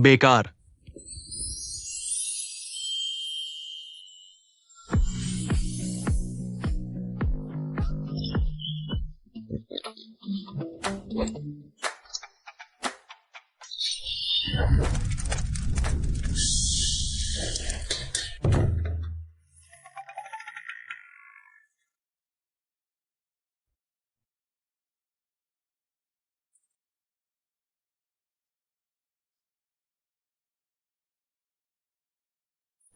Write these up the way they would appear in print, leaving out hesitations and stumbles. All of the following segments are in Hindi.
बेकार।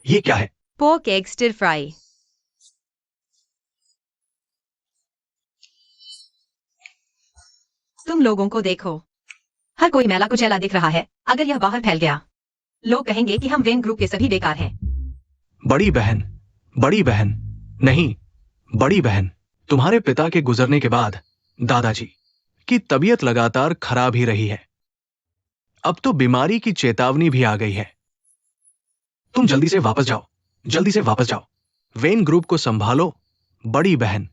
ये क्या है? Pork egg stir fry. तुम लोगों को देखो, हर कोई मैला कुचैला दिख रहा है। अगर यह बाहर फैल गया, लोग कहेंगे कि हम वेन ग्रुप के सभी बेकार हैं। बड़ी बहन, बड़ी बहन, नहीं, बड़ी बहन, तुम्हारे पिता के गुजरने के बाद दादाजी की तबीयत लगातार खराब ही रही है। अब तो बीमारी की चेतावनी भी आ गई है। तुम जल्दी से वापस जाओ, जल्दी से वापस जाओ। वेन ग्रुप को संभालो, बड़ी बहन।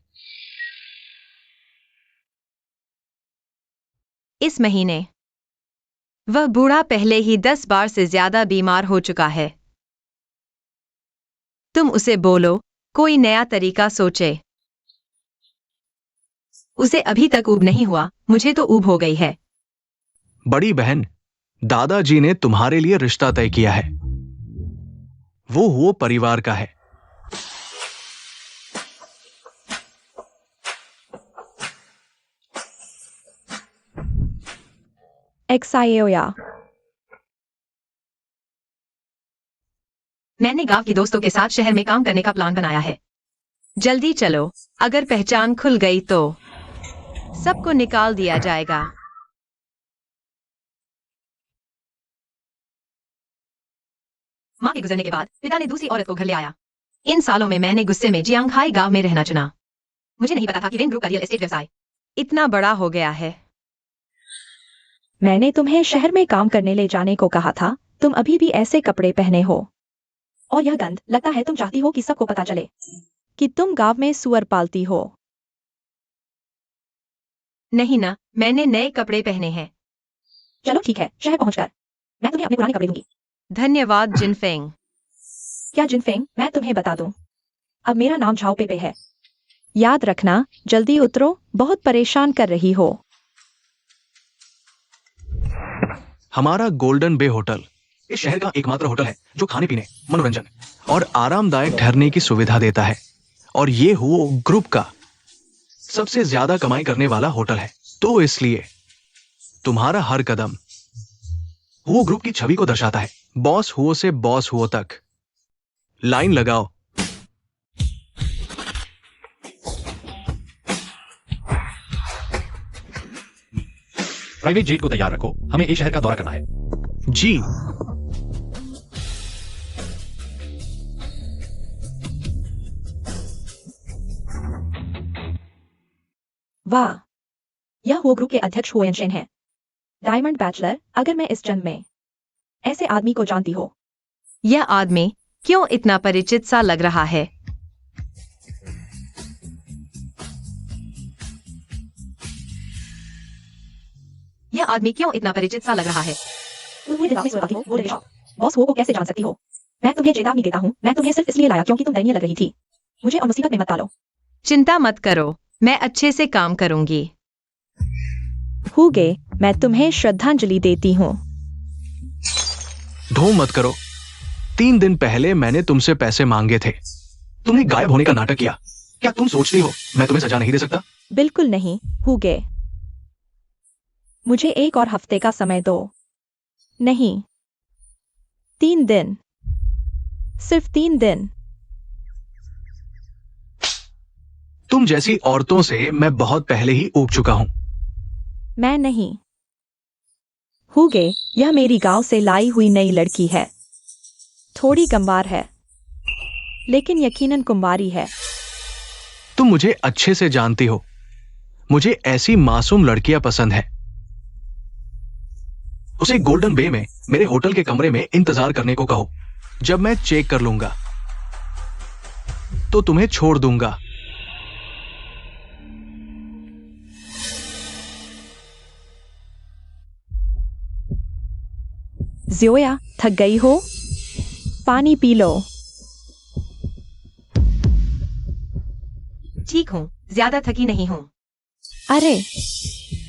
इस महीने वह बूढ़ा पहले ही 10 बार से ज्यादा बीमार हो चुका है। तुम उसे बोलो कोई नया तरीका सोचे। उसे अभी तक ऊब नहीं हुआ, मुझे तो ऊब हो गई है। बड़ी बहन, दादाजी ने तुम्हारे लिए रिश्ता तय किया है। वो परिवार का है। एक्सायोया। मैंने गांव के दोस्तों के साथ शहर में काम करने का प्लान बनाया है। जल्दी चलो, अगर पहचान खुल गई तो सबको निकाल दिया जाएगा। मां के गुजरने के बाद पिता ने दूसरी औरत को घर ले आया। इन सालों में मैंने गुस्से में जियांगहाई गांव में रहना चुना। मुझे नहीं पता था कि वेन ग्रुप का रियल एस्टेट व्यवसाय इतना बड़ा हो गया है। मैंने तुम्हें शहर में काम करने ले जाने को कहा था। तुम अभी भी ऐसे कपड़े पहने हो और यह गंध। लगता है तुम चाहती हो कि सबको पता चले कि तुम गांव में सुअर पालती हो। नहीं ना, मैंने नए कपड़े पहने हैं। चलो ठीक है, शहर पहुंचकर मैं तुम्हें अपने पुराने कपड़े दूंगी। धन्यवाद जिनफेंग। क्या जिनफेंग, मैं तुम्हें बता दूं, अब मेरा नाम झाओ पेपे है। याद रखना, जल्दी उतरो, बहुत परेशान कर रही हो। हमारा गोल्डन बे होटल इस शहर का एकमात्र होटल है जो खाने पीने, मनोरंजन और आरामदायक ठहरने की सुविधा देता है। और ये वो ग्रुप का सबसे ज्यादा कमाई करने वाला होटल है। तो इसलिए तुम्हारा हर कदम वो ग्रुप की छवि को दर्शाता है। बॉस हुओ से बॉस हुओ तक लाइन लगाओ। प्राइवेट जेट को तैयार रखो, हमें एक शहर का दौरा करना है। जी। वाह, यह वो ग्रुप के अध्यक्ष हुएनशेन है। Diamond bachelor. अगर मैं इस जन्म में ऐसे आदमी को जानती हो। यह आदमी क्यों इतना परिचित सा लग रहा है? यह आदमी क्यों इतना परिचित सा लग रहा है? तुम मुझे दिमाग में सुलगाती हो, वो रेशा। बॉस हो को कैसे जान सकती हो? मैं तुम्हें चेतावनी देता हूँ, मैं तुम्हें सिर्फ इसलिए लाया क्योंकि तुम दयनीय लग रही थी। मुझे और मुसीबत में मत डालो। चिंता मत करो, मैं अच्छे से काम करूंगी। हुगे, मैं तुम्हें श्रद्धांजलि देती हूँ। ढोंग मत करो। 3 दिन पहले मैंने तुमसे पैसे मांगे थे। तुमने गायब होने का नाटक किया। क्या तुम सोचती हो मैं तुम्हें सजा नहीं दे सकता? बिल्कुल नहीं, हुगे। मुझे एक और हफ्ते का समय दो। नहीं, 3 दिन, सिर्फ 3 दिन। तुम जैसी औरतों से मैं बहुत पहले ही ऊब चुका हूं। मैं नहीं। हुगे, यह मेरी गांव से लाई हुई नई लड़की है। थोड़ी गंवार है, लेकिन यकीनन कुंवारी है। तुम मुझे अच्छे से जानती हो। मुझे ऐसी मासूम लड़कियां पसंद है। उसे गोल्डन बे में मेरे होटल के कमरे में इंतजार करने को कहो। जब मैं चेक कर लूंगा तो तुम्हें छोड़ दूंगा। ज़ोया, थक गई हो? पानी पी लो। ठीक हूँ, ज्यादा थकी नहीं हूँ। अरे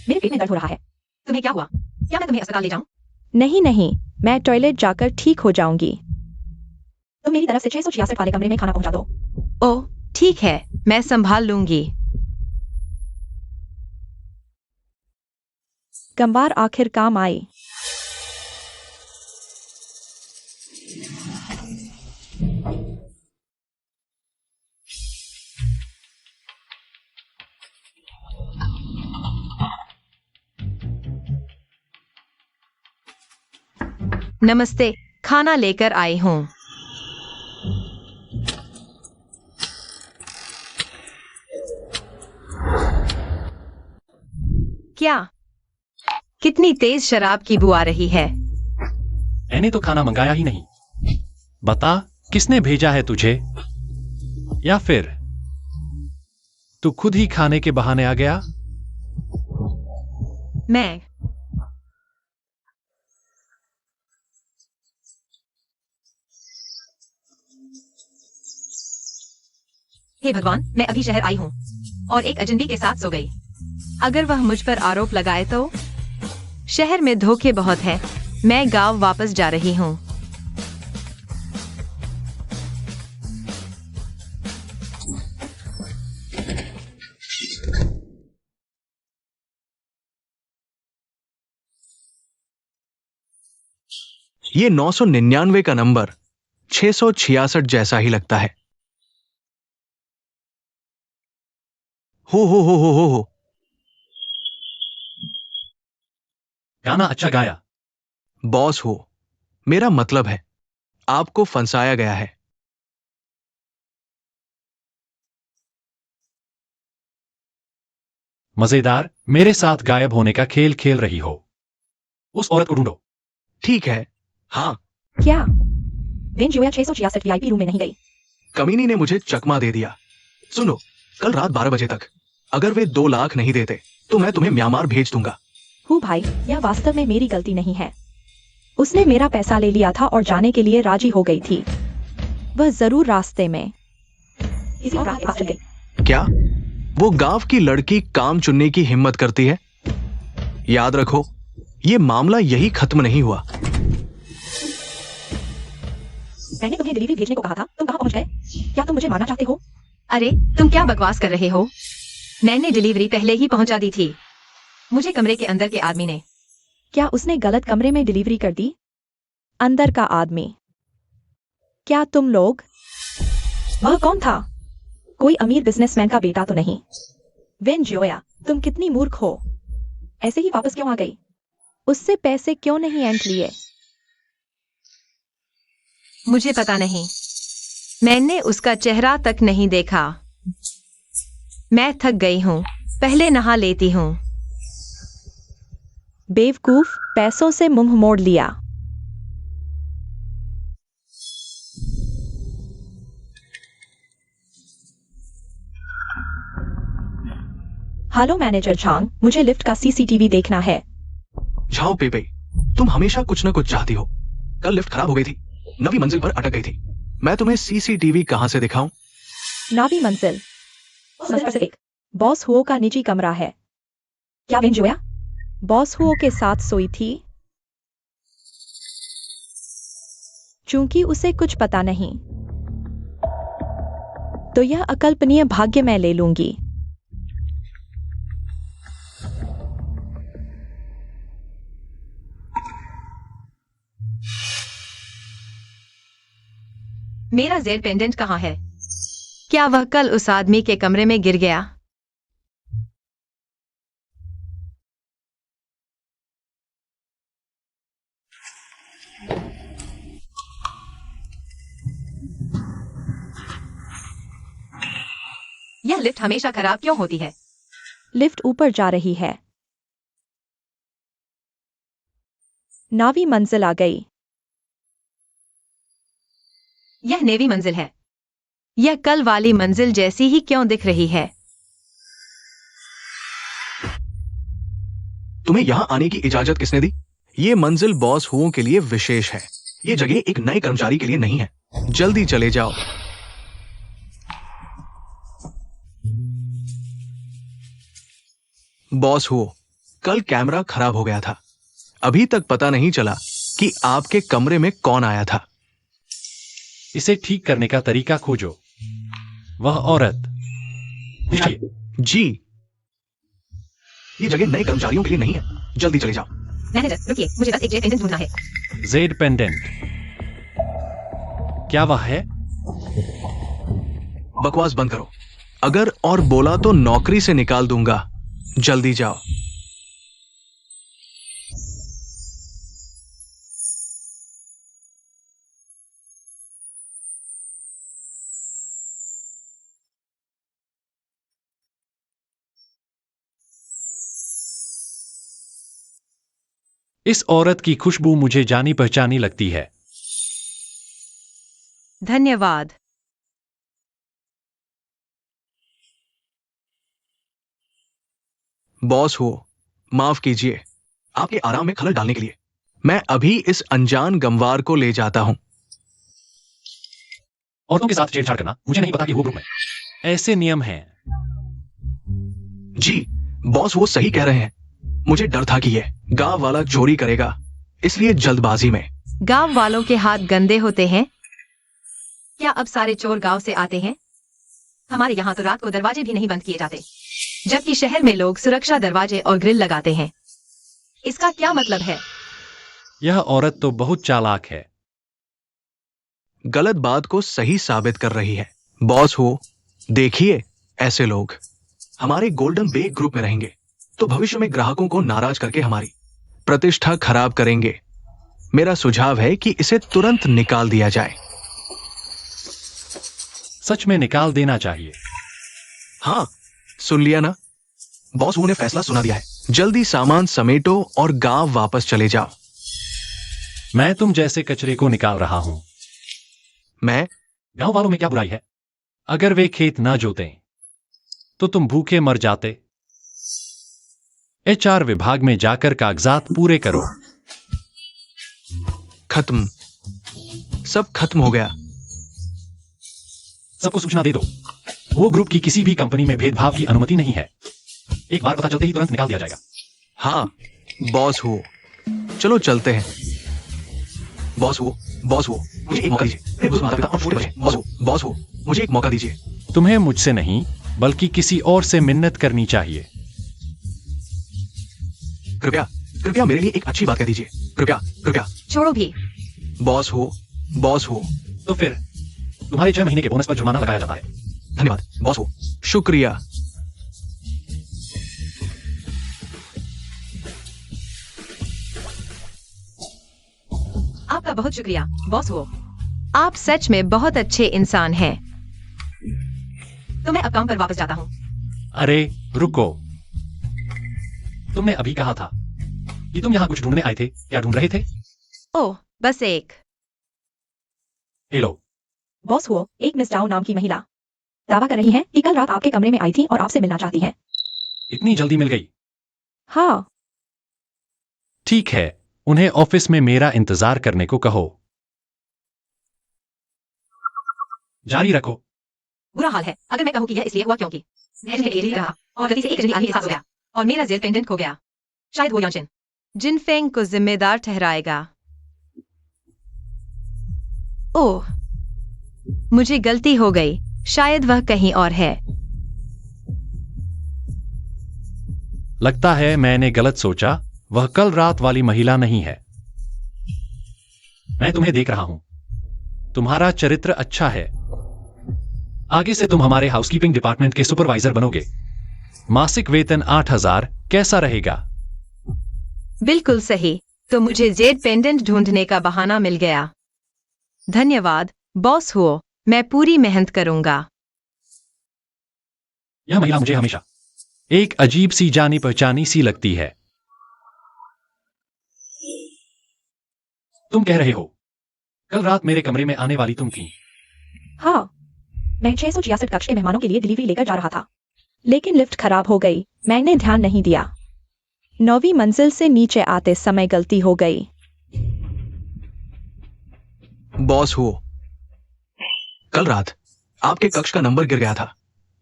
मेरे पेट में दर्द हो रहा है। तुम्हें क्या हुआ? क्या मैं तुम्हें अस्पताल ले जाऊं? नहीं नहीं, मैं टॉयलेट जाकर ठीक हो जाऊंगी। तुम मेरी तरफ से 666 वाले कमरे में खाना पहुंचा दो। ओह, ठीक है, मैं संभाल लूंगी। गंवार आखिर काम आई। नमस्ते, खाना लेकर आई हूँ। क्या? कितनी तेज शराब की बू आ रही है। मैंने तो खाना मंगाया ही नहीं। बता, किसने भेजा है तुझे? या फिर तू खुद ही खाने के बहाने आ गया? मैं हे भगवान, मैं अभी शहर आई हूँ और एक अजनबी के साथ सो गई। अगर वह मुझ पर आरोप लगाए तो? शहर में धोखे बहुत हैं। मैं गांव वापस जा रही हूँ। ये 999 का नंबर 666 जैसा ही लगता है। हो। गाना अच्छा गाया। बॉस हो, मेरा मतलब है आपको फंसाया गया है। मजेदार, मेरे साथ गायब होने का खेल खेल रही हो। उस औरत को ढूंढो। ठीक है, हाँ। क्या वेन जोया 666 वीआईपी रूम में नहीं गई? कमीनी ने मुझे चकमा दे दिया। सुनो, कल रात 12 बजे तक अगर वे 2 लाख नहीं देते तो मैं तुम्हें म्यांमार भेज दूंगा। हूँ भाई, यह वास्तव में मेरी गलती नहीं है। उसने मेरा पैसा ले लिया था और जाने के लिए राजी हो गई थी। वह जरूर रास्ते में किसी और के पास चल गई। क्या वो गांव की लड़की काम चुनने की हिम्मत करती है? याद रखो, ये मामला यही खत्म नहीं हुआ। मैंने तुम्हें डिलीवरी भेजने को कहा था, तुम कहाँ पहुंच गए? क्या तुम मुझे मारना चाहते हो? अरे, तुम क्या बकवास कर रहे हो? मैंने डिलीवरी पहले ही पहुंचा दी थी। मुझे कमरे के अंदर के आदमी ने। क्या उसने गलत कमरे में डिलीवरी कर दी? अंदर का आदमी? क्या तुम लोग? वह कौन था? कोई अमीर बिजनेसमैन का बेटा तो नहीं? वेन जोया, तुम कितनी मूर्ख हो। ऐसे ही वापस क्यों आ गई? उससे पैसे क्यों नहीं एंट लिए? मुझे पता नहीं, मैंने उसका चेहरा तक नहीं देखा। मैं थक गई हूँ, पहले नहा लेती हूँ। बेवकूफ, पैसों से मुंह मोड़ लिया। हेलो मैनेजर झांग, मुझे लिफ्ट का सीसीटीवी देखना है। झाओ पेपे, तुम हमेशा कुछ न कुछ चाहती हो। कल लिफ्ट खराब हो गई थी, नवी मंजिल पर अटक गई थी। मैं तुम्हें सीसीटीवी कहां से दिखाऊं? नावी मंजिल सिर्फ बॉस हुओ का निजी कमरा है। क्या वेन जोया बॉस हुओ के साथ सोई थी? चूंकि उसे कुछ पता नहीं, तो यह अकल्पनीय भाग्य मैं ले लूंगी। मेरा जेल पेंडेंट कहाँ है? क्या वह कल उस आदमी के कमरे में गिर गया? यह लिफ्ट हमेशा खराब क्यों होती है? लिफ्ट ऊपर जा रही है। नावी मंजिल आ गई। यह नेवी मंजिल है। यह कल वाली मंजिल जैसी ही क्यों दिख रही है? तुम्हें यहां आने की इजाजत किसने दी? ये मंजिल बॉस हुओं के लिए विशेष है। ये जगह एक नए कर्मचारी के लिए नहीं है। जल्दी चले जाओ। बॉस हुओ, कल कैमरा खराब हो गया था। अभी तक पता नहीं चला कि आपके कमरे में कौन आया था। इसे ठीक करने का तरीका खोजो। वह औरत जी, ये जगह नए कर्मचारियों के लिए नहीं है। जल्दी चले जाओ। मैनेजर रुकिए, मुझे बस एक जेड पेंडेंट ढूंढना है। जेड पेंडेंट, क्या वह है? बकवास बंद करो। अगर और बोला तो नौकरी से निकाल दूंगा। जल्दी जाओ। इस औरत की खुशबू मुझे जानी पहचानी लगती है। धन्यवाद। बॉस हो, माफ कीजिए आपके आराम में खलल डालने के लिए। मैं अभी इस अनजान गंवार को ले जाता हूं। औरतों के साथ छेड़छाड़ करना मुझे नहीं पता कि वो ग्रुप में ऐसे नियम हैं। जी, बॉस वो सही कह रहे हैं। मुझे डर था कि ये गांव वाला चोरी करेगा, इसलिए जल्दबाजी में। गांव वालों के हाथ गंदे होते हैं क्या? अब सारे चोर गांव से आते हैं? हमारे यहाँ तो रात को दरवाजे भी नहीं बंद किए जाते, जबकि शहर में लोग सुरक्षा दरवाजे और ग्रिल लगाते हैं। इसका क्या मतलब है? यह औरत तो बहुत चालाक है। गलत बात को सही साबित कर रही है। बॉस हो, देखिए ऐसे लोग हमारे गोल्डन बे ग्रुप में रहेंगे तो भविष्य में ग्राहकों को नाराज करके हमारी प्रतिष्ठा खराब करेंगे। मेरा सुझाव है कि इसे तुरंत निकाल दिया जाए। सच में निकाल देना चाहिए। हाँ, सुन लिया ना? बॉस ने फैसला सुना दिया है। जल्दी सामान समेटो और गांव वापस चले जाओ। मैं तुम जैसे कचरे को निकाल रहा हूं। मैं गांव वालों में क्या बुराई है? अगर वे खेत ना जोतें तो तुम भूखे मर जाते। HR विभाग में जाकर कागजात पूरे करो। खत्म, सब खत्म हो गया। सबको सूचना दे दो। वो ग्रुप की किसी भी कंपनी में भेदभाव की अनुमति नहीं है। एक बार पता चलते ही तुरंत निकाल दिया जाएगा। हाँ, बॉस हो, चलो चलते हैं। बॉस हो, मुझे एक मौका दीजिए। मेरे बुजुर्ग माता-पिता और छोटे बच्चे। बॉस हो, मुझे एक मौका दीजिए। तुम्हें मुझसे नहीं बल्कि किसी और से मिन्नत करनी चाहिए। कृपया मेरे लिए एक अच्छी बात कह दीजिए। कृपया। छोड़ो भी। बॉस हो। तो फिर तुम्हारे 6 महीने के बोनस पर जुर्माना लगाया जाता है। धन्यवाद बॉस हो। शुक्रिया। आपका बहुत शुक्रिया बॉस हो। आप सच में बहुत अच्छे इंसान हैं। तो मैं अब काम पर वापस जाता हूँ। अरे रुको, तुमने अभी कहा था कि तुम यहाँ कुछ ढूंढने आए थे। क्या ढूंढ रहे थे? ओह, बस एक। हेलो। बॉस हुओ, एक मिस डाउ नाम की महिला दावा कर रही है कि कल रात आपके कमरे में आई थी और आपसे मिलना चाहती है। इतनी जल्दी मिल गई? हाँ, ठीक है, उन्हें ऑफिस में मेरा इंतजार करने को कहो। जारी रखो। बुरा हाल है अगर मैं कहूँ कि यह इसलिए हुआ क्योंकि मैं एरिया रहा और गलती से एक जल्दी आदमी एहसास हो गया और मेरा जेल पेंडेंट खो गया। शायद वो याचिन जिनफेंग को जिम्मेदार ठहराएगा। ओह, मुझे गलती हो गई। शायद वह कहीं और है। लगता है मैंने गलत सोचा। वह कल रात वाली महिला नहीं है। मैं तुम्हें देख रहा हूं। तुम्हारा चरित्र अच्छा है। आगे से तुम हमारे हाउसकीपिंग डिपार्टमेंट के सुपरवाइजर बनोगे। मासिक वेतन 8,000 कैसा रहेगा? बिल्कुल सही। तो मुझे जेड पेंडेंट ढूंढने का बहाना मिल गया। धन्यवाद बॉस हुओ, मैं पूरी मेहनत करूंगा। यह महिला मुझे हमेशा एक अजीब सी जानी पहचानी सी लगती है। तुम कह रहे हो कल रात मेरे कमरे में आने वाली तुम थी? हाँ, मैं 666 कक्ष के मेहमानों के लिए डिलीवरी लेकर जा रहा था, लेकिन लिफ्ट खराब हो गई। मैंने ध्यान नहीं दिया। 9वीं मंजिल से नीचे आते समय गलती हो गई। बॉस हुओ, कल रात आपके कक्ष का नंबर गिर गया था।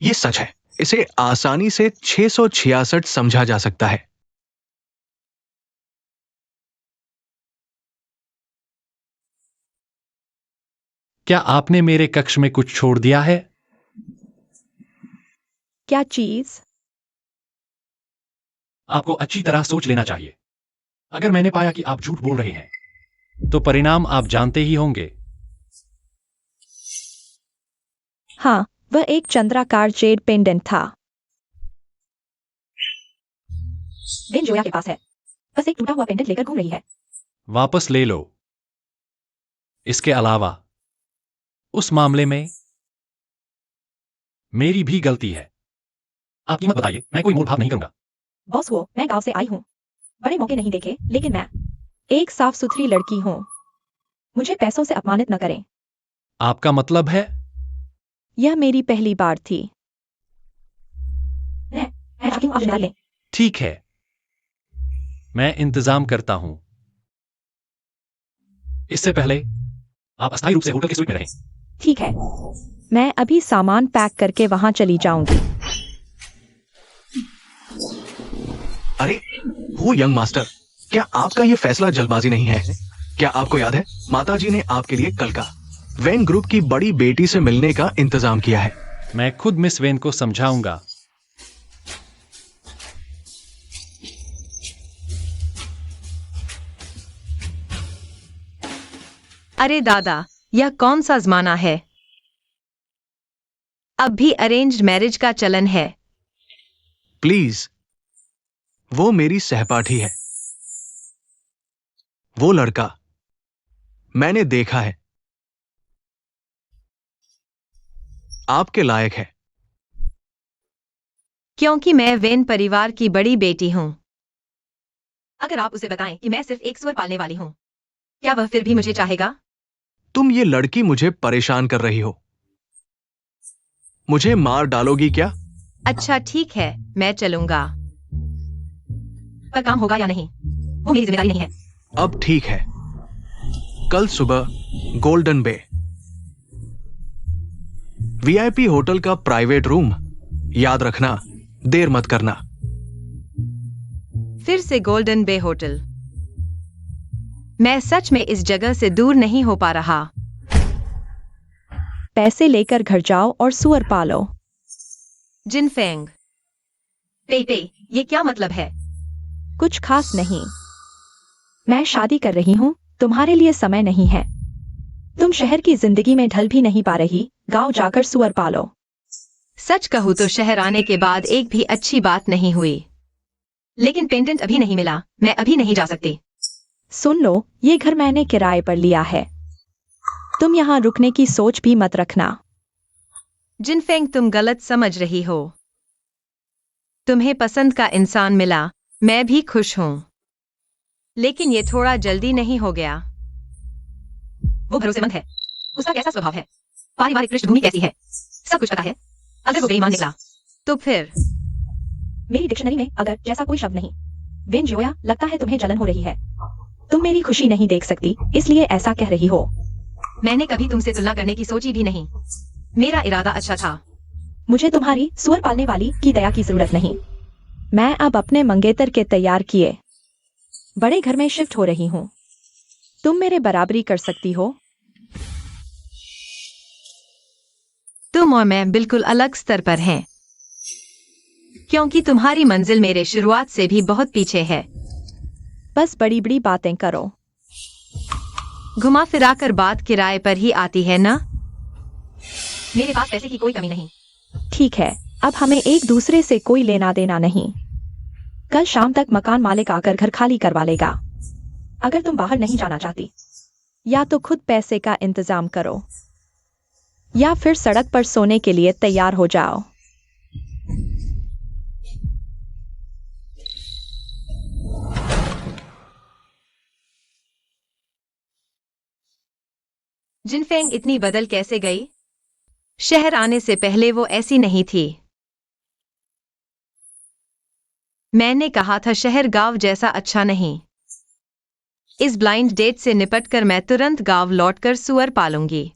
ये सच है। इसे आसानी से 666 समझा जा सकता है। क्या आपने मेरे कक्ष में कुछ छोड़ दिया है? क्या चीज? आपको अच्छी तरह सोच लेना चाहिए। अगर मैंने पाया कि आप झूठ बोल रहे हैं, तो परिणाम आप जानते ही होंगे। हाँ, वह एक चंद्राकार जेड पेंडेंट था। वेन जोया के पास है। बस एक टूटा हुआ पेंडेंट लेकर घूम रही है। वापस ले लो। इसके अलावा उस मामले में मेरी भी गलती है। आप कीमत बताइए, मैं कोई मोल भाव नहीं करूंगा। बॉस वो, मैं गांव से आई हूँ। बड़े मौके नहीं देखे, लेकिन मैं एक साफ सुथरी लड़की हूँ। मुझे पैसों से अपमानित न करें। आपका मतलब है? यह मेरी पहली बार थी। मैं चाहती हूँ आप जिम्मेदारी लें। ठीक है, मैं इंतजाम करता हूं। इससे पहले आप अस्थायी रूप से होटल की स्वीट में रहें। ठीक है, मैं अभी सामान पैक करके वहां चली जाऊंगी। अरे वो यंग मास्टर, क्या आपका ये फैसला जल्दबाजी नहीं है? क्या आपको याद है माताजी ने आपके लिए कल का वेन ग्रुप की बड़ी बेटी से मिलने का इंतजाम किया है। मैं खुद मिस वेन को समझाऊंगा। अरे दादा, यह कौन सा जमाना है? अब भी अरेंज्ड मैरिज का चलन है। प्लीज, वो मेरी सहपाठी है। वो लड़का मैंने देखा है, आपके लायक है। क्योंकि मैं वेन परिवार की बड़ी बेटी हूं। अगर आप उसे बताएं कि मैं सिर्फ एक सुअर पालने वाली हूं, क्या वह फिर भी मुझे चाहेगा? तुम ये लड़की मुझे परेशान कर रही हो। मुझे मार डालोगी क्या? अच्छा ठीक है, मैं चलूंगा। पर काम होगा या नहीं, वो मेरी जिम्मेदारी नहीं है। अब ठीक है। कल सुबह गोल्डन बे वीआईपी होटल का प्राइवेट रूम। याद रखना, देर मत करना। फिर से गोल्डन बे होटल। मैं सच में इस जगह से दूर नहीं हो पा रहा। पैसे लेकर घर जाओ और सुअर पालो। जिनफेंग, पे ये क्या मतलब है? कुछ खास नहीं। मैं शादी कर रही हूँ, तुम्हारे लिए समय नहीं है। तुम शहर की जिंदगी में ढल भी नहीं पा रही, गांव जाकर सुअर पालो। सच कहूं तो शहर आने के बाद एक भी अच्छी बात नहीं हुई। लेकिन पेंडेंट अभी नहीं मिला, मैं अभी नहीं जा सकती। सुन लो, ये घर मैंने किराए पर लिया है। तुम यहाँ रुकने की सोच भी मत रखना। जिनफेंग, तुम गलत समझ रही हो। तुम्हें पसंद का इंसान मिला, मैं भी खुश हूं। लेकिन ये थोड़ा जल्दी नहीं हो गया। वो भरोसेमंद है। उसका कैसा स्वभाव है, पारिवारिक पृष्ठभूमि कैसी है, सब कुछ पता है। अगर वो बेईमान निकला तो फिर? मेरी डिक्शनरी में अगर जैसा कोई शब्द नहीं। वेन जोया, लगता है तुम्हें जलन हो रही है। तुम मेरी खुशी नहीं देख सकती, इसलिए ऐसा कह रही हो। मैंने कभी तुमसे तुलना करने की सोची भी नहीं। मेरा इरादा अच्छा था। मुझे तुम्हारी सुअर पालने वाली की दया की जरूरत नहीं। मैं अब अपने मंगेतर के तैयार किए बड़े घर में शिफ्ट हो रही हूँ। तुम मेरे बराबरी कर सकती हो। तुम और मैं बिल्कुल अलग स्तर पर हैं, क्योंकि तुम्हारी मंजिल मेरे शुरुआत से भी बहुत पीछे है। बस बड़ी बड़ी बातें करो। घुमा फिराकर बात किराए पर ही आती है ना? मेरे पास पैसे की कोई कमी नहीं। ठीक है, अब हमें एक दूसरे से कोई लेना देना नहीं। कल शाम तक मकान मालिक आकर घर खाली करवा लेगा। अगर तुम बाहर नहीं जाना चाहती, या तो खुद पैसे का इंतजाम करो, या फिर सड़क पर सोने के लिए तैयार हो जाओ। जिनफेंग इतनी बदल कैसे गई? शहर आने से पहले वो ऐसी नहीं थी। मैंने कहा था शहर गांव जैसा अच्छा नहीं। इस ब्लाइंड डेट से निपटकर मैं तुरंत गांव लौटकर सुअर पालूंगी।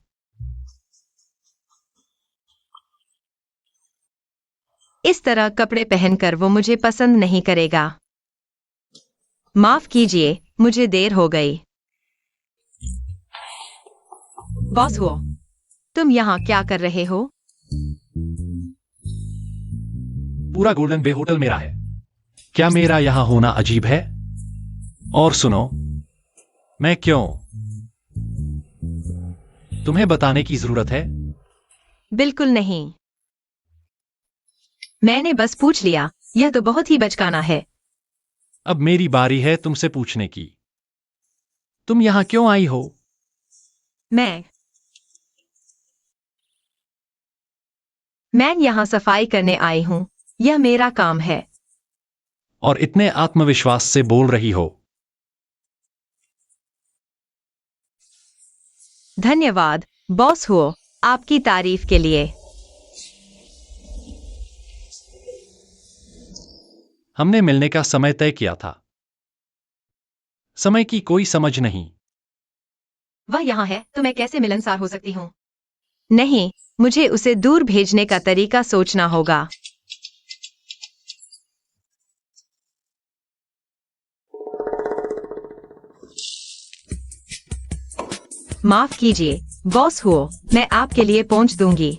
इस तरह कपड़े पहनकर वो मुझे पसंद नहीं करेगा। माफ कीजिए, मुझे देर हो गई। बॉस हो, तुम यहाँ क्या कर रहे हो? पूरा गोल्डन बे होटल मेरा है। क्या मेरा यहां होना अजीब है? और सुनो, मैं क्यों? तुम्हें बताने की जरूरत है? बिल्कुल नहीं। मैंने बस पूछ लिया। यह तो बहुत ही बचकाना है। अब मेरी बारी है तुमसे पूछने की। तुम यहां क्यों आई हो? मैं यहाँ सफाई करने आई हूँ। यह मेरा काम है। और इतने आत्मविश्वास से बोल रही हो। धन्यवाद बॉस हो, आपकी तारीफ के लिए। हमने मिलने का समय तय किया था। समय की कोई समझ नहीं। वह यहाँ है तो मैं कैसे मिलनसार हो सकती हूँ? नहीं, मुझे उसे दूर भेजने का तरीका सोचना होगा। माफ कीजिए बॉस हो, मैं आपके लिए पहुंच दूंगी।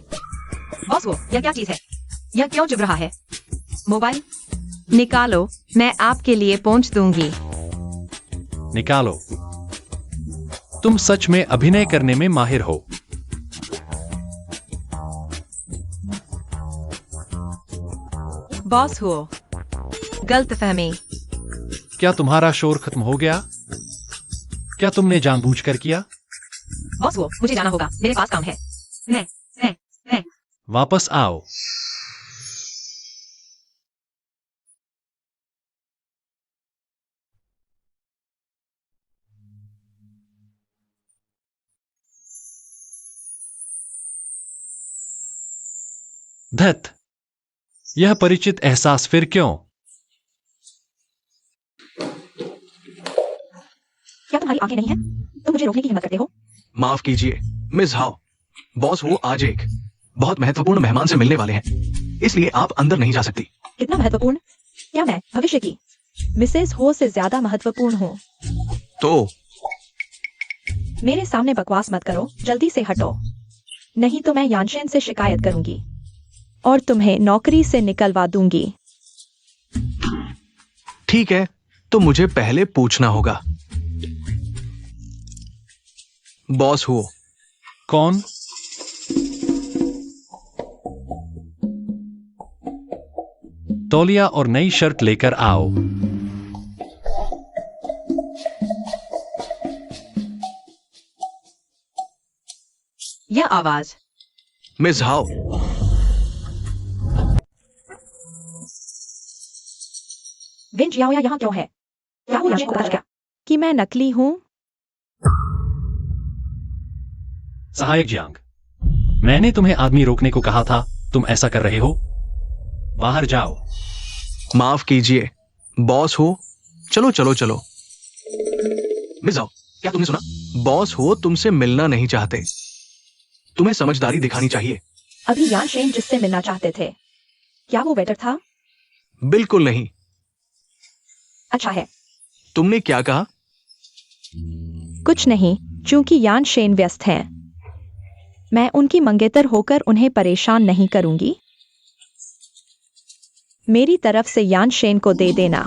बॉस हो, यह क्या चीज है? यह क्यों चुभ रहा है? मोबाइल निकालो, मैं आपके लिए पहुंच दूंगी। निकालो। तुम सच में अभिनय करने में माहिर हो। बॉस हो, गलतफहमी। क्या तुम्हारा शोर खत्म हो गया? क्या तुमने जानबूझकर किया? बॉस हो, मुझे जाना होगा, मेरे पास काम है। मैं वापस आओ। धत, यह परिचित एहसास फिर क्यों? क्या तुम्हारी आंखें नहीं है? तुम मुझे रोकने की हिम्मत करते हो? माफ कीजिए मिस हाउ, बॉस वो आज एक बहुत महत्वपूर्ण मेहमान से मिलने वाले हैं, इसलिए आप अंदर नहीं जा सकती। कितना महत्वपूर्ण? क्या मैं भविष्य की मिसेस हो से ज्यादा महत्वपूर्ण हूँ? तो मेरे सामने बकवास मत करो, जल्दी से हटो, नहीं तो मैं यानशेन से शिकायत करूंगी और तुम्हें नौकरी से निकलवा दूंगी। ठीक है, तो मुझे पहले पूछना होगा। बॉस हो, कौन? तौलिया और नई शर्ट लेकर आओ। यह आवाज। मिस हाउ, विन जियाओया यहाँ क्यों है? क्या वो यानशेन को पता चल गया कि मैं नकली हूँ? सहायक जियांग, मैंने तुम्हें आदमी रोकने को कहा था, तुम ऐसा कर रहे हो? बाहर जाओ। माफ कीजिए बॉस हो, चलो चलो चलो। मिस हाउ, क्या तुमने सुना? बॉस हो तुमसे मिलना नहीं चाहते। तुम्हें समझदारी दिखानी चाहिए। अभी यानशेन जिससे मिलना चाहते थे, क्या वो वेटर था? बिल्कुल नहीं। अच्छा है। तुमने क्या कहा? कुछ नहीं, चूंकि यानशेन व्यस्त हैं, मैं उनकी मंगेतर होकर उन्हें परेशान नहीं करूंगी। मेरी तरफ से यानशेन को दे देना।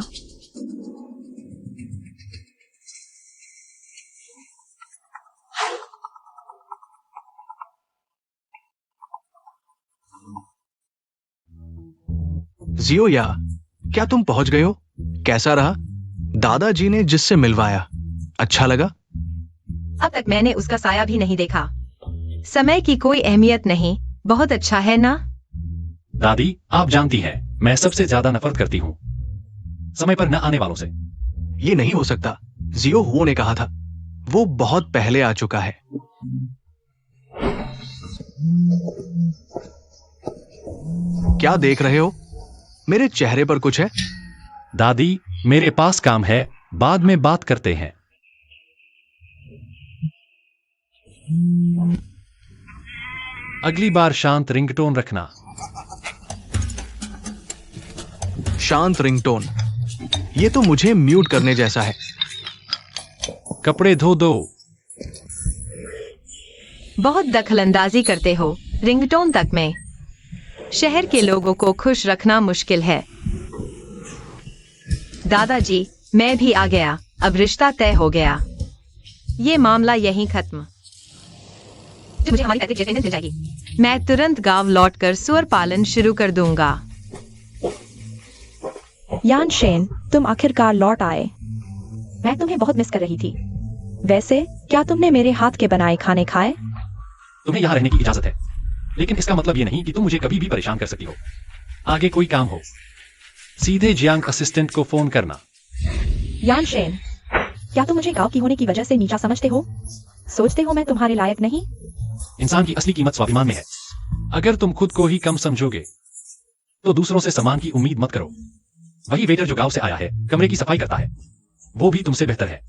जियोया, क्या तुम पहुंच गए हो? कैसा रहा? दादाजी ने जिससे मिलवाया, अच्छा लगा? अब तक मैंने उसका साया भी नहीं देखा। समय की कोई अहमियत नहीं, बहुत अच्छा है ना? दादी, आप जानती हैं, मैं सबसे ज्यादा नफरत करती हूँ समय पर न आने वालों से। ये नहीं हो सकता, जियो हुओ ने कहा था। वो बहुत पहले आ चुका है। क्या देख रहे हो? मेरे चेहरे पर कुछ है? दादी, मेरे पास काम है, बाद में बात करते हैं। अगली बार शांत रिंगटोन रखना। शांत रिंगटोन, ये तो मुझे म्यूट करने जैसा है। कपड़े धो दो। बहुत दखलंदाजी करते हो रिंगटोन तक में। शहर के लोगों को खुश रखना मुश्किल है। दादाजी, मैं भी आ गया, अब रिश्ता तय हो गया। ये मामला यहीं खत्म। मुझे हमारी पैतृक जमीन मिल जाएगी। मैं तुरंत गांव लौटकर सुअर पालन शुरू कर दूंगा। यान शेन, तुम आखिरकार लौट आए। मैं तुम्हें बहुत मिस कर रही थी। वैसे क्या तुमने मेरे हाथ के बनाए खाने खाए? तुम्हें यहाँ रहने की इजाजत है, लेकिन इसका मतलब ये नहीं कि तुम मुझे कभी भी परेशान कर सकती हो। आगे कोई काम हो, सीधे जियांग असिस्टेंट को फोन करना। यान शेन, क्या तुम मुझे गांव की होने की वजह से नीचा समझते हो? सोचते हो मैं तुम्हारे लायक नहीं? इंसान की असली कीमत स्वाभिमान में है। अगर तुम खुद को ही कम समझोगे तो दूसरों से सम्मान की उम्मीद मत करो। वही वेटर जो गांव से आया है, कमरे की सफाई करता है, वो भी तुमसे बेहतर है।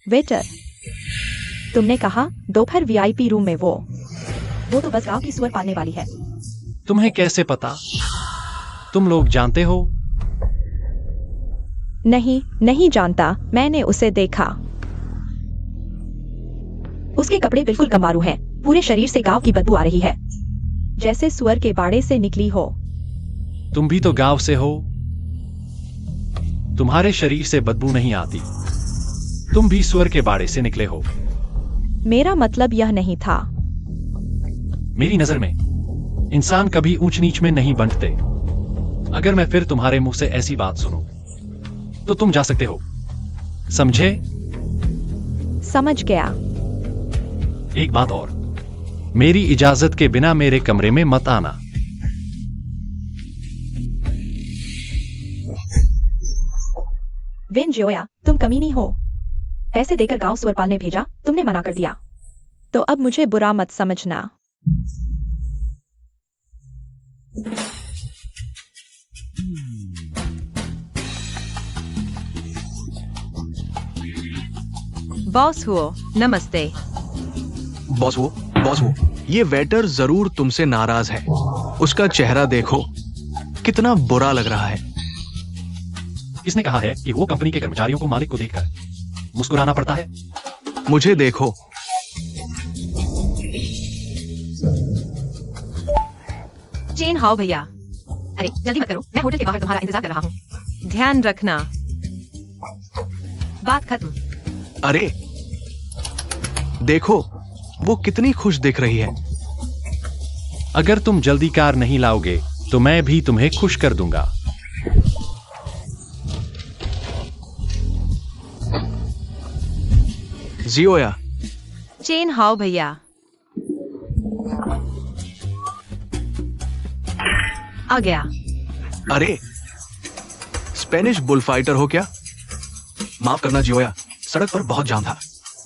वेटर? तुमने कहा दोपहर वीआईपी रूम में वो तो बस गांव की सुअर पालने वाली है। तुम्हें कैसे पता? तुम लोग जानते हो? नहीं जानता, मैंने उसे देखा। उसके कपड़े बिल्कुल कंबारू हैं, पूरे शरीर से गांव की बदबू आ रही है, जैसे सुअर के बाड़े से निकली हो। तुम भी तो गांव से हो, तुम्हारे शरीर से बदबू नहीं आती। तुम भी सुअर के बाड़े से निकले हो। मेरा मतलब यह नहीं था। मेरी नजर में इंसान कभी ऊंच नीच में नहीं बंटते। अगर मैं फिर तुम्हारे मुंह से ऐसी बात सुनूं तो तुम जा सकते हो, समझे? समझ गया। एक बात और, मेरी इजाजत के बिना मेरे कमरे में मत आना। विन जियोया, तुम कमीनी हो। पैसे देकर गांव सुअर पालने भेजा, तुमने मना कर दिया। तो अब मुझे बुरा मत समझना। बॉस हुओ, नमस्ते। बॉस वो, ये वेटर जरूर तुमसे नाराज है। उसका चेहरा देखो, कितना बुरा लग रहा है। किसने कहा है कि वो कंपनी के कर्मचारियों को मालिक को देखकर मुस्कुराना पड़ता है? मुझे देखो। चेन हाओ भैया। अरे जल्दी मत करो, मैं होटल के बाहर तुम्हारा इंतजार कर रहा हूँ। ध्यान रखना। बात खत्म। अरे देखो, वो कितनी खुश दिख रही है। अगर तुम जल्दी कार नहीं लाओगे तो मैं भी तुम्हें खुश कर दूंगा। जियोया, चेन हाओ भैया। आ गया। अरे स्पेनिश बुलफाइटर हो क्या? माफ करना जियोया, सड़क पर बहुत जाम था,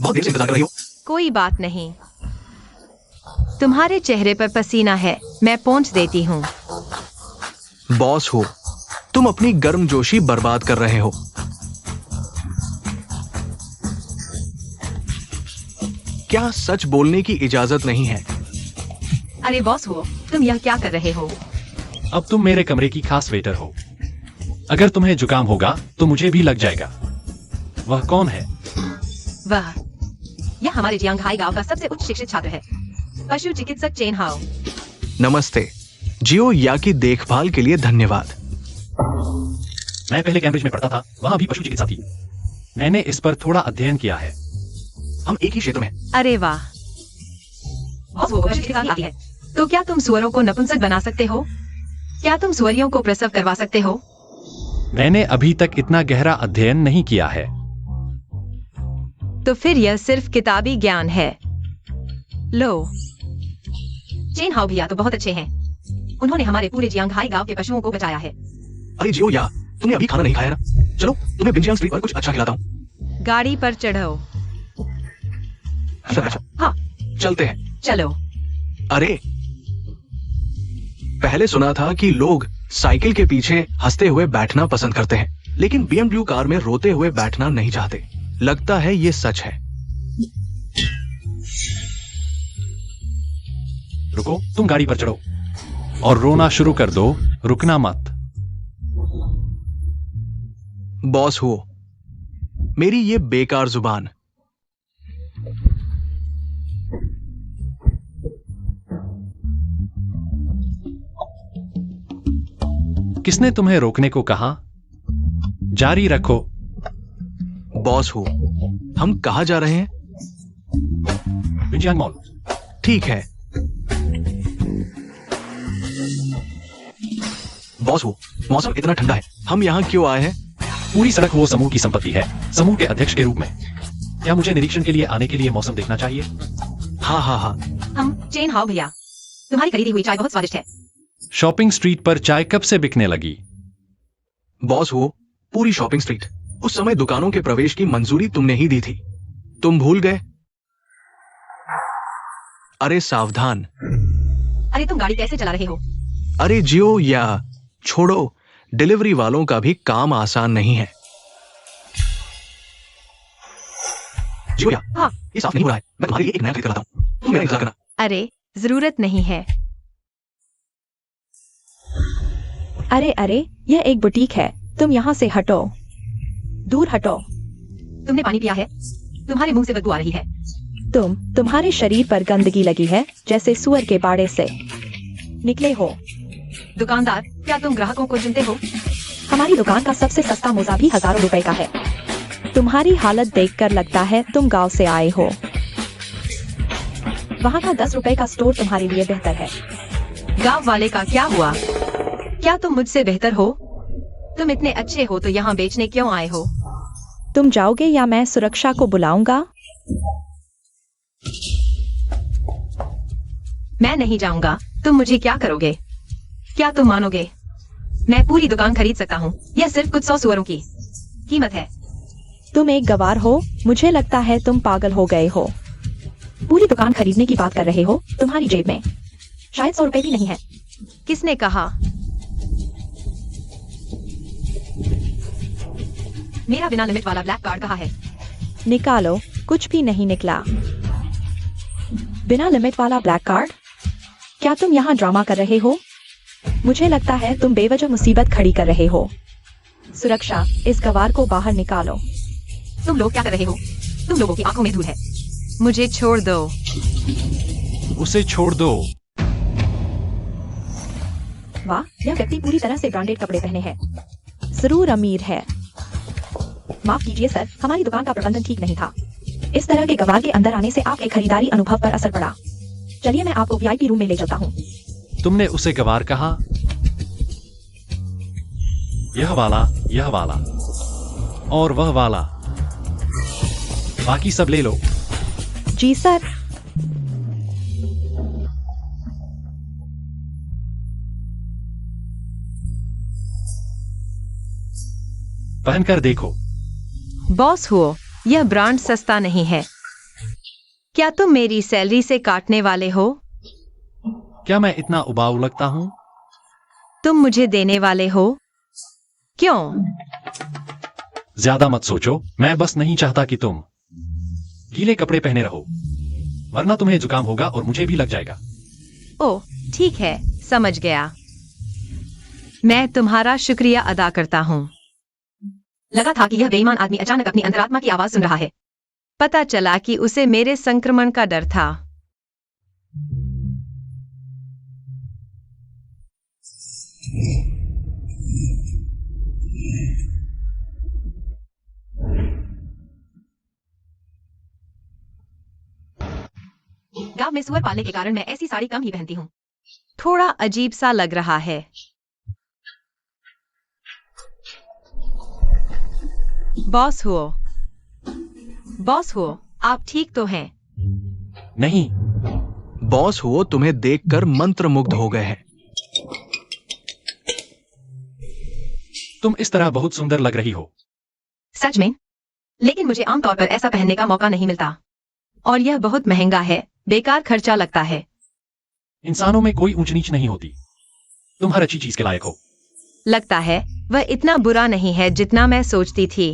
बहुत देर से इंतजार कर रही हो। कोई बात नहीं, तुम्हारे चेहरे पर पसीना है, मैं पोंछ देती हूँ। बॉस हो, तुम अपनी गर्मजोशी बर्बाद कर रहे हो। क्या सच बोलने की इजाजत नहीं है? अरे बॉस हो, तुम यह क्या कर रहे हो? अब तुम मेरे कमरे की खास वेटर हो। अगर तुम्हें जुकाम होगा तो मुझे भी लग जाएगा। वह कौन है? वह यह हमारे जियांगहाई गांव का सबसे उच्च शिक्षित छात्र है, पशु चिकित्सक चेन हाओ। नमस्ते। जियो या की देखभाल के लिए धन्यवाद। मैं पहले कैम्ब्रिज में पढ़ता था, वहां भी पशु चिकित्सा थी। मैंने इस पर थोड़ा अध्ययन किया है। हम एक ही क्षेत्र में। अरे वाह, बॉस वो पशु चिकित्सा आती है। तो क्या तुम सुअरों को नपुंसक बना सकते हो? क्या तुम सुअरियों को प्रसव करवा सकते हो? मैंने अभी तक इतना गहरा अध्ययन नहीं किया है। तो फिर यह सिर्फ किताबी ज्ञान है। लो, चेन हाओ भैया तो बहुत अच्छे हैं। उन्होंने हमारे पूरे जियांगहाई गांव के पशुओं को बचाया है। अरे जियो या, तुमने अभी खाना नहीं खाया ना? चलो तुम्हें बिंजियांग स्ट्रीट पर कुछ अच्छा खिलाता हूँ। गाड़ी पर चढ़ो। अच्छा, हाँ चलते हैं। चलो। अरे पहले सुना था कि लोग साइकिल के पीछे हंसते हुए बैठना पसंद करते हैं, लेकिन BMW कार में रोते हुए बैठना नहीं चाहते। लगता है ये सच है। रुको, तुम गाड़ी पर चढ़ो और रोना शुरू कर दो, रुकना मत। बॉस हो, मेरी ये बेकार जुबान। किसने तुम्हें रोकने को कहा? जारी रखो। बॉस हो, हम कहाँ जा रहे हैं? विंजियांग मॉल। ठीक है। बॉस हो, मौसम इतना ठंडा है, हम यहाँ क्यों आए हैं? पूरी सड़क वो समूह की संपत्ति है, समूह के अध्यक्ष के रूप में। क्या मुझे निरीक्षण के लिए आने के लिए मौसम देखना चाहिए? हाँ हाँ हाँ। हम चेन हाओ भैया, तुम्हारी खरीदी हुई चाय बहुत स्वादिष्ट है। शॉपिंग स्ट्रीट पर चाय कब से बिकने लगी? बॉस हो, पूरी शॉपिंग स्ट्रीट। उस समय दुकानों के प्रवेश की मंजूरी तुमने ही दी थी। तुम भूल गए? अरे सावधान। अरे तुम गाड़ी कैसे चला रहे हो? अरे जियो या छोड़ो, डिलीवरी वालों का भी काम आसान नहीं है। जियो या, हाँ। ये साफ नहीं हो रहा है। मैं तुम्हारे लिए एक नया खरीद कर लाता हूँ, तुम मेरा इंतजार करना। अरे जरूरत नहीं है। अरे अरे, यह एक बुटीक है, तुम यहाँ से हटो, दूर हटो। तुमने पानी पिया है? तुम्हारे मुंह से बदबू आ रही है। तुम्हारे शरीर पर गंदगी लगी है, जैसे सुअर के बाड़े से निकले हो। दुकानदार, क्या तुम ग्राहकों को चुनते हो? हमारी दुकान का सबसे सस्ता मोजा भी हजारों रुपए का है। तुम्हारी हालत देखकर लगता है तुम गांव से आए हो। वहाँ का 10 रुपए का स्टोर तुम्हारे लिए बेहतर है। गांव वाले का क्या हुआ? क्या तुम मुझसे बेहतर हो? तुम इतने अच्छे हो तो यहाँ बेचने क्यों आए हो? तुम जाओगे या मैं सुरक्षा को बुलाऊंगा? मैं नहीं जाऊंगा। तुम मुझे क्या करोगे? क्या तुम मानोगे? मैं पूरी दुकान खरीद सकता हूँ। यह सिर्फ कुछ 100 सुअरों की कीमत है। तुम एक गवार हो, मुझे लगता है तुम पागल हो गए हो। पूरी दुकान खरीदने की बात कर रहे हो, तुम्हारी जेब में शायद 100 रुपए भी नहीं है। किसने कहा? मेरा बिना लिमिट वाला ब्लैक कार्ड कहाँ है? निकालो, कुछ भी नहीं निकला। बिना लिमिट वाला ब्लैक कार्ड? क्या तुम यहाँ ड्रामा कर रहे हो? मुझे लगता है तुम बेवजह मुसीबत खड़ी कर रहे हो। सुरक्षा, इस गवार को बाहर निकालो। तुम लोग क्या कर रहे हो? तुम लोगों की आंखों में धूल है। मुझे छोड़ दो। उसे छोड़ दो। वाह, यह व्यक्ति पूरी तरह से ब्रांडेड कपड़े पहने हैं। जरूर अमीर है। माफ कीजिए सर, हमारी दुकान का प्रबंधन ठीक नहीं था। इस तरह के गवार के अंदर आने से आपके खरीदारी अनुभव पर असर पड़ा। चलिए मैं आपको VIP रूम में ले चलता हूँ। तुमने उसे गवार कहा? यह वाला और वह वाला, बाकी सब ले लो। जी सर। पहनकर देखो। बॉस हो, यह ब्रांड सस्ता नहीं है। क्या तुम मेरी सैलरी से काटने वाले हो? क्या मैं इतना उबाऊ लगता हूँ? तुम मुझे देने वाले हो? क्यों? ज्यादा मत सोचो, मैं बस नहीं चाहता कि तुम गीले कपड़े पहने रहो, वरना तुम्हें जुकाम होगा और मुझे भी लग जाएगा। ओह, ठीक है, समझ गया। मैं तुम्हारा शुक्रिया अदा करता हूँ। लगा था कि यह बेईमान आदमी अचानक अपनी अंतरात्मा की आवाज सुन रहा है। पता चला कि उसे मेरे संक्रमण का डर था। गांव में सुअर पालने के कारण मैं ऐसी साड़ी कम ही पहनती हूँ। थोड़ा अजीब सा लग रहा है। बॉस हो, आप ठीक तो हैं? नहीं। बॉस हो, तुम्हें देखकर मंत्रमुग्ध हो गए हैं। तुम इस तरह बहुत सुंदर लग रही हो। सच में? लेकिन मुझे आमतौर पर ऐसा पहनने का मौका नहीं मिलता। और यह बहुत महंगा है, बेकार खर्चा लगता है। इंसानों में कोई ऊंच नीच नहीं होती। तुम हर अच्छी चीज के लायक हो। लगता है वह इतना बुरा नहीं है जितना मैं सोचती थी।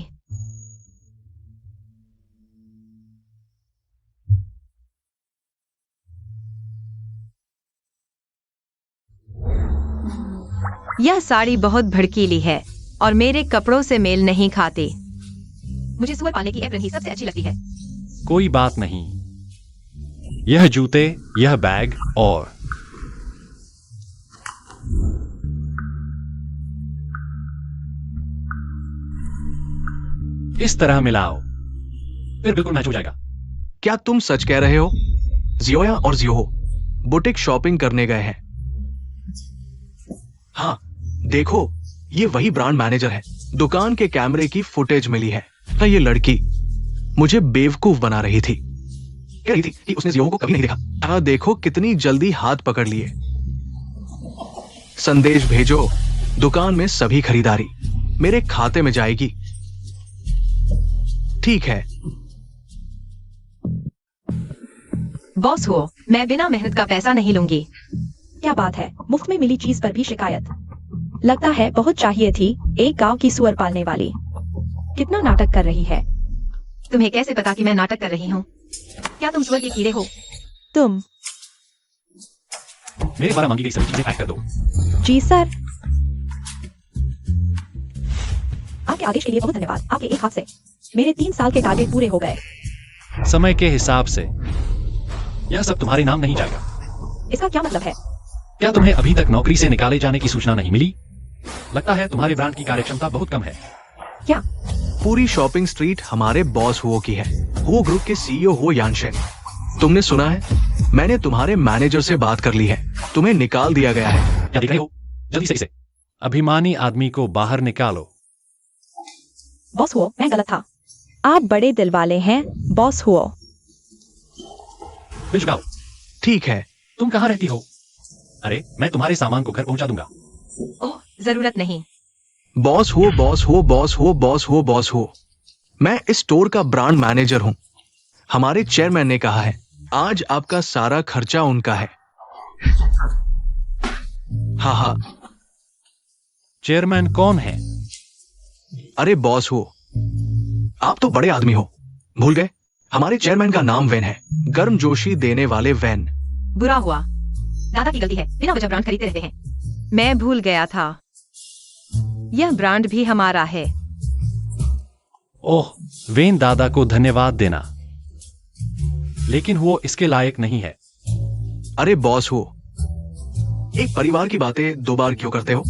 यह साड़ी बहुत भड़कीली है और मेरे कपड़ों से मेल नहीं खाती। मुझे सुअर पालने की एप्रन ही सबसे अच्छी लगती है। कोई बात नहीं। यह जूते, यह बैग और इस तरह मिलाओ, फिर बिल्कुल मैच हो जाएगा। क्या तुम सच कह रहे हो? जियोया और जियोहो बुटीक शॉपिंग करने गए हैं। हाँ, देखो, ये वही ब्रांड मैनेजर है। दुकान के कैमरे की फुटेज मिली है। ये लड़की मुझे बेवकूफ बना रही थी। कह रही थी कि उसने जियोहो को कभी नहीं देखा। हाँ, देखो कितनी जल्दी हाथ पकड़ लिए। संदेश भेजो, दुकान में सभी खरीदारी मेरे खाते में जाएगी। ठीक है। बॉस हो, मैं बिना मेहनत का पैसा नहीं लूंगी। क्या बात है, मुफ्त में मिली चीज पर भी शिकायत। लगता है बहुत चाहिए थी एक गांव की सुअर पालने वाली। कितना नाटक कर रही है। तुम्हें कैसे पता कि मैं नाटक कर रही हूँ? क्या तुम सुअर के कीड़े हो? तुम? मेरे द्वारा मांगी गई सभी चीजें पैक कर दो। जी सर। आपके आदेश के लिए बहुत धन्यवाद। आपके एक हाथ से मेरे 3 साल के टारगेट पूरे हो गए। समय के हिसाब से यह सब तुम्हारे नाम नहीं जाएगा। इसका क्या मतलब है? क्या तुम्हें अभी तक नौकरी से निकाले जाने की सूचना नहीं मिली? लगता है तुम्हारे ब्रांड की कार्यक्षमता बहुत कम है। क्या? पूरी शॉपिंग स्ट्रीट हमारे बॉस हुओ की है। वो ग्रुप के सीईओ हो यानशेन। तुमने सुना है? मैंने तुम्हारे मैनेजर से बात कर ली है। तुम्हें निकाल दिया गया है। क्या देख रहे हो? जल्दी से इसे अभिमानी आदमी को बाहर निकालो। बॉस हुओ, मैं गलत था। आप बड़े दिल वाले हैं बॉस हुओ। बिल चुकाओ। ठीक है। तुम कहाँ रहती हो? अरे, मैं तुम्हारे सामान को घर पहुंचा दूंगा। ओह, जरूरत नहीं। बॉस हो, बॉस हो, बॉस हो, बॉस हो, बॉस हो। मैं इस स्टोर का ब्रांड मैनेजर हूं। हमारे चेयरमैन ने कहा है आज आपका सारा खर्चा उनका है। हाँ हाँ। चेयरमैन कौन है? अरे बॉस हो, आप तो बड़े आदमी हो, भूल गए? हमारे चेयरमैन का नाम वैन है। गर्मजोशी देने वाले वैन। बुरा हुआ, दादा की गलती है। बिना वजह ब्रांड खरीदते रहते हैं। मैं भूल गया था, यह ब्रांड भी हमारा है। ओह, वेन दादा को धन्यवाद देना, लेकिन वो इसके लायक नहीं है। अरे बॉस हो, एक परिवार की बातें 2 बार क्यों करते हो?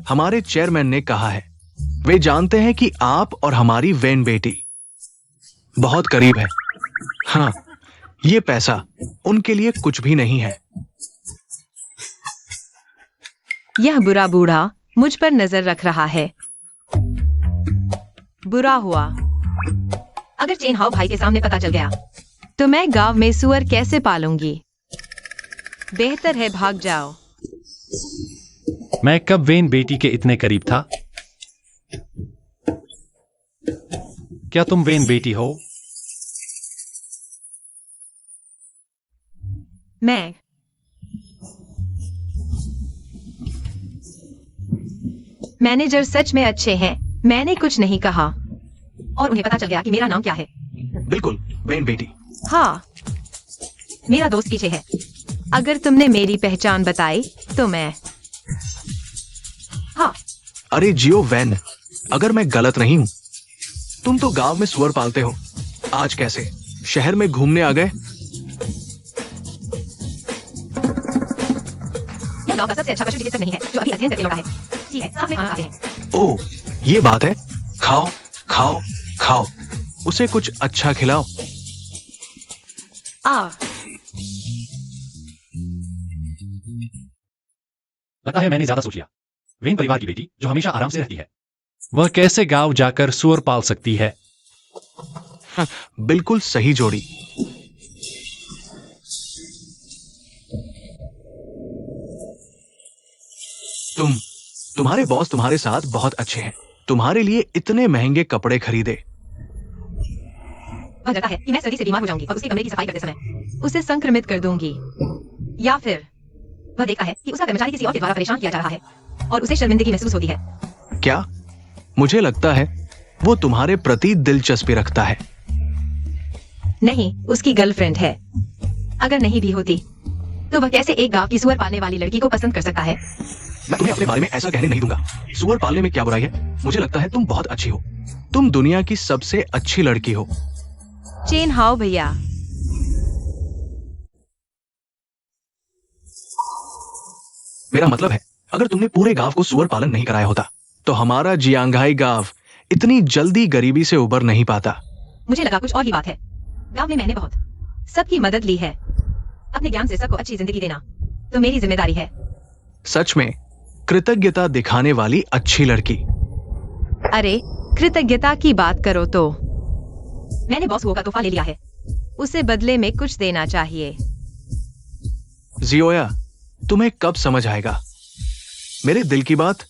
हमारे चेयरमैन ने कहा है वे जानते हैं कि आप और हमारी वेन बेटी बहुत करीब है। हाँ, ये पैसा उनके लिए कुछ भी नहीं है। यह बुरा बूढ़ा मुझ पर नजर रख रहा है। बुरा हुआ, अगर चेन हाउ भाई के सामने पता चल गया तो मैं गांव में सुअर कैसे पालूंगी? बेहतर है भाग जाओ। मैं कब वेन बेटी के इतने करीब था? क्या तुम वेन बेटी हो? मैं मैनेजर सच में अच्छे हैं। मैंने कुछ नहीं कहा और उन्हें पता चल गया कि मेरा नाम क्या है। बिल्कुल, वेन बेटी। हाँ, मेरा दोस्त पीछे है। अगर तुमने मेरी पहचान बताई तो मैं। हाँ। अरे जियो वैन, अगर मैं गलत नहीं हूं, तुम तो गांव में सुअर पालते हो। आज कैसे शहर में घूमने आ गए? यह गांव का सबसे अच्छा पशु चिकित्सक नहीं है जो अभी अध्ययन करके लौटा है। ठीक है, साथ में खाना खाते हैं। ओह, ये बात है। खाओ खाओ खाओ, उसे कुछ अच्छा खिलाओ। लगता है मैंने ज्यादा सोच लिया। वेन परिवार की बेटी जो हमेशा आराम से रहती है, वह कैसे गांव जाकर सुअर पाल सकती है? बिल्कुल सही जोड़ी। तुम्हारे बॉस तुम्हारे साथ बहुत अच्छे हैं। तुम्हारे लिए इतने महंगे कपड़े खरीदे। वह डरता है कि मैं सर्दी से बीमार हो जाऊंगी और उसके कमरे की सफाई करते समय उसे संक्रमित कर दूंगी, या फिर वह देखता है कि उसका कर्मचारी किसी और के द्वारा परेशान किया जा रहा है और उसे शर्मिंदगी महसूस होती है। क्या? मुझे लगता है वो तुम्हारे प्रति दिलचस्पी रखता है। नहीं, उसकी गर्लफ्रेंड है। अगर नहीं भी होती तो वह कैसे एक गांव की सुअर पालने वाली लड़की को पसंद कर सकता है? मैं तुम्हें अपने बारे में ऐसा कहने नहीं दूंगा। सुअर पालने में क्या बुराई है? मुझे लगता है तुम बहुत अच्छी हो। तुम दुनिया की सबसे अच्छी लड़की हो। चेन हाओ भैया। मेरा मतलब है, अगर तुमने पूरे गांव को सुअर पालन नहीं कराया होता तो हमारा जियांगाई गांव इतनी जल्दी गरीबी से उबर नहीं पाता। मुझे लगा कुछ और ही बात है। गांव में मैंने बहुत सबकी मदद ली है। अपने ज्ञान से सबको अच्छी जिंदगी देना तो मेरी जिम्मेदारी है। सच में कृतज्ञता दिखाने वाली अच्छी लड़की। अरे, कृतज्ञता की बात करो तो मैंने बॉस हुआ का तोहफा ले लिया है। उसे बदले में कुछ देना चाहिए। जियोया, तुम्हें कब समझ आएगा मेरे दिल की बात?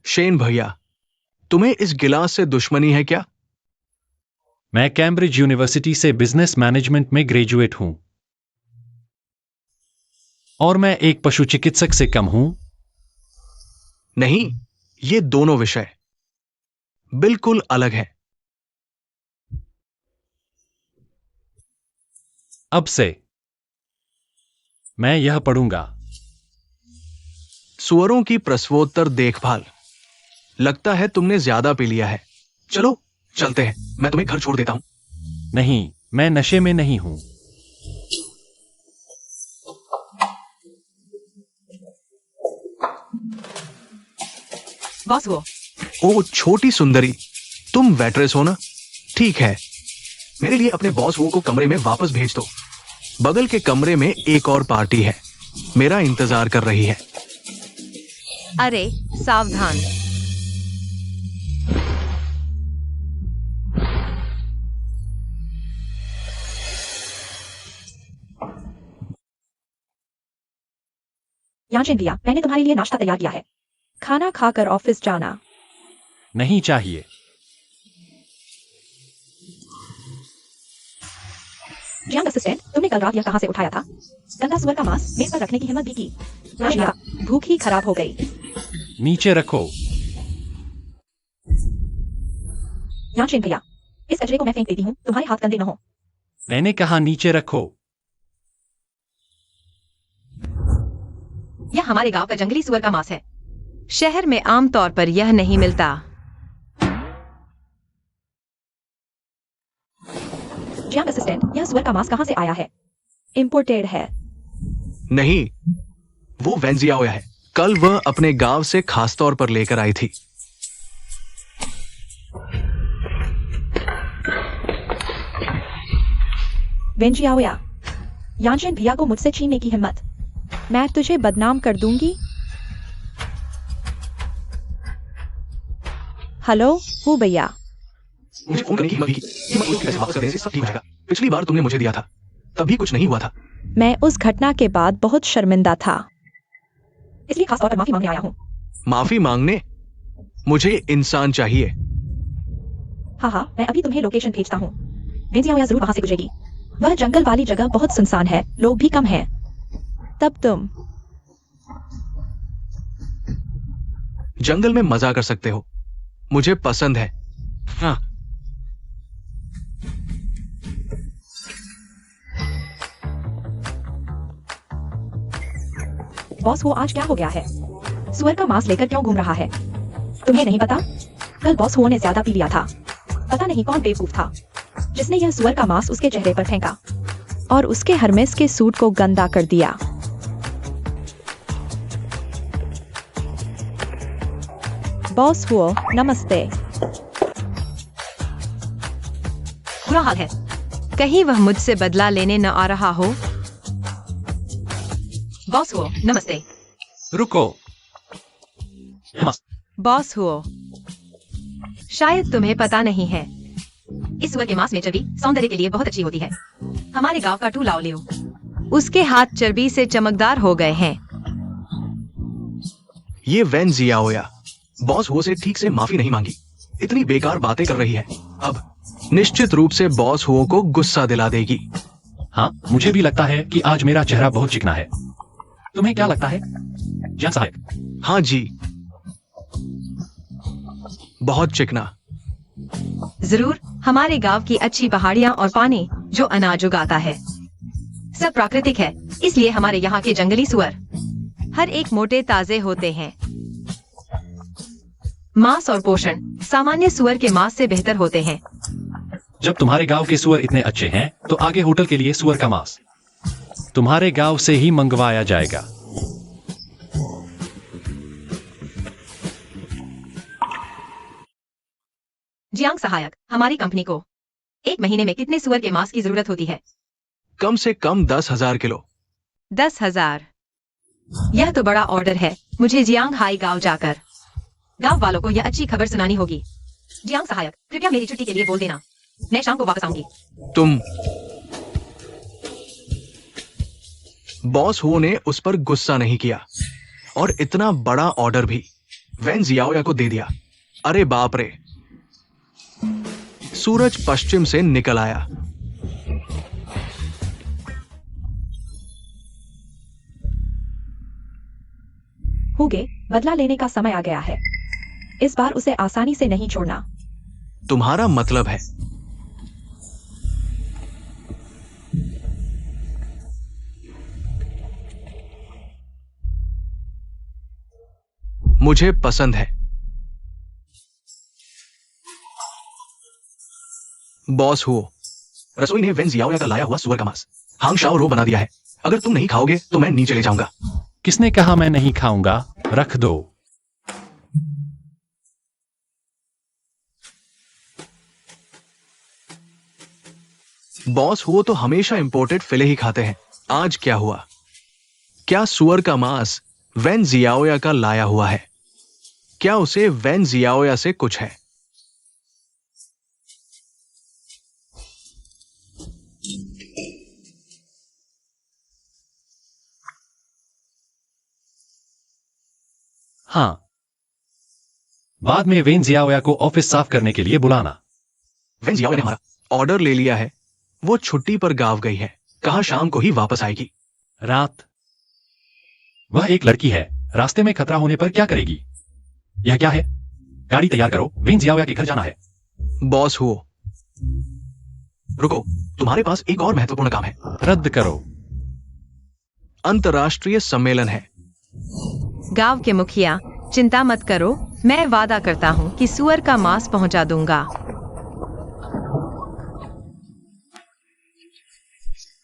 शेन भैया, तुम्हें इस गिलास से दुश्मनी है क्या? मैं कैम्ब्रिज यूनिवर्सिटी से बिजनेस मैनेजमेंट में ग्रेजुएट हूं और मैं एक पशु चिकित्सक से कम हूं। नहीं, ये दोनों विषय बिल्कुल अलग हैं। अब से मैं यह पढ़ूंगा। सुअरों की प्रसवोत्तर देखभाल। लगता है तुमने ज्यादा पी लिया है। चलो चलते हैं, मैं तुम्हें घर छोड़ देता हूं। नहीं, मैं नशे में नहीं हूं। बॉस हुआ। ओ छोटी सुंदरी, तुम वेट्रेस हो ना? ठीक है, मेरे लिए अपने बॉस वो को कमरे में वापस भेज दो। बगल के कमरे में एक और पार्टी है, मेरा इंतजार कर रही है। अरे, सावधान। याचेन भैया, मैंने तुम्हारे लिए नाश्ता तैयार किया है। खाना खाकर ऑफिस जाना। नहीं चाहिए। जियांग असिस्टेंट, तुमने कल रात यह कहां से उठाया था? गंदा सुअर का मांस मेज पर रखने की हिम्मत भी की। भैया, भूख ही खराब हो गई। नीचे रखो। याचेन भैया, इस कचरे को मैं फेंक देती हूँ, तुम्हारे हाथ गंदे न हो। मैंने कहा नीचे रखो। यह हमारे गांव का जंगली सुअर का मांस है। शहर में आमतौर पर यह नहीं मिलता। जियांग असिस्टेंट, यह सुअर का मांस कहां से आया है? इंपोर्टेड है। नहीं, वो वेंजियाओया है। कल वह अपने गांव से खास तौर पर लेकर आई थी। वेंजियाओया, याचेन भैया को मुझसे छीनने की हिम्मत। मैं तुझे बदनाम कर दूंगी। हेलो, हूँ भैया। मुझे फोन करने की हिम्मत भी की। ये मत बोलो कि पैसे वापस कर देने से सब ठीक हो जाएगा। पिछली बार तुमने मुझे दिया था, तभी कुछ नहीं हुआ था। मैं उस घटना के बाद बहुत शर्मिंदा था, इसलिए खास तौर पर माफी मांगने आया हूँ। माफी मांगने? मुझे इंसान चाहिए। हाँ हाँ, मैं अभी तुम्हें लोकेशन भेजता हूँ। वेंजियाओया जरूर वहां से गुजरेगी। वह जंगल वाली जगह बहुत सुनसान है, लोग भी कम हैं। तब तुम जंगल में मजा कर सकते हो, मुझे पसंद है। हाँ, बॉस, वो आज क्या हो गया है? सुअर का मांस लेकर क्यों घूम रहा है? तुम्हें नहीं पता? कल बॉस हुओ ने ज्यादा पी लिया था। पता नहीं कौन बेवकूफ था जिसने यह सुअर का मांस उसके चेहरे पर फेंका और उसके हरमेस के सूट को गंदा कर दिया। बॉस हुओ, नमस्ते। बुरा हाल है। कहीं वह मुझसे बदला लेने न आ रहा हो। बॉस हुओ, नमस्ते। रुको। बॉस हुओ, शायद तुम्हें पता नहीं है, इस सुअर के मांस में चर्बी सौंदर्य के लिए बहुत अच्छी होती है। हमारे गांव का टू लाओ लियो, उसके हाथ चर्बी से चमकदार हो गए हैं। ये वेन जियाओया बॉस हो से ठीक से माफी नहीं मांगी। इतनी बेकार बातें कर रही है। अब निश्चित रूप से बॉस हुओ को गुस्सा दिला देगी। हाँ, मुझे भी लगता है कि आज मेरा चेहरा बहुत चिकना है। तुम्हें क्या लगता है जियांग साहब? हाँ जी, बहुत चिकना। जरूर, हमारे गांव की अच्छी पहाड़ियां और पानी जो अनाज उगाता है सब प्राकृतिक है, इसलिए हमारे यहाँ के जंगली सुअर हर एक मोटे ताजे होते हैं। मांस और पोषण सामान्य सुअर के मांस से बेहतर होते हैं। जब तुम्हारे गांव के सुअर इतने अच्छे हैं तो आगे होटल के लिए सुअर का मांस तुम्हारे गांव से ही मंगवाया जाएगा। जियांग सहायक, हमारी कंपनी को एक महीने में कितने सुअर के मांस की जरूरत होती है? कम से कम 10,000 किलो। 10,000? यह तो बड़ा ऑर्डर है। मुझे जियांग हाई गांव जाकर गांव वालों को यह अच्छी खबर सुनानी होगी। जियांग सहायक, कृपया मेरी छुट्टी के लिए बोल देना, मैं शाम को वापस आऊंगी। तुम बॉस हुओ ने उस पर गुस्सा नहीं किया और इतना बड़ा ऑर्डर भी वैन जियाओया को दे दिया। अरे बाप रे। सूरज पश्चिम से निकल आया। हुगे, बदला लेने का समय आ गया है। इस बार उसे आसानी से नहीं छोड़ना। तुम्हारा मतलब है मुझे पसंद है। बॉस हुओ, रसोई ने वेन जियाओया का लाया हुआ सुअर का मांस हांग शाओ रो बना दिया है। अगर तुम नहीं खाओगे तो मैं नीचे ले जाऊंगा। किसने कहा मैं नहीं खाऊंगा? रख दो। बॉस हुओ तो हमेशा इंपोर्टेड फिले ही खाते हैं। आज क्या हुआ? क्या सुअर का मांस वैन जियाओया का लाया हुआ है? क्या उसे वैन जियाओया से कुछ है? हाँ, बाद में वेन जियाओया को ऑफिस साफ करने के लिए बुलाना। वैन जियाओया ने हमारा ऑर्डर ले लिया है। वो छुट्टी पर गांव गई है। कहा शाम को ही वापस आएगी। रात? वह एक लड़की है, रास्ते में खतरा होने पर क्या करेगी? यह क्या है? गाड़ी तैयार करो, वेन जियाओया के घर जाना है। बॉस हुओ, रुको, तुम्हारे पास एक और महत्वपूर्ण काम है। रद्द करो। अंतर्राष्ट्रीय सम्मेलन है। गांव के मुखिया, चिंता मत करो, मैं वादा करता हूं कि सुअर का मांस पहुंचा दूंगा।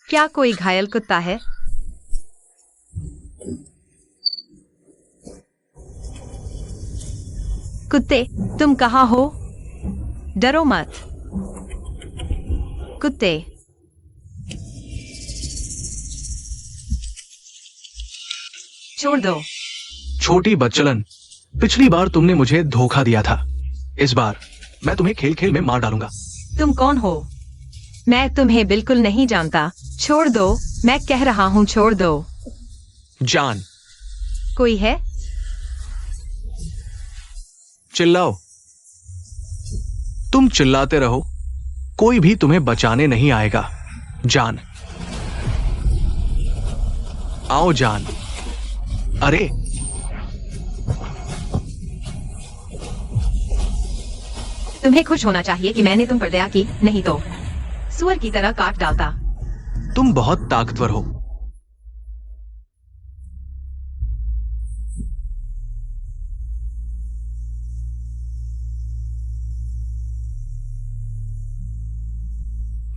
क्या कोई घायल कुत्ता है? कुत्ते, तुम कहाँ हो? डरो मत। कुत्ते, छोड़ दो। छोटी बच्चलन, पिछली बार तुमने मुझे धोखा दिया था। इस बार मैं तुम्हें खेल खेल में मार डालूंगा। तुम कौन हो? मैं तुम्हें बिल्कुल नहीं जानता। छोड़ दो, मैं कह रहा हूँ छोड़ दो। जान। कोई है? चिल्लाओ। तुम चिल्लाते रहो, कोई भी तुम्हें बचाने नहीं आएगा। जान, आओ जान। अरे तुम्हें खुश होना चाहिए कि मैंने तुम पर दया की, नहीं तो सुअर की तरह काट डालता। तुम बहुत ताकतवर हो।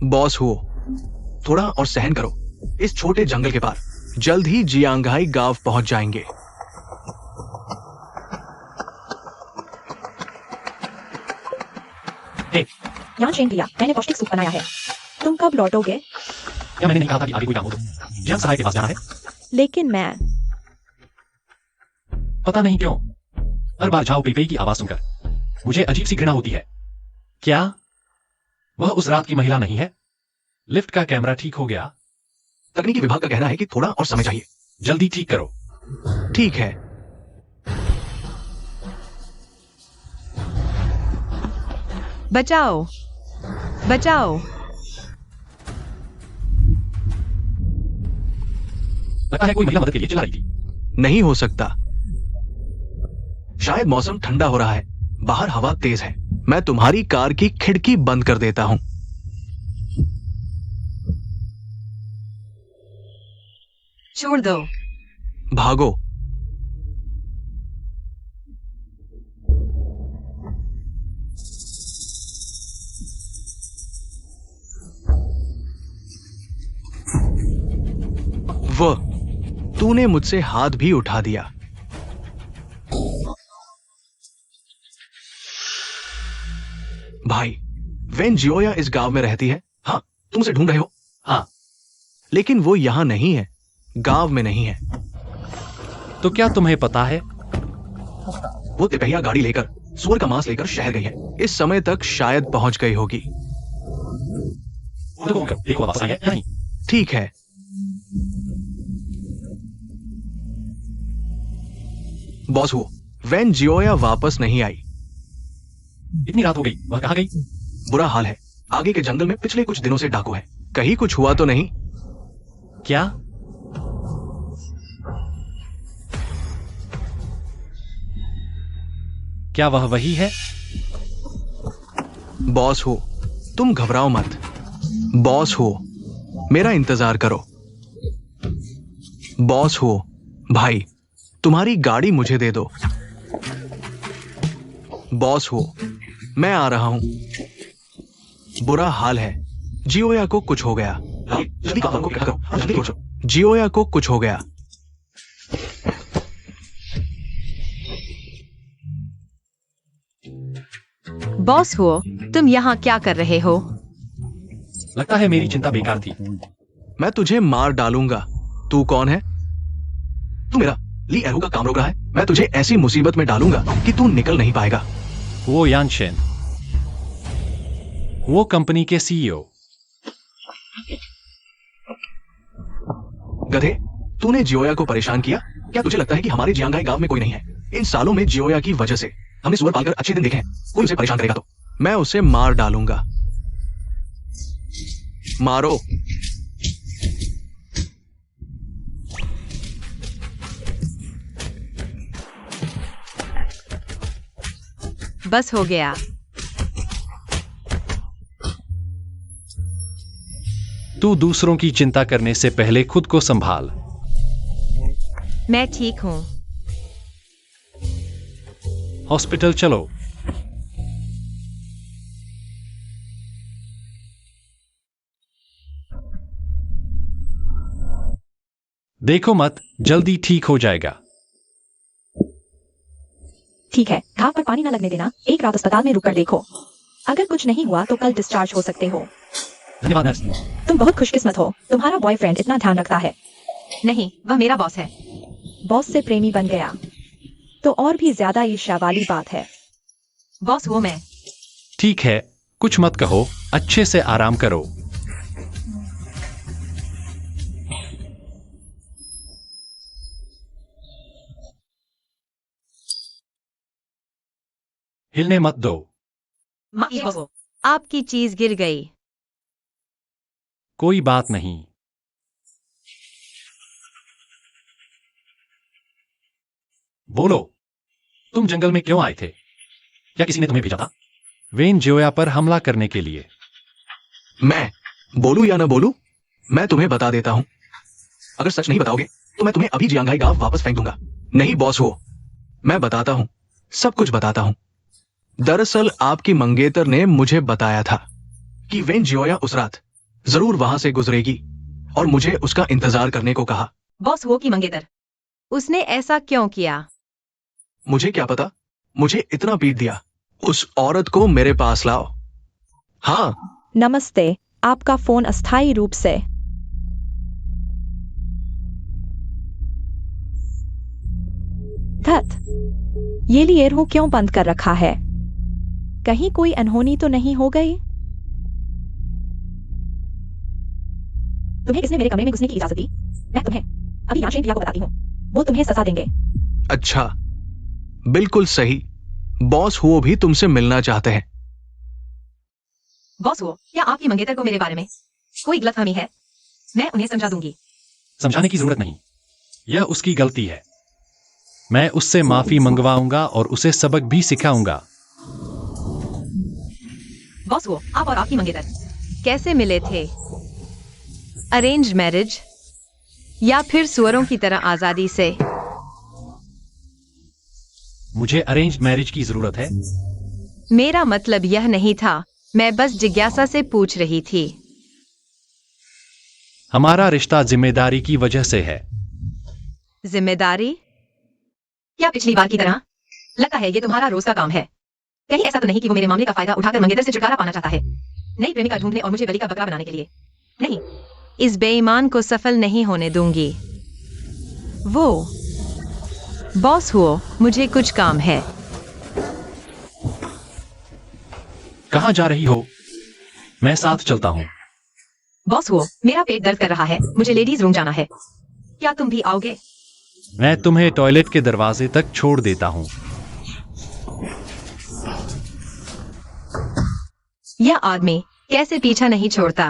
बॉस हुओ, थोड़ा और सहन करो। इस छोटे जंगल के पार जल्द ही जियांगहाई गांव पहुंच जाएंगे। यहाँ चेंज किया, मैंने पौष्टिक सूप बनाया है। तुम कब लौटोगे? क्या मैंने नहीं कहा था कि आगे कोई काम हो तो जियांग सहाय के पास जाना है? लेकिन मैं पता नहीं क्यों हर बार झाओ पेपे की आवाज सुनकर मुझे अजीब सी घृणा होती है। क्या वह उस रात की महिला नहीं है? लिफ्ट का कैमरा ठीक हो गया? तकनीकी विभाग का कहना है कि थोड़ा और समय चाहिए। जल्दी ठीक करो। ठीक है। बचाओ, बचाओ। लगता है कोई महिला मदद के लिए चिल्ला रही थी। नहीं हो सकता। शायद मौसम ठंडा हो रहा है, बाहर हवा तेज है। मैं तुम्हारी कार की खिड़की बंद कर देता हूं। छोड़ दो। भागो। वह तूने मुझसे हाथ भी उठा दिया। भाई, वेन जियोया इस गांव में रहती है। हाँ, तुम उसे ढूंढ रहे हो। हाँ, लेकिन वो यहां नहीं है, गांव में नहीं है। तो क्या तुम्हें पता है? वो तिपहिया गाड़ी लेकर, सुअर का मांस लेकर शहर गई है। इस समय तक शायद पहुंच गई होगी। देखो वापस आई है या नहीं? ठीक है। बॉस वो वेन जियोया वापस नहीं आई। इतनी रात हो गई, वह कहाँ गई? बुरा हाल है। आगे के जंगल में पिछले कुछ दिनों से डाकू है। कहीं कुछ हुआ तो नहीं? क्या? क्या वह वही है? बॉस हो, तुम घबराओ मत। बॉस हो, मेरा इंतजार करो। बॉस हो, भाई, तुम्हारी गाड़ी मुझे दे दो। बॉस हो, मैं आ रहा हूं। बुरा हाल है। जियोया को कुछ हो गया। जल्दी करो, जल्दी करो। जियोया को कुछ हो गया। बॉस हो, तुम यहाँ क्या कर रहे हो? लगता है मेरी चिंता बेकार थी। मैं तुझे मार डालूंगा। तू कौन है? तू मेरा ली एरो का काम रोक रहा है। मैं तुझे ऐसी मुसीबत में डालूंगा कि तू निकल नहीं पाएगा। वो यानशेन, वो कंपनी के सीईओ। गधे, तूने जियोया को परेशान किया। क्या तुझे लगता है कि हमारे जियांगाई गांव में कोई नहीं है? इन सालों में जियोया की वजह से हमने सुअर पालकर अच्छे दिन देखे हैं। कोई उसे परेशान करेगा तो मैं उसे मार डालूंगा। मारो। बस हो गया। तू दूसरों की चिंता करने से पहले खुद को संभाल। मैं ठीक हूँ। हॉस्पिटल चलो। देखो मत, जल्दी ठीक हो जाएगा। ठीक है, घाव पर पानी न लगने देना। एक रात अस्पताल में रुककर देखो। अगर कुछ नहीं हुआ तो कल डिस्चार्ज हो सकते हो। धन्यवाद नर्स। तुम बहुत खुशकिस्मत हो, तुम्हारा बॉयफ्रेंड इतना ध्यान रखता है। नहीं, वह मेरा बॉस है। बॉस से प्रेमी बन गया तो और भी ज्यादा ईर्ष्या वाली बात है। बॉस हो मैं। ठीक है, कुछ मत कहो, अच्छे से आराम करो। हिलने मत दो। आपकी चीज गिर गई। कोई बात नहीं। बोलो, तुम जंगल में क्यों आए थे? क्या किसी ने तुम्हें भेजा था? वेन जियोया पर हमला करने के लिए। मैं बोलूं या ना बोलूं, मैं तुम्हें बता देता हूं। अगर सच नहीं बताओगे तो मैं तुम्हें अभी जियांगाई गांव वापस फेंक दूंगा। नहीं बॉस हो, मैं बताता हूं, सब कुछ बताता हूं। दरअसल आपकी मंगेतर ने मुझे बताया था कि वेन जियोया उस रात जरूर वहां से गुजरेगी और मुझे उसका इंतजार करने को कहा। बॉस हो की मंगेतर, उसने ऐसा क्यों किया? मुझे क्या पता, मुझे इतना पीट दिया। उस औरत को मेरे पास लाओ। हाँ, नमस्ते, आपका फोन अस्थायी रूप से। धत, ये लिएरू क्यों बंद कर रखा है? कहीं कोई अनहोनी तो नहीं हो गई? तुम्हें किसने मेरे कमरे में घुसने की इजाजत दी? मैं तुम्हें अभी यानशेन पिया को बताती हूँ, वो तुम्हें सजा देंगे। अच्छा, बिल्कुल सही। बॉस हुओ भी तुमसे मिलना चाहते हैं। बॉस हो, क्या आपकी मंगेतर को मेरे बारे में कोई गलतफहमी है? मैं उन्हें समझा दूंगी। समझाने की जरूरत नहीं, यह उसकी गलती है। मैं उससे माफी मंगवाऊंगा और उसे सबक भी सिखाऊंगा। बॉस हो, आप और आपकी मंगेतर कैसे मिले थे? अरेंज मैरिज या फिर सुअरों की तरह आजादी से? मुझे अरेंज मैरिज की जरूरत है। मेरा मतलब यह नहीं था, मैं बस जिज्ञासा से पूछ रही थी। हमारा रिश्ता जिम्मेदारी की वजह से है। जिम्मेदारी? क्या पिछली बार की तरह? लगता है ये तुम्हारा रोज का काम है। कहीं ऐसा तो नहीं कि वो मेरे मामले का फायदा उठाकर मंगेतर से छुटकारा पाना चाहता है, नई प्रेमिका ढूंढने और मुझे बलि का बकरा बनाने के लिए? नहीं, इस बेईमान को सफल नहीं होने दूंगी। वो बॉस हुओ, मुझे कुछ काम है। कहाँ जा रही हो? मैं साथ चलता हूँ। बॉस हुओ, मेरा पेट दर्द कर रहा है, मुझे लेडीज रूम जाना है। क्या तुम भी आओगे? मैं तुम्हें टॉयलेट के दरवाजे तक छोड़ देता हूँ। यह आदमी कैसे पीछा नहीं छोड़ता?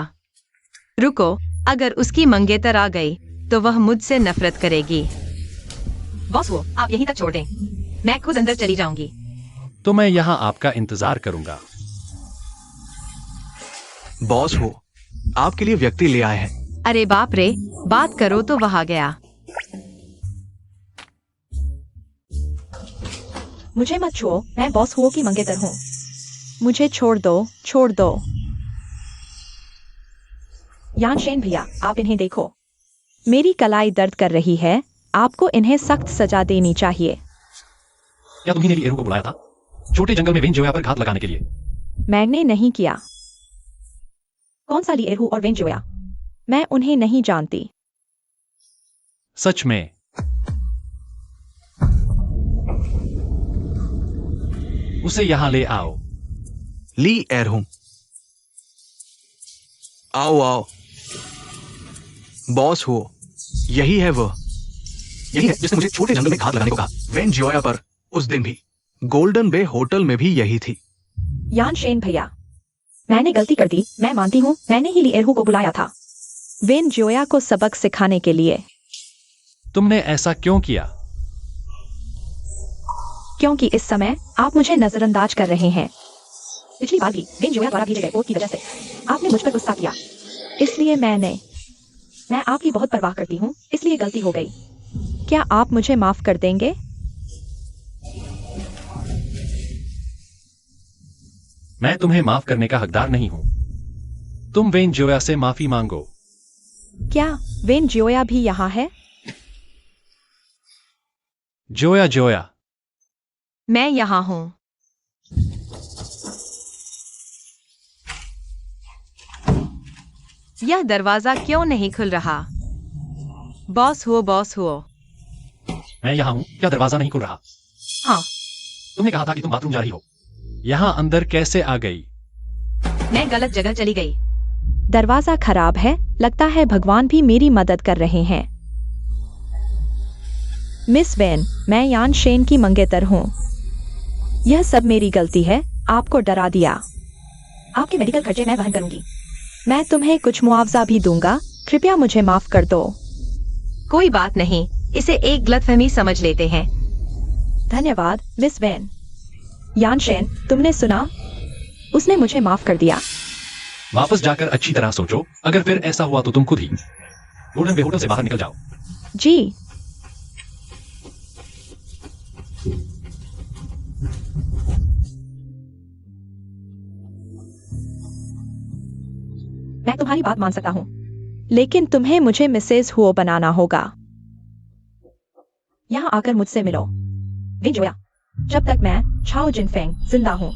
रुको, अगर उसकी मंगेतर आ गई तो वह मुझसे नफरत करेगी। बॉस वो, आप यहीं तक छोड़ दें, मैं खुद अंदर चली जाऊंगी। तो मैं यहाँ आपका इंतजार करूंगा। बॉस हो, आपके लिए व्यक्ति ले आए हैं। अरे बाप रे, बात करो तो वह आ गया। मुझे मत छुओ, मैं बॉस हुओ की मंगेतर हूँ। मुझे छोड़ दो, छोड़ दो। यानशेन भैया, आप इन्हें देखो। मेरी कलाई दर्द कर रही है, आपको इन्हें सख्त सजा देनी चाहिए। क्या तुम्ही ने ली एरू को बुलाया था छोटे जंगल में वेन जोया पर घात लगाने के लिए? मैंने नहीं किया। कौन सा ली एरू और वेन जोया? मैं उन्हें नहीं जानती। सच में? उसे यहाँ ले आओ। ली एर हूं। आओ आओ। बॉस हो, यही है वो, यही है जिसने मुझे छोटे जंगल में घात लगाने को कहा, वेन जियोया पर। उस दिन भी गोल्डन बे होटल में भी यही थी। यानशेन भैया, मैंने गलती कर दी, मैं मानती हूँ, मैंने ही ली एरू को बुलाया था वेन जोया को सबक सिखाने के लिए। तुमने ऐसा क्यों किया? क्योंकि इस समय आप मुझे नजरअंदाज कर रहे हैं। पिछली बार भी वेन जोया द्वारा भेजे गए कोड की वजह से आपने मुझ पर गुस्सा किया, इसलिए मैं आपकी बहुत परवाह करती हूँ, इसलिए गलती हो गई। क्या आप मुझे माफ कर देंगे? मैं तुम्हें माफ करने का हकदार नहीं हूं। तुम वेन जोया से माफी मांगो। क्या वेन जोया भी यहाँ है? जोया जोया, मैं यहाँ हूँ। यह दरवाजा क्यों नहीं खुल रहा? बॉस हुओ, बॉस हुओ। मैं यहाँ हूँ, क्या दरवाजा नहीं खुल रहा? हाँ, तुमने कहा था कि तुम बाथरूम जा रही हो। यहाँ अंदर कैसे आ गई? मैं गलत जगह चली गई। दरवाजा खराब है, लगता है भगवान भी मेरी मदद कर रहे हैं। मिस वेन, मैं यानशेन की मंगेतर हूँ। यह सब मेरी गलती है, आपको डरा दिया। आपके मेडिकल खर्चे मैं वहन करूंगी। मैं तुम्हें कुछ मुआवजा भी दूंगा, कृपया मुझे माफ कर दो। कोई बात नहीं, इसे एक गलतफहमी समझ लेते हैं। धन्यवाद मिस वेन। यानशेन, तुमने सुना? उसने मुझे माफ कर दिया। वापस जाकर अच्छी तरह सोचो, अगर फिर ऐसा हुआ तो तुम खुद ही गोल्डन बे होटल से बाहर निकल जाओ। जी। मैं तुम्हारी बात मान सकता हूँ, लेकिन तुम्हें मुझे मिसेज हुओ बनाना होगा। यहाँ आकर मुझसे मिलो। वेन जोया, जब तक मैं छाओ जिनफेंग जिंदा हूँ,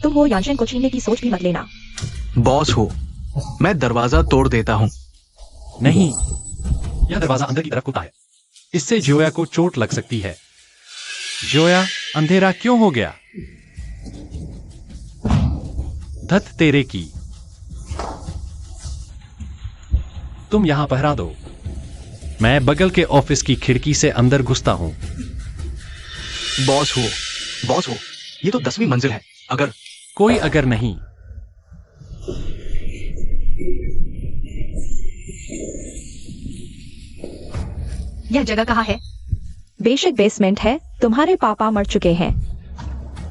तुम वो यानशेन को छीनने की सोच भी मत लेना। बॉस हो, मैं दरवाजा तोड़ देता हूँ। नहीं, यह दरवाजा अंदर की तरफ खुलता है, इससे जोया को चोट लग सकती है। जोया, अंधेरा क्यों हो गया? धत तेरे की। तुम यहां पहरा दो, मैं बगल के ऑफिस की खिड़की से अंदर घुसता हूं। बॉस हो, बॉस हो, ये तो 10वीं मंजिल है। अगर कोई अगर नहीं, यह जगह कहाँ है? बेशक बेसमेंट है। तुम्हारे पापा मर चुके हैं।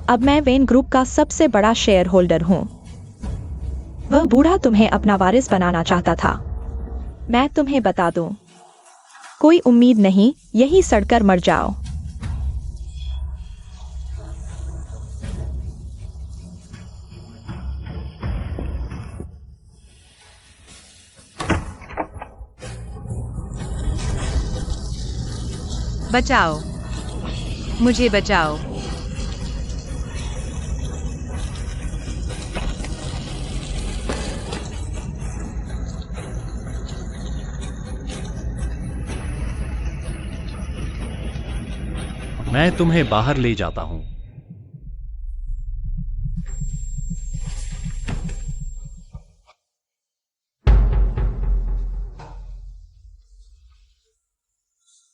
अब मैं वेन ग्रुप का सबसे बड़ा शेयर होल्डर हूँ। वह बूढ़ा तुम्हें अपना वारिस बनाना चाहता था। मैं तुम्हें बता दूं, कोई उम्मीद नहीं, यही सड़कर मर जाओ। बचाओ, मुझे बचाओ। मैं तुम्हें बाहर ले जाता हूं।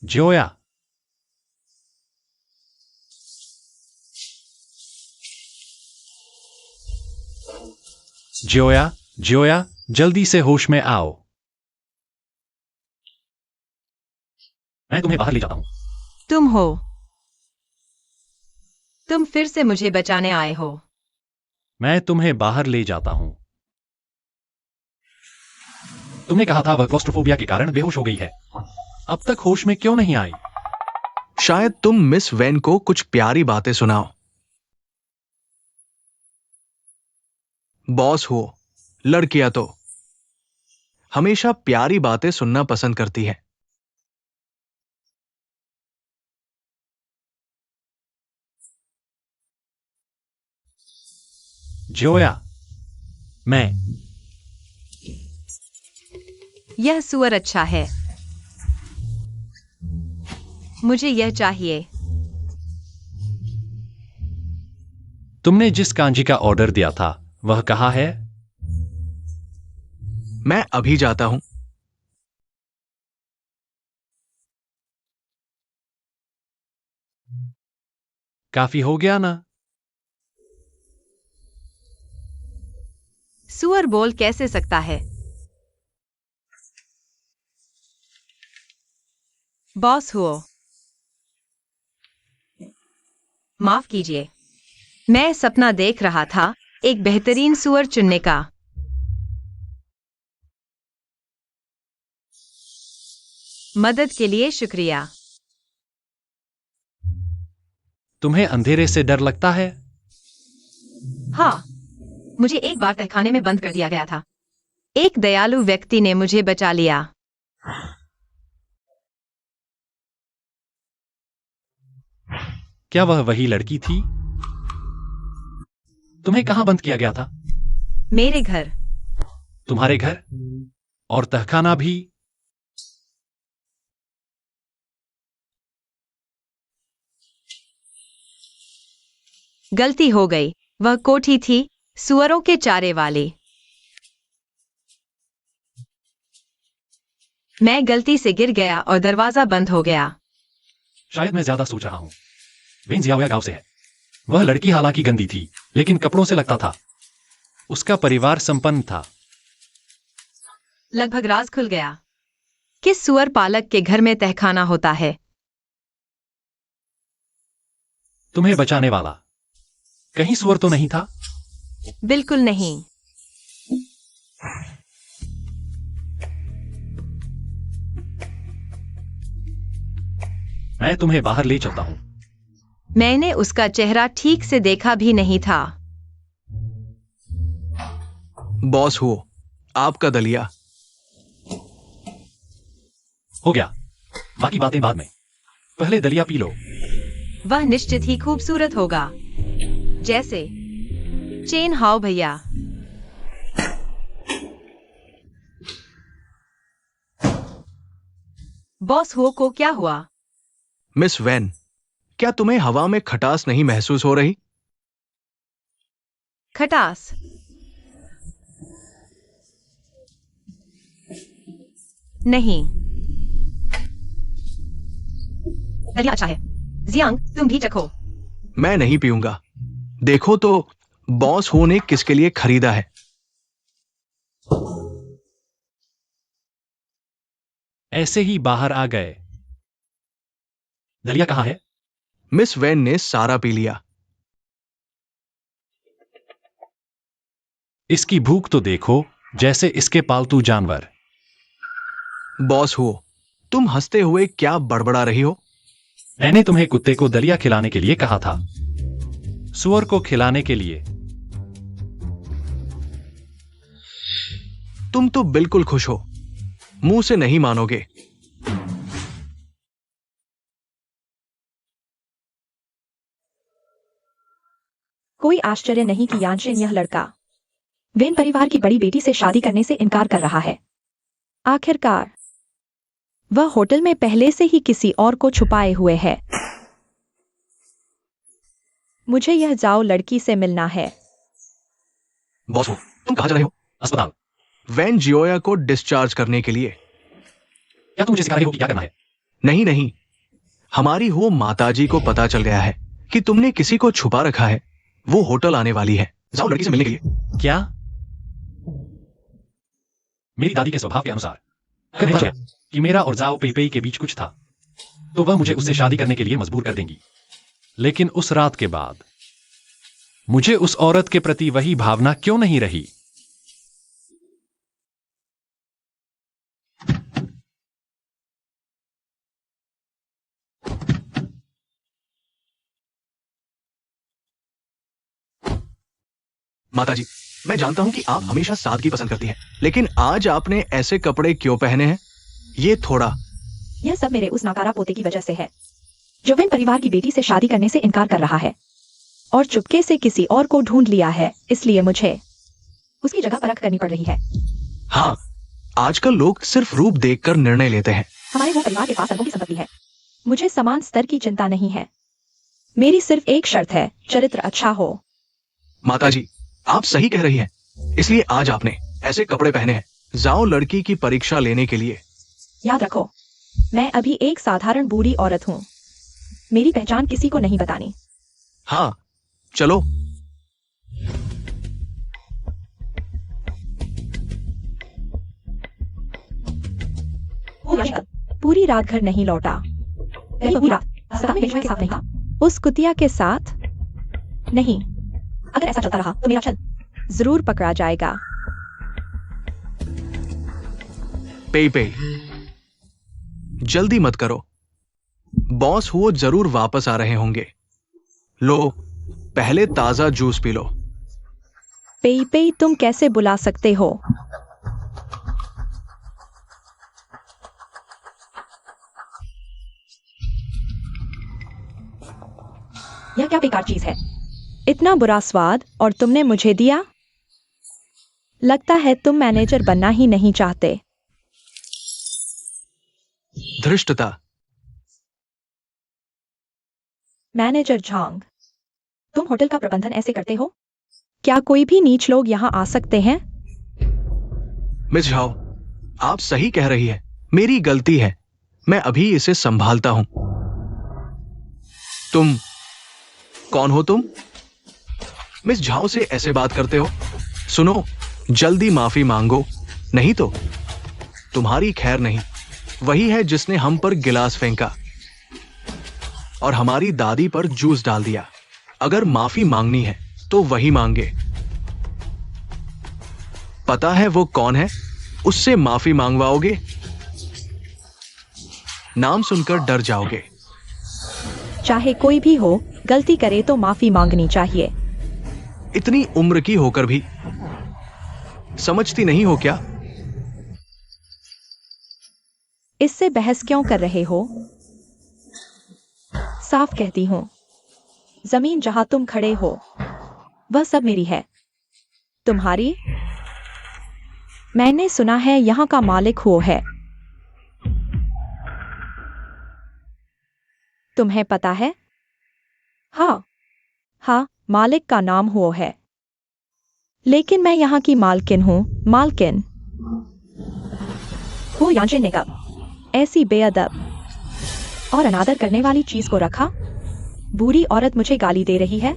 जोया, जोया, जोया, जल्दी से होश में आओ। मैं तुम्हें बाहर ले जाता हूं। तुम हो। तुम फिर से मुझे बचाने आए हो। मैं तुम्हें बाहर ले जाता हूं। तुमने कहा था वह क्लॉस्ट्रोफोबिया के कारण बेहोश हो गई है। अब तक होश में क्यों नहीं आई? शायद तुम मिस वैन को कुछ प्यारी बातें सुनाओ। बॉस हो, लड़कियां तो हमेशा प्यारी बातें सुनना पसंद करती है। जोया, मैं यह सुअर अच्छा है। मुझे यह चाहिए। तुमने जिस कांजी का ऑर्डर दिया था वह कहाँ है? मैं अभी जाता हूं। काफी हो गया ना? सुअर बोल कैसे सकता है? बॉस हो, माफ कीजिए। मैं सपना देख रहा था, एक बेहतरीन सुअर चुनने का। मदद के लिए शुक्रिया। तुम्हें अंधेरे से डर लगता है? हाँ, मुझे एक बार तहखाने में बंद कर दिया गया था। एक दयालु व्यक्ति ने मुझे बचा लिया। क्या वह वही लड़की थी? तुम्हें कहां बंद किया गया था? मेरे घर। तुम्हारे घर? और तहखाना भी? गलती हो गई। वह कोठी थी, सुअरों के चारे वाली। मैं गलती से गिर गया और दरवाजा बंद हो गया। शायद मैं ज्यादा सोच रहा हूं। वेन जियाओया गांव से है। वह लड़की हालांकि गंदी थी, लेकिन कपड़ों से लगता था। उसका परिवार संपन्न था। लगभग राज खुल गया। किस सुअर पालक के घर में तहखाना होता है? तुम्हें बचाने वाला कहीं सुअर तो नहीं था? बिल्कुल नहीं। मैं तुम्हें बाहर ले चलता हूं। मैंने उसका चेहरा ठीक से देखा भी नहीं था। बॉस हो, आपका दलिया। हो गया, बाकी बातें बाद में। पहले दलिया पी लो। वह निश्चित ही खूबसूरत होगा, जैसे चेन हाओ भैया। बॉस हो को क्या हुआ? मिस वैन, क्या तुम्हें हवा में खटास नहीं महसूस हो रही? खटास? नहीं। दलिया अच्छा है। जियांग, तुम भी चखो। मैं नहीं पीऊंगा। देखो तो बॉस हो ने किसके लिए खरीदा है। ऐसे ही बाहर आ गए। दलिया कहाँ है? मिस वैन ने सारा पी लिया। इसकी भूख तो देखो, जैसे इसके पालतू जानवर। बॉस हो, तुम हंसते हुए क्या बड़बड़ा रही हो? मैंने तुम्हें कुत्ते को दलिया खिलाने के लिए कहा था, सुअर को खिलाने के लिए। तुम तो बिल्कुल खुश हो, मुंह से नहीं मानोगे। कोई आश्चर्य नहीं कि यानशिन यह लड़का वेन परिवार की बड़ी बेटी से शादी करने से इनकार कर रहा है। आखिरकार वह होटल में पहले से ही किसी और को छुपाए हुए है। मुझे यह जाओ लड़की से मिलना है। बॉस हो, तुम कहां जा रहे हो? अस्पताल। वैन जियोया को डिस्चार्ज करने के लिए। क्या तुम मुझे सिखा रही हो कि क्या करना है? नहीं नहीं, हमारी वो माताजी को पता चल गया है कि तुमने किसी को छुपा रखा है। वो होटल आने वाली है, जाओ लड़की से मिलने के लिए। क्या? मेरी दादी के स्वभाव के अनुसार अगर मुझे कि मेरा और जाओ पेई के बीच कुछ था, तो वह मुझे उससे शादी करने के लिए मजबूर कर देंगी। लेकिन उस रात के बाद मुझे उस औरत के प्रति वही भावना क्यों नहीं रही? माताजी, मैं जानता हूं कि आप हमेशा सादगी पसंद करती हैं, लेकिन आज आपने ऐसे कपड़े क्यों पहने हैं? ये थोड़ा। यह सब मेरे उस नाकारा पोते की वजह से है, जो वेन परिवार की बेटी से शादी करने से इनकार कर रहा है और चुपके से किसी और को ढूंढ लिया है। इसलिए मुझे उसकी जगह परख करनी पड़ रही है। हाँ, आजकल लोग सिर्फ रूप देखकर निर्णय लेते हैं। हमारे वो परिवार के पास अरबों की संपत्ति है। मुझे समान स्तर की चिंता नहीं है। मेरी सिर्फ एक शर्त है, चरित्र अच्छा हो। माताजी, आप सही कह रही हैं, इसलिए आज आपने ऐसे कपड़े पहने हैं। जाओ लड़की की परीक्षा लेने के लिए। याद रखो, मैं अभी एक साधारण बूढ़ी औरत हूँ। मेरी पहचान किसी को नहीं बतानी। हाँ, चलो। पूरी रात घर नहीं लौटा। पूरी रात अस्पताल में बेजुबान के साथ नहीं था। उस कुतिया के साथ नहीं। अगर ऐसा चलता रहा तो मेरा छल जरूर पकड़ा जाएगा। पेई पेई, जल्दी मत करो, बॉस वो जरूर वापस आ रहे होंगे। लो, पहले ताजा जूस पी लो। पेई पेई, तुम कैसे बुला सकते हो? यह क्या बेकार चीज है? इतना बुरा स्वाद और तुमने मुझे दिया? लगता है तुम मैनेजर बनना ही नहीं चाहते। धृष्टता। मैनेजर झांग, तुम होटल का प्रबंधन ऐसे करते हो? क्या कोई भी नीच लोग यहाँ आ सकते हैं? मिस झाओ, आप सही कह रही है, मेरी गलती है। मैं अभी इसे संभालता हूं। तुम कौन हो? तुम मिस झाओ से ऐसे बात करते हो? सुनो, जल्दी माफी मांगो, नहीं तो तुम्हारी खैर नहीं। वही है जिसने हम पर गिलास फेंका और हमारी दादी पर जूस डाल दिया। अगर माफी मांगनी है तो वही मांगे। पता है वो कौन है? उससे माफी मांगवाओगे? नाम सुनकर डर जाओगे। चाहे कोई भी हो, गलती करे तो माफी मांगनी चाहिए। इतनी उम्र की होकर भी समझती नहीं हो क्या? इससे बहस क्यों कर रहे हो? साफ कहती हूं, जमीन जहां तुम खड़े हो वह सब मेरी है। तुम्हारी? मैंने सुना है यहां का मालिक वो है। तुम्हें पता है? हाँ, मालिक का नाम वो है। लेकिन मैं यहाँ की मालकिन हूँ। मालकिन? वो यानशिन ने कब ऐसी बेअदब और अनादर करने वाली चीज को रखा? बुरी औरत मुझे गाली दे रही है।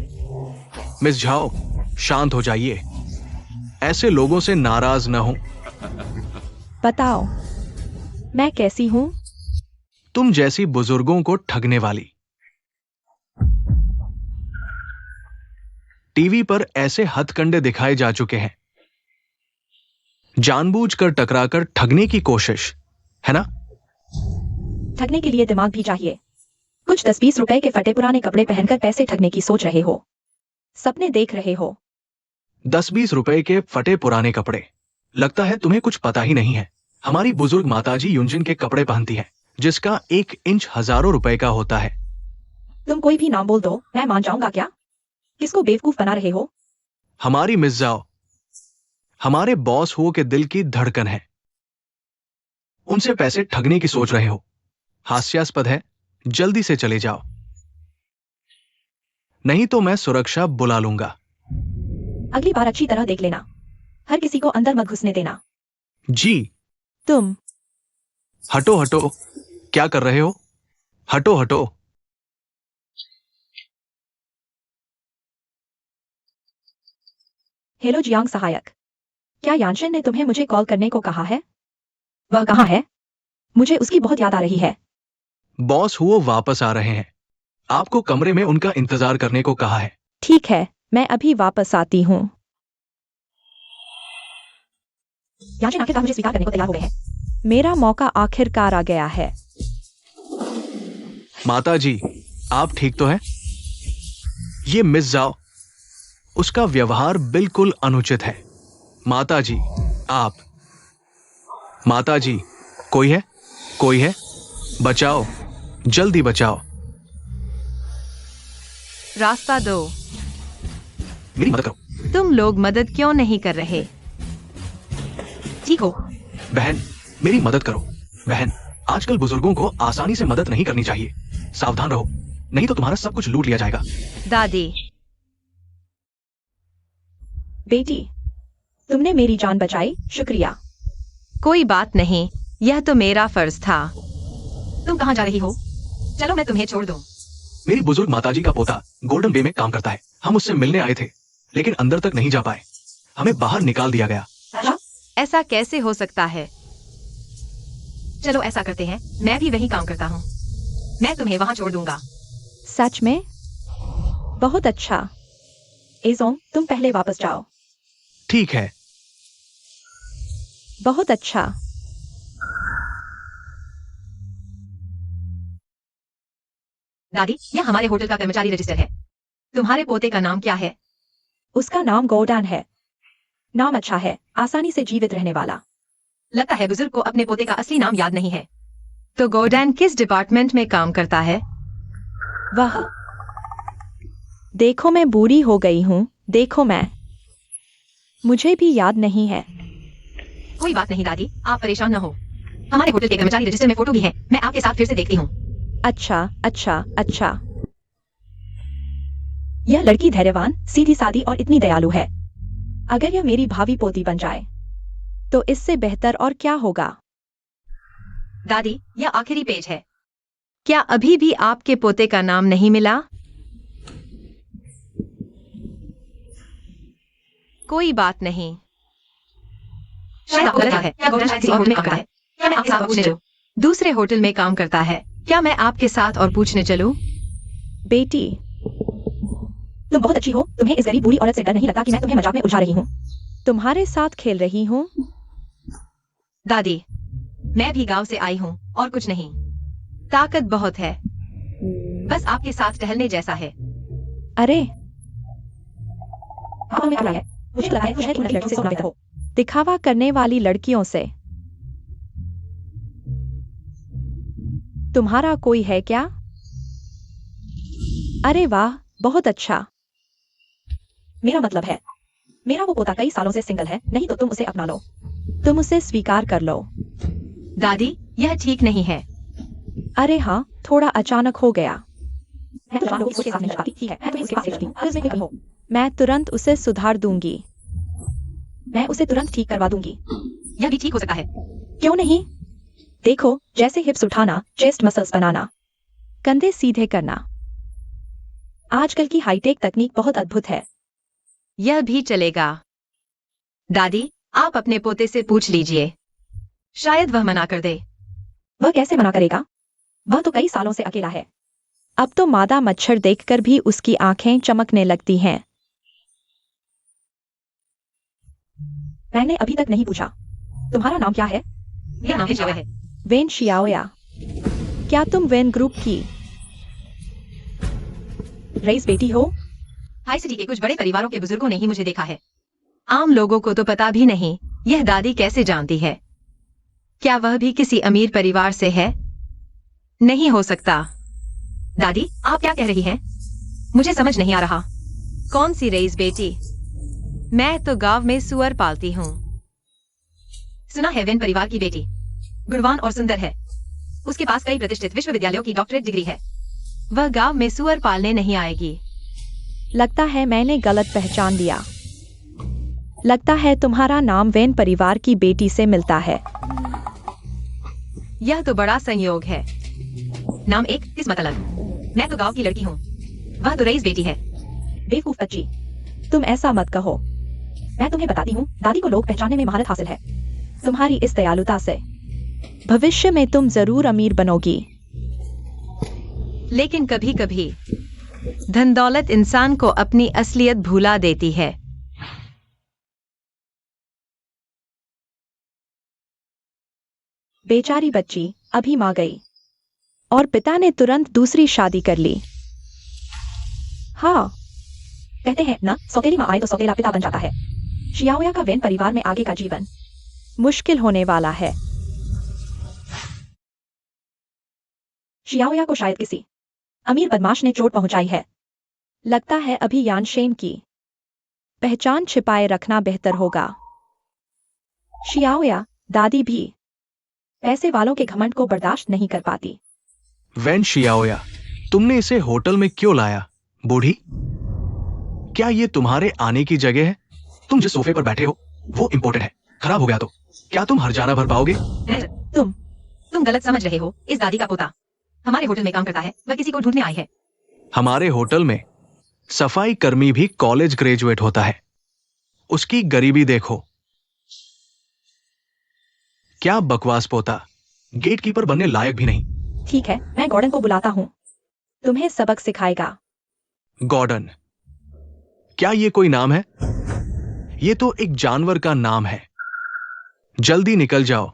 मिस झाओ, शांत हो जाइए। ऐसे लोगों से नाराज न हो। बताओ, मैं कैसी हूँ? तुम जैसी बुजुर्गों को ठगने वाली। टीवी पर ऐसे हथकंडे दिखाए जा चुके हैं, जानबूझकर टकराकर ठगने की कोशिश, है ना? ठगने के लिए दिमाग भी चाहिए। कुछ 10-20 रुपए के फटे पुराने कपड़े पहनकर पैसे ठगने की सोच रहे हो, सपने देख रहे हो। 10-20 रुपए के फटे पुराने कपड़े। लगता है तुम्हें कुछ पता ही नहीं है। हमारी बुजुर्ग माताजी यूनजिन के कपड़े पहनती हैं, जिसका 1 इंच हजारों रुपए का होता है। तुम कोई भी नाम बोल दो, मैं मान जाऊंगा क्या? किसको बेवकूफ बना रहे हो? हमारी मिर्जाओ हमारे बॉस हो के दिल की धड़कन है। उनसे पैसे ठगने की सोच रहे हो। हास्यास्पद है, जल्दी से चले जाओ, नहीं तो मैं सुरक्षा बुला लूंगा। अगली बार अच्छी तरह देख लेना, हर किसी को अंदर मत घुसने देना। जी। तुम हटो हटो, क्या कर रहे हो? हटो हटो। हेलो जियांग सहायक, क्या यानशन ने तुम्हें मुझे कॉल करने को कहा है? वह कहाँ है? मुझे उसकी बहुत याद आ रही है। बॉस हुओ वापस आ रहे हैं, आपको कमरे में उनका इंतजार करने को कहा है। ठीक है, मैं अभी वापस आती हूँ। यानशन आखिरकार मुझे स्वीकार करने को तैयार हो गए हैं। मेरा मौका आखिरकार आ गया है। माताजी, आप ठीक तो हैं? ये मिस जाओ, उसका व्यवहार बिल्कुल अनुचित है। माताजी, आप। माताजी, कोई है? कोई है? बचाओ, जल्दी बचाओ। रास्ता दो। मेरी मदद करो। तुम लोग मदद क्यों नहीं कर रहे? ठीक हो? बहन, मेरी मदद करो। बहन, आजकल बुजुर्गों को आसानी से मदद नहीं करनी चाहिए। सावधान रहो, नहीं तो तुम्हारा सब कुछ लूट लिया जाएगा। दादी, बेटी, तुमने मेरी जान बचाई, शुक्रिया। कोई बात नहीं, यह तो मेरा फर्ज था। तुम कहाँ जा रही हो? चलो मैं तुम्हें छोड़ दूं। मेरी बुजुर्ग माताजी का पोता गोल्डन बे में काम करता है। हम उससे मिलने आए थे, लेकिन अंदर तक नहीं जा पाए। हमें बाहर निकाल दिया गया। ऐसा कैसे हो सकता है? चलो ऐसा करते हैं, मैं भी वही काम करता हूँ। मैं तुम्हें वहां छोड़ दूंगा। सच में? बहुत अच्छा। एजोंग, तुम पहले वापस जाओ। ठीक है। बहुत अच्छा। दादी, यह हमारे होटल का कर्मचारी रजिस्टर है। तुम्हारे पोते का नाम क्या है? उसका नाम गोर्डन है। नाम अच्छा है, आसानी से जीवित रहने वाला। लगता है बुजुर्ग को अपने पोते का असली नाम याद नहीं है। तो गोर्डन किस डिपार्टमेंट में काम करता है? वह देखो, मैं बूढ़ी हो गई हूँ। देखो, मैं मुझे भी याद नहीं है। कोई बात नहीं दादी, आप परेशान न हो। हमारे होटल के कर्मचारी रजिस्टर में फोटो भी है। मैं आपके साथ फिर से देखती हूँ। अच्छा अच्छा अच्छा। यह लड़की धैर्यवान, सीधी सादी और इतनी दयालु है। अगर यह मेरी भावी पोती बन जाए तो इससे बेहतर और क्या होगा? दादी, यह आखिरी पेज है। क्या अभी भी आपके पोते का नाम नहीं मिला? कोई बात नहीं। शायद आपको लग रहा है, क्या गोल्डन शायद किसी और होटल में काम करता है। क्या मैं आपके साथ पूछने चलूं? दूसरे होटल में काम करता है। क्या मैं आपके साथ और पूछने चलूं? बेटी, तुम बहुत अच्छी हो। तुम्हें इस गरीब बूढ़ी औरत से डर नहीं लगता कि मैं तुम्हें मजाक में उलझा रही हूँ? तुम्हारे साथ खेल रही हूँ। दादी, मैं भी गांव से आई हूँ और कुछ नहीं। ताकत बहुत है, बस आपके साथ टहलने जैसा है। अरे, आप हमें क्या है? मुझे लगा है कि शायद तुम लड़कियों से सुना देता हो। दिखावा करने वाली लड़कियों से। तुम्हारा कोई है क्या? अरे वाह, बहुत अच्छा। मेरा मतलब है, मेरा वो पोता कई सालों से सिंगल है, नहीं तो तुम उसे अपना लो। तुम उसे स्वीकार कर लो। दादी, यह ठीक नहीं है। अरे हाँ, थोड़ा अचानक हो गया। मैं तो जवान होगी उसके साथ नहीं जाती, ठीक है, मैं तुम्हें उसके पास ले जाती हूँ, अगर उसमें कोई कमी हो। मैं तुरंत उसे सुधार दूंगी। मैं उसे तुरंत ठीक करवा दूंगी। यह भी ठीक हो सकता है। क्यों नहीं? देखो, जैसे हिप्स उठाना, चेस्ट मसल्स बनाना, कंधे सीधे करना। आजकल की हाईटेक तकनीक बहुत अद्भुत है। यह भी चलेगा। दादी, आप अपने पोते से पूछ लीजिए, शायद वह मना कर दे। वह कैसे मना करेगा? वह तो कई सालों से अकेला है। अब तो मादा मच्छर देखकर भी उसकी आंखें चमकने लगती हैं। मैंने अभी तक नहीं पूछा, तुम्हारा नाम क्या है? मेरा नाम xiao है। वेन शियाओया। क्या तुम वेन ग्रुप की रईस बेटी हो? हाई सिटी के कुछ बड़े परिवारों के बुजुर्गों ने ही मुझे देखा है। आम लोगों को तो पता भी नहीं। यह दादी कैसे जानती है? क्या वह भी किसी अमीर परिवार से है? नहीं हो सकता। दादी, आप क्या कह रही हैं? मुझे समझ नहीं आ रहा। कौन सी रईस बेटी? मैं तो गांव में सुअर पालती हूँ। सुना है वेन परिवार की बेटी गुणवान और सुंदर है। उसके पास कई प्रतिष्ठित विश्वविद्यालयों की डॉक्टरेट डिग्री है। वह गांव में सुअर पालने नहीं आएगी। लगता है मैंने गलत पहचान लिया। लगता है तुम्हारा नाम वेन परिवार की बेटी से मिलता है। यह तो बड़ा संयोग है। नाम एक, किस्मत अलग। मैं तो गांव की लड़की हूँ, वह तो रईस बेटी है। बेवकूफ बच्ची, तुम ऐसा मत कहो। मैं तुम्हें बताती हूँ, दादी को लोग पहचानने में महारत हासिल है। तुम्हारी इस दयालुता से भविष्य में तुम जरूर अमीर बनोगी। लेकिन कभी कभी धन दौलत इंसान को अपनी असलियत भुला देती है। बेचारी बच्ची अभी मां गई और पिता ने तुरंत दूसरी शादी कर ली। हाँ, कहते हैं ना, सौतेली मां आए तो सौतेला पिता बन जाता है। शियाओया का वेन परिवार में आगे का जीवन मुश्किल होने वाला है। शियाओया को शायद किसी अमीर बदमाश ने चोट पहुंचाई है। लगता है अभी यानशेन की पहचान छिपाए रखना बेहतर होगा। शियाओया दादी भी पैसे वालों के घमंड को बर्दाश्त नहीं कर पाती। वेन शियाओया, तुमने इसे होटल में क्यों लाया? बूढ़ी, क्या ये तुम्हारे आने की जगह है? तुम जिस सोफे पर बैठे हो वो इम्पोर्टेंट है। खराब हो गया तो क्या तुम हर्जाना भर पाओगे? तुम गलत समझ रहे हो। इस दादी का पोता हमारे होटल में काम करता है। वह किसी को ढूंढने आई है। हमारे होटल में सफाई कर्मी भी कॉलेज ग्रेजुएट होता है। उसकी गरीबी देखो। क्या बकवास पोता, गेटकीपर बनने लायक भी नहीं। ठीक है, मैं गॉर्डन को बुलाता हूँ, तुम्हें सबक सिखाएगा। गॉर्डन? क्या ये कोई नाम है? ये तो एक जानवर का नाम है। जल्दी निकल जाओ,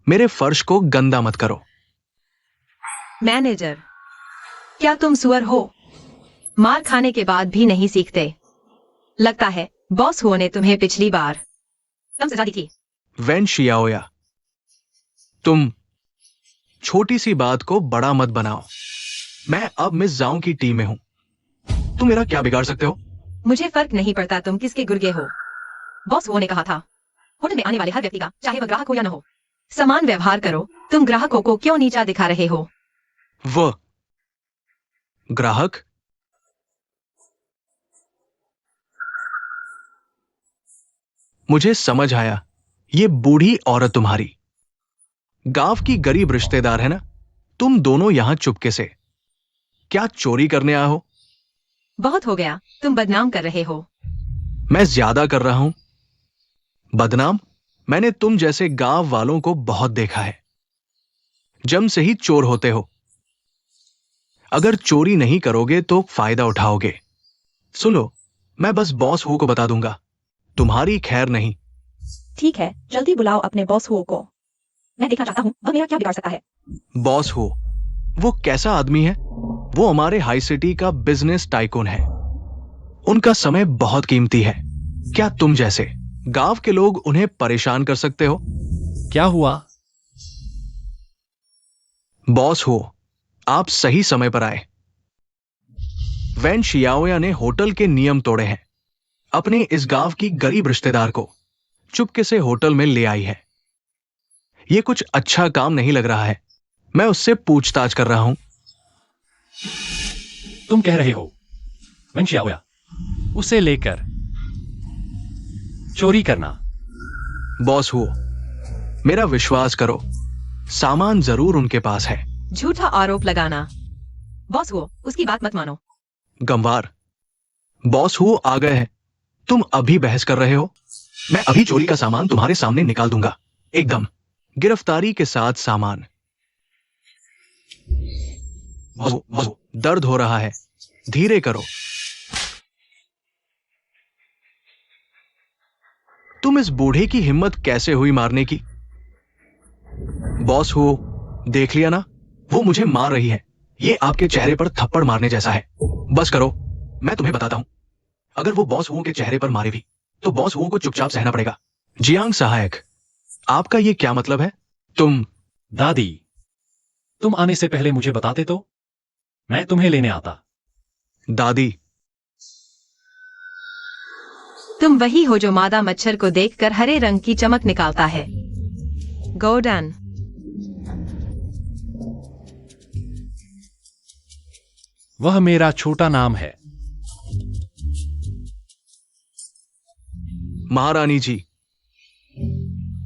मेरे फर्श को गंदा मत करो। मैनेजर, क्या तुम सुअर हो? मार खाने के बाद भी नहीं सीखते। लगता है बॉस हुओ ने तुम्हें पिछली बार कम सजा दी थी। वेन शियाओया, तुम छोटी सी बात को बड़ा मत बनाओ। मैं अब मिस जाओं की टीम में हूं। तुम मेरा क्या बिगाड़ सकते हो? मुझे फर्क नहीं पड़ता तुम किसके गुर्गे हो। बॉस हुओ ने कहा था, होटल में आने वाले हर व्यक्ति का, चाहे वह ग्राहक हो या न हो, समान व्यवहार करो। तुम ग्राहकों को क्यों नीचा दिखा रहे हो? वो ग्राहक? मुझे समझ आया, ये बूढ़ी औरत तुम्हारी गांव की गरीब रिश्तेदार है ना? तुम दोनों यहां चुपके से क्या चोरी करने आए हो? बहुत हो गया, तुम बदनाम कर रहे हो। मैं ज्यादा कर रहा हूं? बदनाम? मैंने तुम जैसे गांव वालों को बहुत देखा है। जम से ही चोर होते हो। अगर चोरी नहीं करोगे तो फायदा उठाओगे। सुनो, मैं बस बॉस हु को बता दूंगा, तुम्हारी खैर नहीं। ठीक है, जल्दी बुलाओ अपने बॉस हुओ को। मैं देखना चाहता हूँ वह मेरा क्या बिगाड़ सकता है। बॉस हु वो कैसा आदमी है? वो हमारे हाई सिटी का बिजनेस टाइकून है। उनका समय बहुत कीमती है। क्या तुम जैसे गांव के लोग उन्हें परेशान कर सकते हो? क्या हुआ? बॉस हो, आप सही समय पर आए। वैन शियाओया ने होटल के नियम तोड़े हैं। अपने इस गांव की गरीब रिश्तेदार को चुपके से होटल में ले आई है। यह कुछ अच्छा काम नहीं लग रहा है। मैं उससे पूछताछ कर रहा हूं। तुम कह रहे हो वेन शियाओया उसे लेकर चोरी करना? बॉस हो, मेरा विश्वास करो, सामान जरूर उनके पास है। झूठा आरोप लगाना। बॉस हुओ, उसकी बात मत मानो। गंवार, बॉस हो आ गए हैं। तुम अभी बहस कर रहे हो? मैं अभी चोरी का सामान तुम्हारे सामने निकाल दूंगा, एकदम गिरफ्तारी के साथ सामान। बस, दर्द हो रहा है, धीरे करो। तुम इस बूढ़े की हिम्मत कैसे हुई मारने की? बॉस हो, देख लिया ना, वो मुझे मार रही है। ये आपके चेहरे पर थप्पड़ मारने जैसा है। बस करो, मैं तुम्हें बताता हूं। अगर वो बॉस हुओं के चेहरे पर मारे भी तो बॉस हुओं को चुपचाप सहना पड़ेगा। जियांग सहायक, आपका ये क्या मतलब है? तुम दादी, तुम आने से पहले मुझे बताते तो मैं तुम्हें लेने आता। दादी, तुम वही हो जो मादा मच्छर को देखकर हरे रंग की चमक निकालता है। गोल्डन। वह मेरा छोटा नाम है। महारानी जी,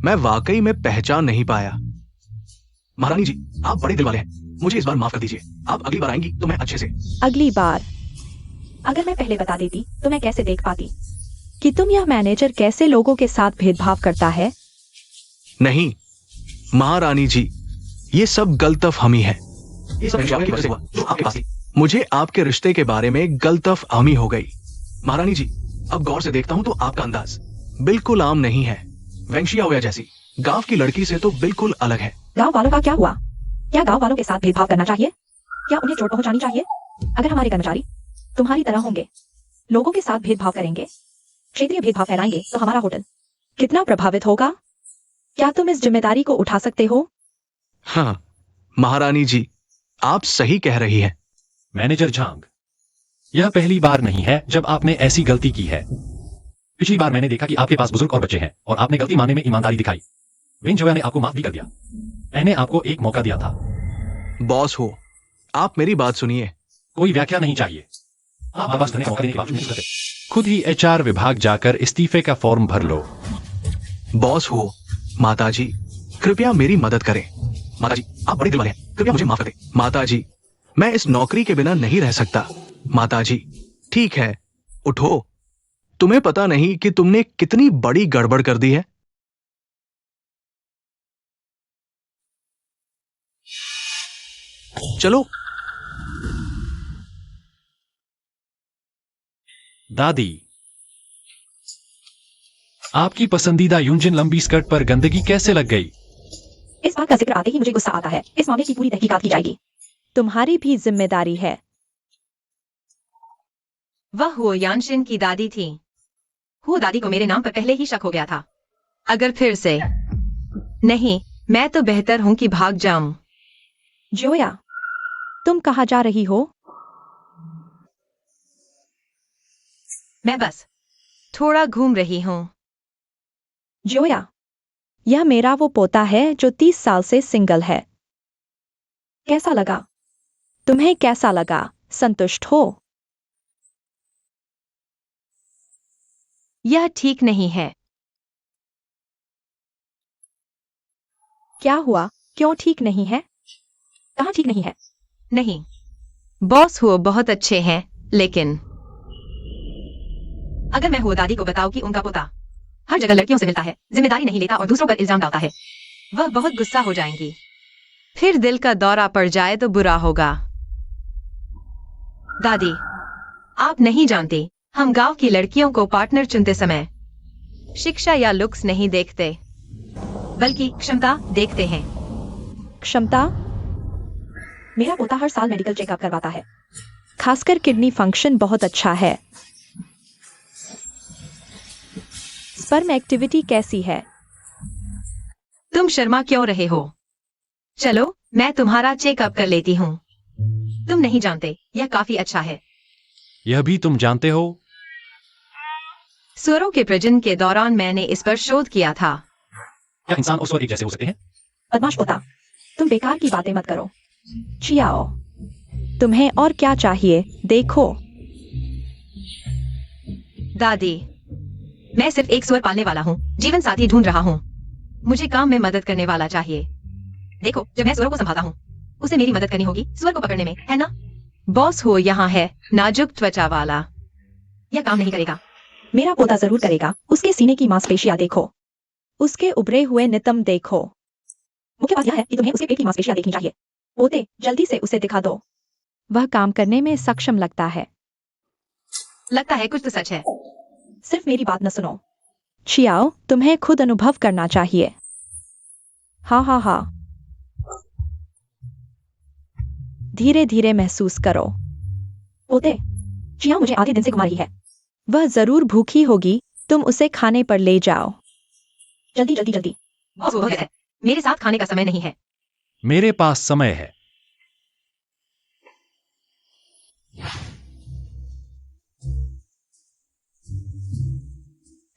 मैं वाकई में पहचान नहीं पाया। महारानी जी, आप बड़े दिल वाले हैं, मुझे इस बार माफ कर दीजिए। आप अगली बार आएंगी तो मैं अच्छे से। अगली बार अगर मैं पहले बता देती तो मैं कैसे देख पाती कि तुम यह मैनेजर कैसे लोगों के साथ भेदभाव करता है। नहीं महारानी जी, ये सब गलतफहमी है। ये सब रिश्वत की वजह से हुआ जो आपके पास थी। मुझे आपके रिश्ते के बारे में गलतफहमी हो गई। महारानी जी, अब गौर से देखता हूं तो आपका अंदाज बिल्कुल आम नहीं है। वेंशिया होया जैसी गांव की लड़की से तो बिल्कुल अलग है। गांव वालों का क्या हुआ? क्या गांव वालों के साथ भेदभाव करना चाहिए? क्या उन्हें चोट पहुंचानी चाहिए? अगर हमारे कर्मचारी तुम्हारी तरह होंगे, लोगों के साथ भेदभाव करेंगे, क्षेत्रीय भेदभाव फैलाएंगे, तो हमारा होटल कितना प्रभावित होगा? क्या तुम इस जिम्मेदारी को उठा सकते हो? हाँ महारानी जी, आप सही कह रही हैं। मैनेजर झांग, यह पहली बार नहीं है जब आपने ऐसी गलती की है। पिछली बार मैंने देखा कि आपके पास बुजुर्ग और बच्चे हैं और आपने गलती मानने में ईमानदारी दिखाई। विन जोया ने आपको माफ भी कर दिया। मैंने आपको एक मौका दिया था। बॉस हो, आप मेरी बात सुनिए। कोई व्याख्या नहीं चाहिए। आप बर्दाश्त करने का मौका देने के बावजूद नहीं करते। खुद ही एचआर विभाग जाकर इस्तीफे का फॉर्म भर लो। बॉस हो, माताजी कृपया मेरी मदद करें। माताजी, आप बड़े दिल वाले हैं, कृपया मुझे माफ कर दें। माताजी, मैं इस नौकरी के बिना नहीं रह सकता। माताजी, ठीक है, उठो। तुम्हें पता नहीं कि तुमने कितनी बड़ी गड़बड़ कर दी है। चलो। दादी, आपकी पसंदीदा यूंजिन लंबी स्कर्ट पर गंदगी कैसे लग गई? इस बात का जिक्र आते ही मुझे गुस्सा आता है। इस मामले की पूरी तहकीकात की जाएगी। तुम्हारी भी जिम्मेदारी है। वह हुओ यानशिन की दादी थी। हुओ दादी को मेरे नाम पर पहले ही शक हो गया था। अगर फिर से नहीं, मैं तो बेहतर हूं कि भाग जाऊं। जोया, तुम कहाँ जा रही हो? मैं बस थोड़ा घूम रही हूं। जोया, यह मेरा वो पोता है जो 30 साल से सिंगल है। कैसा लगा? तुम्हें कैसा लगा? संतुष्ट हो? यह ठीक नहीं है। क्या हुआ? क्यों ठीक नहीं है? कहाँ ठीक नहीं है? नहीं, बॉस हुओ बहुत अच्छे हैं, लेकिन अगर मैं हुओ दादी को बताऊं कि उनका पोता हर जगह लड़कियों से मिलता है, जिम्मेदारी नहीं लेता और दूसरों पर इल्जाम डालता है, वह बहुत गुस्सा हो जाएंगी। फिर दिल का दौरा पड़ जाए तो बुरा होगा। दादी, आप नहीं जानती, हम गांव की लड़कियों को पार्टनर चुनते समय शिक्षा या लुक्स नहीं देखते, बल्कि क्षमता देखते हैं। क्षमता? मेरा पोता हर साल मेडिकल चेकअप करवाता है। खासकर किडनी फंक्शन बहुत अच्छा है। स्पर्म एक्टिविटी कैसी है? तुम शर्मा क्यों रहे हो? चलो, मैं तुम्हारा चेकअप कर लेती हूँ। तुम नहीं जानते, यह काफी अच्छा है। यह भी तुम जानते हो? सुअरों के प्रजनन के दौरान मैंने इस पर शोध किया था। क्या इंसान और स्वर एक जैसे हो सकते हैं? बदमाश पोता, तुम बेकार की बातें मत करो। चियाओ, तुम्हें और क्या चाहिए? देखो। दादी, मैं सिर्फ एक सुअर पालने वाला हूँ, जीवन साथी ढूंढ रहा हूँ। मुझे काम में मदद करने वाला चाहिए। देखो, जब मैं सुअरों को संभालता हूँ, उसे मेरी मदद करनी होगी सुअर को पकड़ने में, है ना? बॉस हो यहाँ है, नाजुक त्वचा वाला। यह काम नहीं करेगा। मेरा पोता जरूर करेगा। उसके सीने की मांसपेशियां देखो, उसके उभरे हुए नितंब देखो। मुख्य बात यह है कि तुम्हें उसके पेट की मांसपेशियां देखनी चाहिए। पोते, जल्दी से उसे दिखा दो। वह काम करने में सक्षम लगता है। लगता है कुछ तो सच है। सिर्फ मेरी बात न सुनो। चियाओ, तुम्हें खुद अनुभव करना चाहिए। हाँ हाँ हाँ, धीरे धीरे महसूस करो। पोते, चियाओ मुझे आधे दिन से घुमा रही है। वह जरूर भूखी होगी, तुम उसे खाने पर ले जाओ। जल्दी जल्दी जल्दी। बॉस हो गया है, मेरे साथ खाने का समय नहीं है। मेरे पास समय है।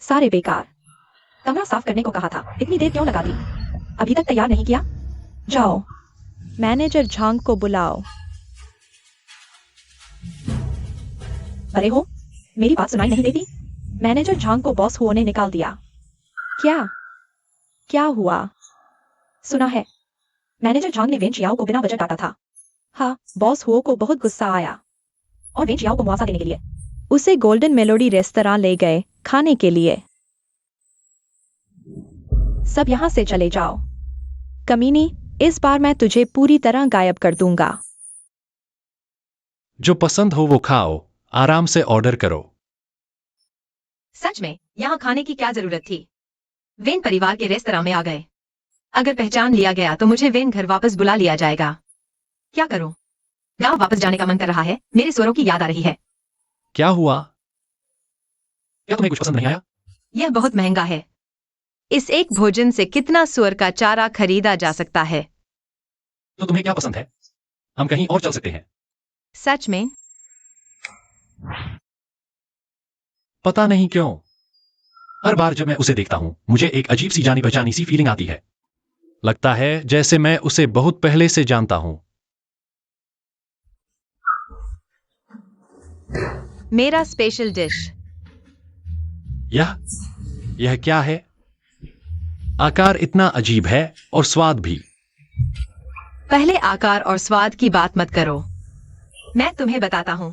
सारे बेकार। कमरा साफ करने को कहा था, इतनी देर क्यों लगा दी? अभी तक तैयार नहीं किया? जाओ, मैनेजर झांग को बुलाओ। अरे हो, मेरी बात सुनाई नहीं देती? मैनेजर झांग को बॉस हुओ ने निकाल दिया। क्या क्या हुआ? सुना है, मैनेजर झांग ने वेन चियाओ को बिना वजह डांटा था। हाँ, बॉस हुओ को बहुत गुस्सा आया और वेन चियाओ को मुआवजा देने के लिए उसे गोल्डन मेलोडी रेस्तरां ले गए खाने के लिए। सब यहां से चले जाओ। कमीनी, इस बार मैं तुझे पूरी तरह गायब कर दूंगा। जो पसंद हो वो खाओ, आराम से ऑर्डर करो। सच में यहाँ खाने की क्या जरूरत थी? वेन परिवार के रेस्तरां में आ गए। अगर पहचान लिया गया तो मुझे वेन घर वापस बुला लिया जाएगा। क्या करूं? गांव वापस जाने का मन कर रहा है, मेरे स्वरों की याद आ रही है। क्या हुआ? क्या तुम्हें कुछ पसंद नहीं आया? यह बहुत महंगा है। इस एक भोजन से कितना सुअर का चारा खरीदा जा सकता है? तो तुम्हें क्या पसंद है? हम कहीं और चल सकते हैं। सच में? पता नहीं क्यों, हर बार जब मैं उसे देखता हूं मुझे एक अजीब सी जानी पहचानी सी फीलिंग आती है। लगता है जैसे मैं उसे बहुत पहले से जानता हूं। मेरा स्पेशल डिश। यह क्या है? आकार इतना अजीब है और स्वाद भी। पहले आकार और स्वाद की बात मत करो, मैं तुम्हें बताता हूं।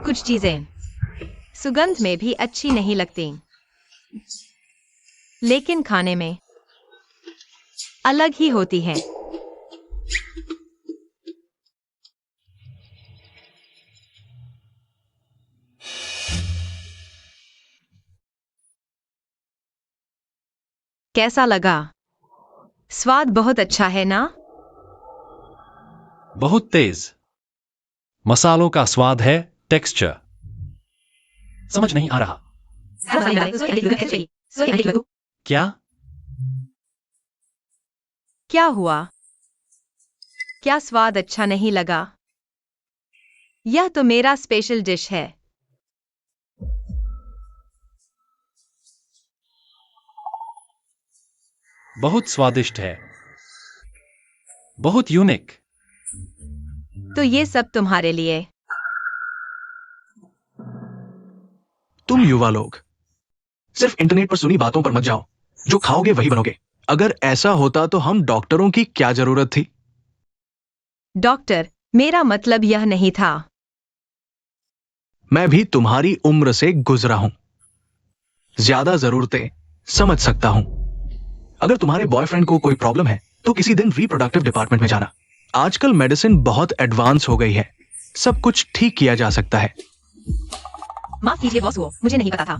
कुछ चीजें सुगंध में भी अच्छी नहीं लगती, लेकिन खाने में अलग ही होती हैं। कैसा लगा? स्वाद बहुत अच्छा है ना? बहुत तेज मसालों का स्वाद है। टेक्सचर समझ नहीं आ रहा। क्या? क्या हुआ? क्या स्वाद अच्छा नहीं लगा? यह तो मेरा स्पेशल डिश है। बहुत स्वादिष्ट है, बहुत यूनिक। तो ये सब तुम्हारे लिए। तुम युवा लोग सिर्फ इंटरनेट पर सुनी बातों पर मत जाओ। जो खाओगे वही बनोगे। अगर ऐसा होता तो हम डॉक्टरों की क्या जरूरत थी? डॉक्टर, मेरा मतलब यह नहीं था। मैं भी तुम्हारी उम्र से गुजरा हूं, ज्यादा जरूरतें समझ सकता हूं। अगर तुम्हारे बॉयफ्रेंड को कोई प्रॉब्लम है तो किसी दिन रिप्रोडक्टिव डिपार्टमेंट में जाना। आजकल मेडिसिन बहुत एडवांस हो गई है, सब कुछ ठीक किया जा सकता है। माफ कीजिए बॉस, वो मुझे नहीं पता था।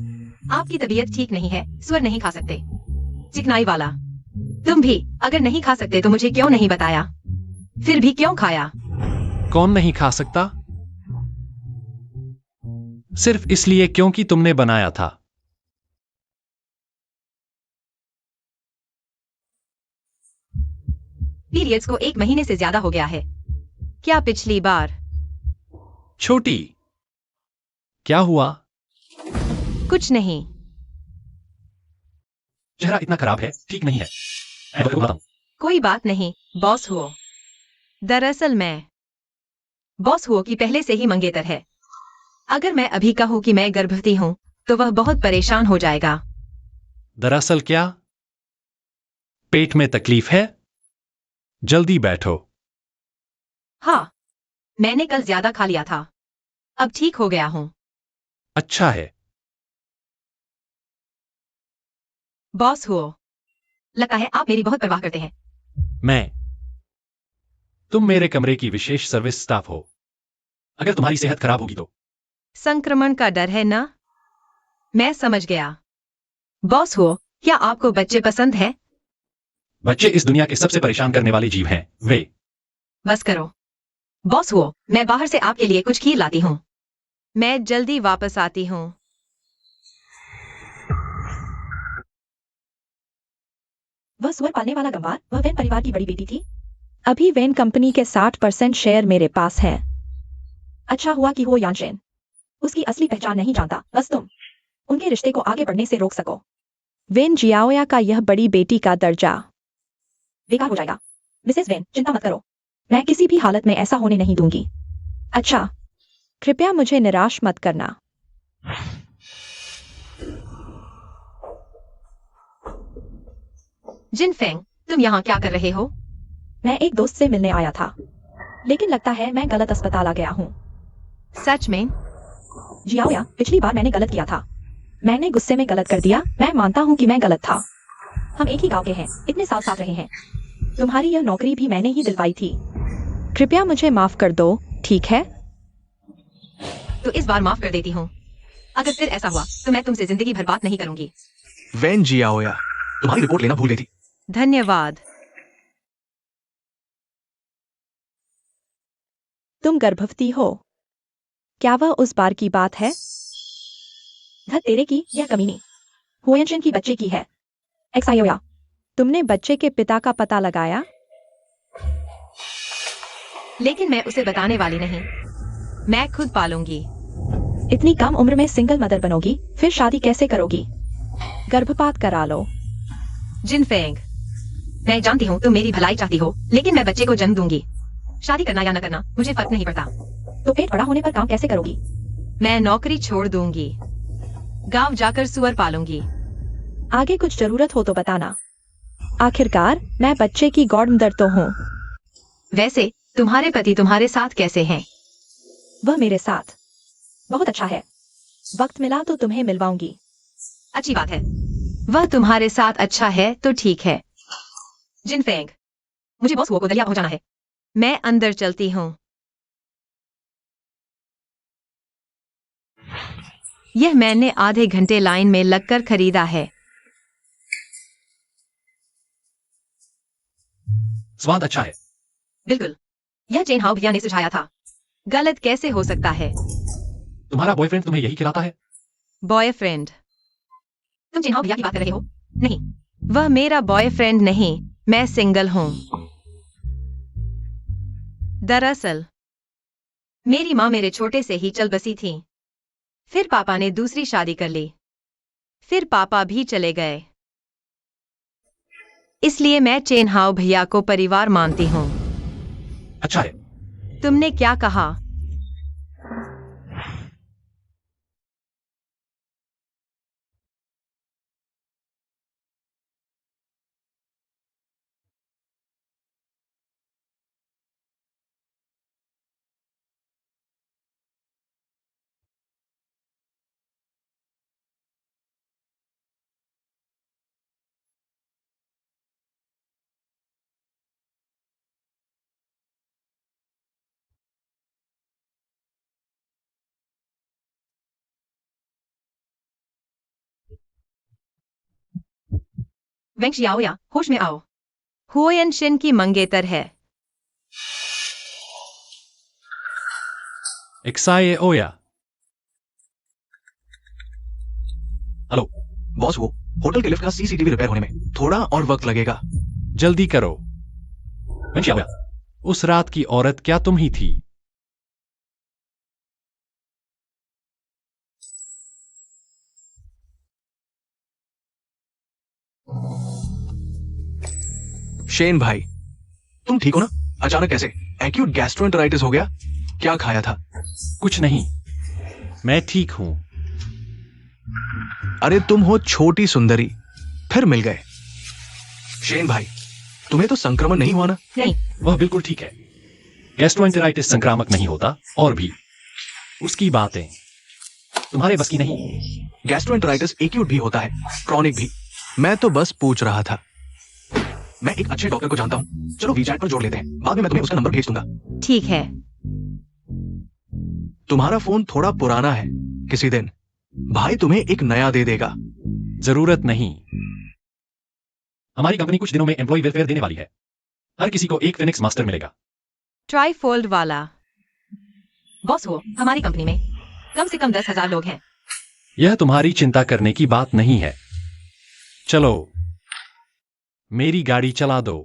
आपकी तबीयत ठीक नहीं है, सुअर नहीं खा सकते। चिकनाई वाला। तुम भी अगर नहीं खा सकते तो मुझे क्यों नहीं बताया? फिर भी क्यों खाया? कौन नहीं खा सकता? सिर्फ इसलिए क्योंकि तुमने बनाया था। पीरियड्स को 1 महीने से ज्यादा हो गया है। क्या पिछली बार? छोटी, क्या हुआ? कुछ नहीं। चेहरा इतना खराब है, ठीक नहीं है। मैं डॉक्टर को बुलाता हूं। कोई बात नहीं, बॉस हुओ। दरअसल मैं बॉस हुओ की पहले से ही मंगेतर है। अगर मैं अभी कहूं कि मैं गर्भवती हूं तो वह बहुत परेशान हो जाएगा। दरअसल क्या? पेट में तकलीफ है? जल्दी बैठो। हाँ, मैंने कल ज्यादा खा लिया था, अब ठीक हो गया हूं। अच्छा है। बॉस हुओ, लगता है आप मेरी बहुत परवाह करते हैं। तुम मेरे कमरे की विशेष सर्विस स्टाफ हो। अगर तुम्हारी सेहत खराब होगी तो। संक्रमण का डर है ना? मैं समझ गया। बॉस हो, क्या आपको बच्चे पसंद है? बच्चे इस दुनिया के सबसे परेशान करने वाले जीव हैं। वे बस करो। बॉस हो, मैं बाहर से आपके लिए कुछ खीर लाती हूँ। मैं जल्दी वापस आती हूँ। वह सुअर पालने वाला गंवार, वह वेन परिवार की बड़ी बेटी थी। अभी वेन कंपनी के 60% शेयर मेरे पास हैं। अच्छा हुआ कि वो यानशेन उसकी असली पहचान नहीं जानता, बस तुम उनके रिश्ते को आगे बढ़ने से रोक सको। वेन जियाओया का यह बड़ी बेटी का दर्जा बेकार हो जाएगा। मिसेस वेन, चिंता मत करो, मैं किसी भी हालत में ऐसा होने नहीं दूंगी। अच्छा, कृपया मुझे निराश मत करना। जिनफेंग, तुम यहाँ क्या कर रहे हो? मैं एक दोस्त से मिलने आया था, लेकिन लगता है मैं गलत अस्पताल आ गया हूँ। सच में? जियाओया, पिछली बार मैंने गलत किया था। मैंने गुस्से में गलत कर दिया। मैं मानता हूँ कि मैं गलत था। हम एक ही गांव के हैं, इतने साल साथ रहे हैं। तुम्हारी यह नौकरी भी मैंने ही दिलवाई थी। कृपया मुझे माफ कर दो, ठीक है? तो इस बार माफ कर देती हूँ। अगर फिर ऐसा हुआ तो मैं तुमसे जिंदगी भर बात नहीं करूंगी। वेन जियाओया, तुम्हारी रिपोर्ट लेना भूल गई थी। धन्यवाद। तुम गर्भवती हो? क्या वह उस बार की बात है? धत तेरे की, यह कमीनी हुएनशिन की बच्चे की है। एक्सायोया, तुमने बच्चे के पिता का पता लगाया? लेकिन मैं उसे बताने वाली नहीं। मैं खुद पालूंगी। इतनी कम उम्र में सिंगल मदर बनोगी, फिर शादी कैसे करोगी? गर्भपात करा लो। जिनफेंग, मैं जानती हूँ तुम मेरी भलाई चाहती हो, लेकिन मैं बच्चे को जन्म दूंगी। शादी करना या न करना मुझे फर्क नहीं पड़ता। तो पेट बड़ा होने पर काम कैसे करोगी? मैं नौकरी छोड़ दूंगी। गांव जाकर सुअर पालूंगी। आगे कुछ जरूरत हो तो बताना। आखिरकार मैं बच्चे की गॉड मदर तो हूँ। वैसे तुम्हारे पति तुम्हारे साथ कैसे हैं? वह मेरे साथ बहुत अच्छा है। वक्त मिला तो तुम्हें मिलवाऊंगी। अच्छी बात है। वह तुम्हारे साथ अच्छा है तो ठीक है। जिनफेंग, मुझे बॉस हुआ को दरिया पहुंचाना है। मैं अंदर चलती हूँ। यह मैंने आधे घंटे लाइन में लगकर खरीदा है। स्वाद अच्छा है। बिल्कुल, यह चेन हाउ भैया ने सुझाया था। गलत कैसे हो सकता है? तुम्हारा बॉयफ्रेंड तुम्हें यही खिलाता है? बॉयफ्रेंड? तुम चेन हाउ भैया की बात कर रहे हो? नहीं, वह मेरा बॉयफ्रेंड नहीं, मैं सिंगल हूँ। दरअसल मेरी माँ मेरे छोटे से ही चल बसी थी। फिर पापा ने दूसरी शादी कर ली। फिर पापा भी चले गए। इसलिए मैं चेन हाउ भैया को परिवार मानती हूँ। अच्छा है। तुमने क्या कहा? वेंक्स याओया, होश में आओ। हुएन शिन की मंगेतर है। एक्साए ओया। हेलो। बॉस, वो होटल के लिफ्ट का सीसीटीवी रिपेयर होने में थोड़ा और वक्त लगेगा। जल्दी करो। वेंशियाओया, उस रात की औरत क्या तुम ही थी? शेन भाई, तुम ठीक हो ना? अचानक कैसे एक्यूट गैस्ट्रोएंटेराइटिस हो गया? क्या खाया था? कुछ नहीं, मैं ठीक हूं। अरे तुम हो छोटी सुंदरी, फिर मिल गए। शेन भाई, तुम्हें तो संक्रमण नहीं हुआ ना? नहीं, वह बिल्कुल ठीक है। गैस्ट्रोएंटेराइटिस संक्रामक नहीं होता, और भी उसकी बातें तुम्हारे बस की नहीं। गैस्ट्रोएंटेराइटिस एक्यूट भी होता है, क्रॉनिक भी। मैं तो बस पूछ रहा था। मैं एक अच्छे डॉक्टर को जानता हूँ। चलो वीचैट पर जोड़ लेते हैं, बाद में मैं तुम्हें उसका नंबर भेज दूंगा। ठीक है। तुम्हारा फोन थोड़ा पुराना है, किसी दिन भाई तुम्हें एक नया दे देगा। जरूरत नहीं। हमारी कंपनी कुछ दिनों में एम्प्लॉय वेलफेयर देने वाली है। हर किसी को एक फिनिक्स मास्टर मिलेगा। ट्राईफोल्ड वाला। बॉस हो, हमारी कंपनी में कम से कम 10,000 लोग हैं। यह तुम्हारी चिंता करने की बात नहीं है। चलो मेरी गाड़ी चला दो,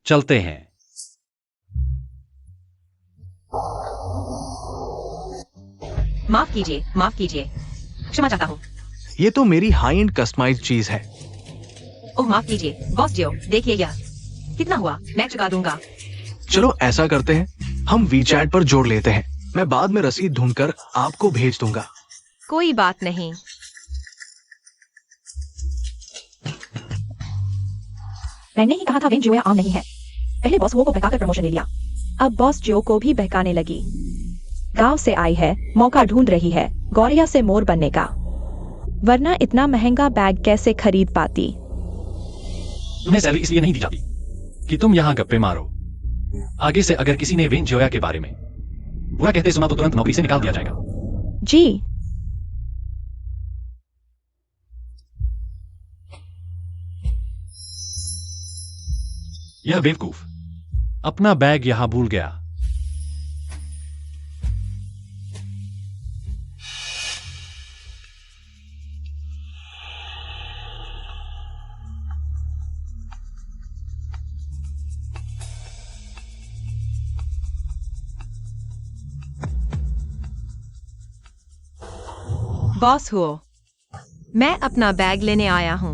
चलते हैं। माफ कीजिए, माफ कीजिए, क्षमा चाहता हूँ। ये तो मेरी हाई एंड कस्टमाइज्ड चीज है। ओह माफ कीजिए बॉस जियो, देखिए यह कितना हुआ, मैं चुका दूंगा। चलो ऐसा करते हैं, हम वीचैट पर जोड़ लेते हैं। मैं बाद में रसीद ढूंढकर आपको भेज दूंगा। कोई बात नहीं। मैंने ही कहा था वेन जियो आम नहीं है। पहले बॉस वो को बहकाकर प्रमोशन ले लिया, अब बॉस जियो को भी बहकाने लगी। गांव से आई है, मौका ढूंढ रही है गौरिया से मोर बनने का, वरना इतना महंगा बैग कैसे खरीद पाती। तुम्हें सैलरी इसलिए नहीं दी जाती कि तुम यहां गप्पे मारो। आगे से अगर किसी ने वेन जोया के बारे में बुरा कहते सुना तो तुरंत नौकरी से निकाल दिया जाएगा। जी। यह बेवकूफ अपना बैग यहां भूल गया। बॉस हो, मैं अपना बैग लेने आया हूँ।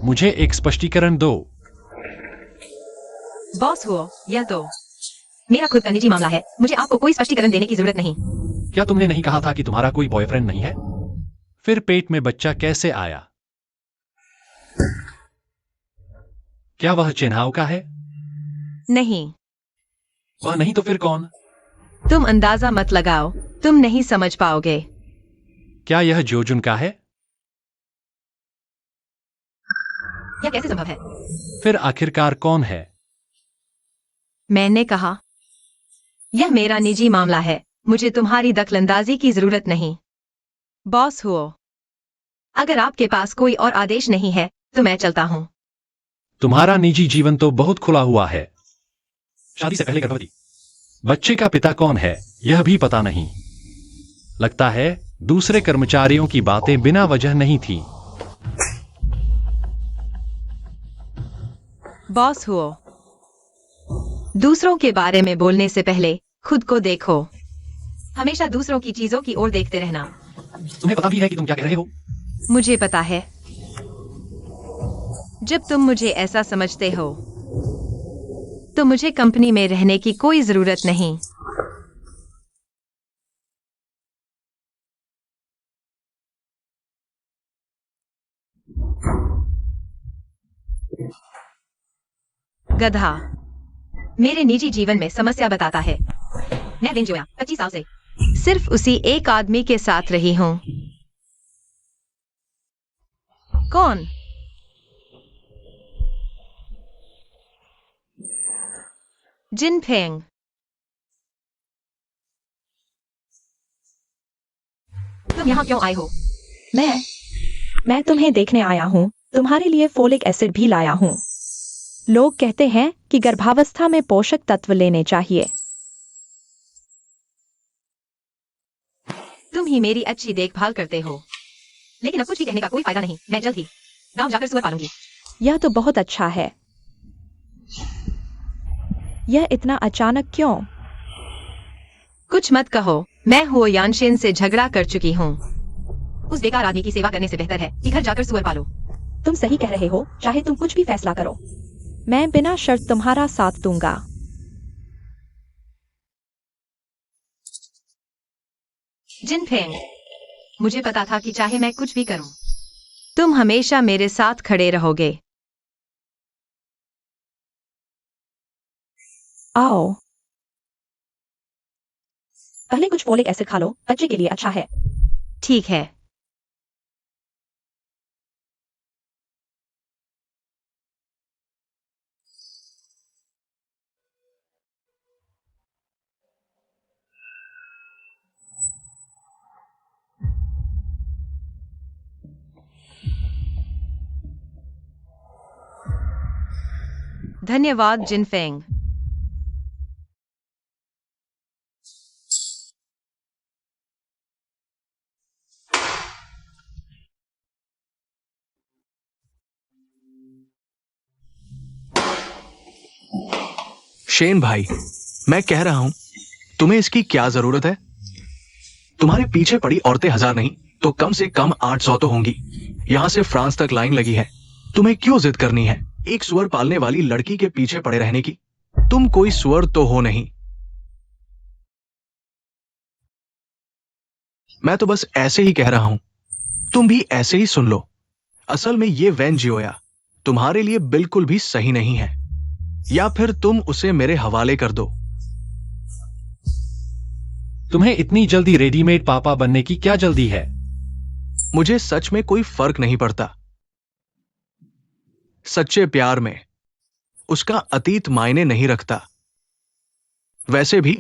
मुझे एक स्पष्टीकरण दो। बॉस हो, यह तो मेरा खुद का निजी मामला है, मुझे आपको कोई स्पष्टीकरण देने की जरूरत नहीं। क्या तुमने नहीं कहा था कि तुम्हारा कोई बॉयफ्रेंड नहीं है? फिर पेट में बच्चा कैसे आया? क्या वह चेन्हाव का है? नहीं। वह नहीं तो फिर कौन? तुम अंदाजा मत लगाओ, तुम नहीं समझ पाओगे। क्या यह जोजुन का है? यह कैसे संभव है? फिर आखिरकार कौन है? मैंने कहा यह मेरा निजी मामला है, मुझे तुम्हारी दखलंदाजी की जरूरत नहीं। बॉस हो, अगर आपके पास कोई और आदेश नहीं है तो मैं चलता हूँ। तुम्हारा निजी जीवन तो बहुत खुला हुआ है। शादी से पहले गर्भवती, बच्चे का पिता कौन है यह भी पता नहीं। लगता है दूसरे कर्मचारियों की बातें बिना वजह नहीं थी। बॉस हो, दूसरों के बारे में बोलने से पहले खुद को देखो। हमेशा दूसरों की चीजों की ओर देखते रहना। तुम्हें पता भी है कि तुम क्या कह रहे हो? मुझे पता है। जब तुम मुझे ऐसा समझते हो तो मुझे कंपनी में रहने की कोई जरूरत नहीं। गधा मेरे निजी जीवन में समस्या बताता है। मैं दिन जोया 25 साल से सिर्फ उसी एक आदमी के साथ रही हूं। कौन? जिनफेंग। तुम यहाँ क्यों आए हो? मैं तुम्हें देखने आया हूँ, तुम्हारे लिए फोलिक एसिड भी लाया हूँ। लोग कहते हैं कि गर्भावस्था में पोषक तत्व लेने चाहिए। तुम ही मेरी अच्छी देखभाल करते हो, लेकिन अब कुछ भी कहने का कोई फायदा नहीं। मैं जल्द ही गांव जाकर सुअर पालूंगी। यह तो बहुत अच्छा है। यह इतना अचानक क्यों? कुछ मत कहो, मैं हुओ यानशेन से झगड़ा कर चुकी हूँ। उस बेकार आदमी की सेवा करने से बेहतर है कि घर जाकर सुअर पालो। तुम सही कह रहे हो, चाहे तुम कुछ भी फैसला करो, मैं बिना शर्त तुम्हारा साथ दूंगा। जिनफेंग, मुझे पता था कि चाहे मैं कुछ भी करूं, तुम हमेशा मेरे साथ खड़े रहोगे। आओ, पहले कुछ फोलिक एसिड खा लो, बच्चे के लिए अच्छा है। ठीक है। धन्यवाद जिनफेंग। शेन भाई, मैं कह रहा हूं, तुम्हें इसकी क्या जरूरत है? तुम्हारे पीछे पड़ी औरतें 1000 नहीं तो कम से कम 800 तो होंगी। यहां से फ्रांस तक लाइन लगी है। तुम्हें क्यों जिद करनी है एक सुअर पालने वाली लड़की के पीछे पड़े रहने की? तुम कोई सुअर तो हो नहीं। मैं तो बस ऐसे ही कह रहा हूं, तुम भी ऐसे ही सुन लो। असल में ये वैन जियोया तुम्हारे लिए बिल्कुल भी सही नहीं है, या फिर तुम उसे मेरे हवाले कर दो। तुम्हें इतनी जल्दी रेडीमेड पापा बनने की क्या जल्दी है? मुझे सच में कोई फर्क नहीं पड़ता। सच्चे प्यार में उसका अतीत मायने नहीं रखता। वैसे भी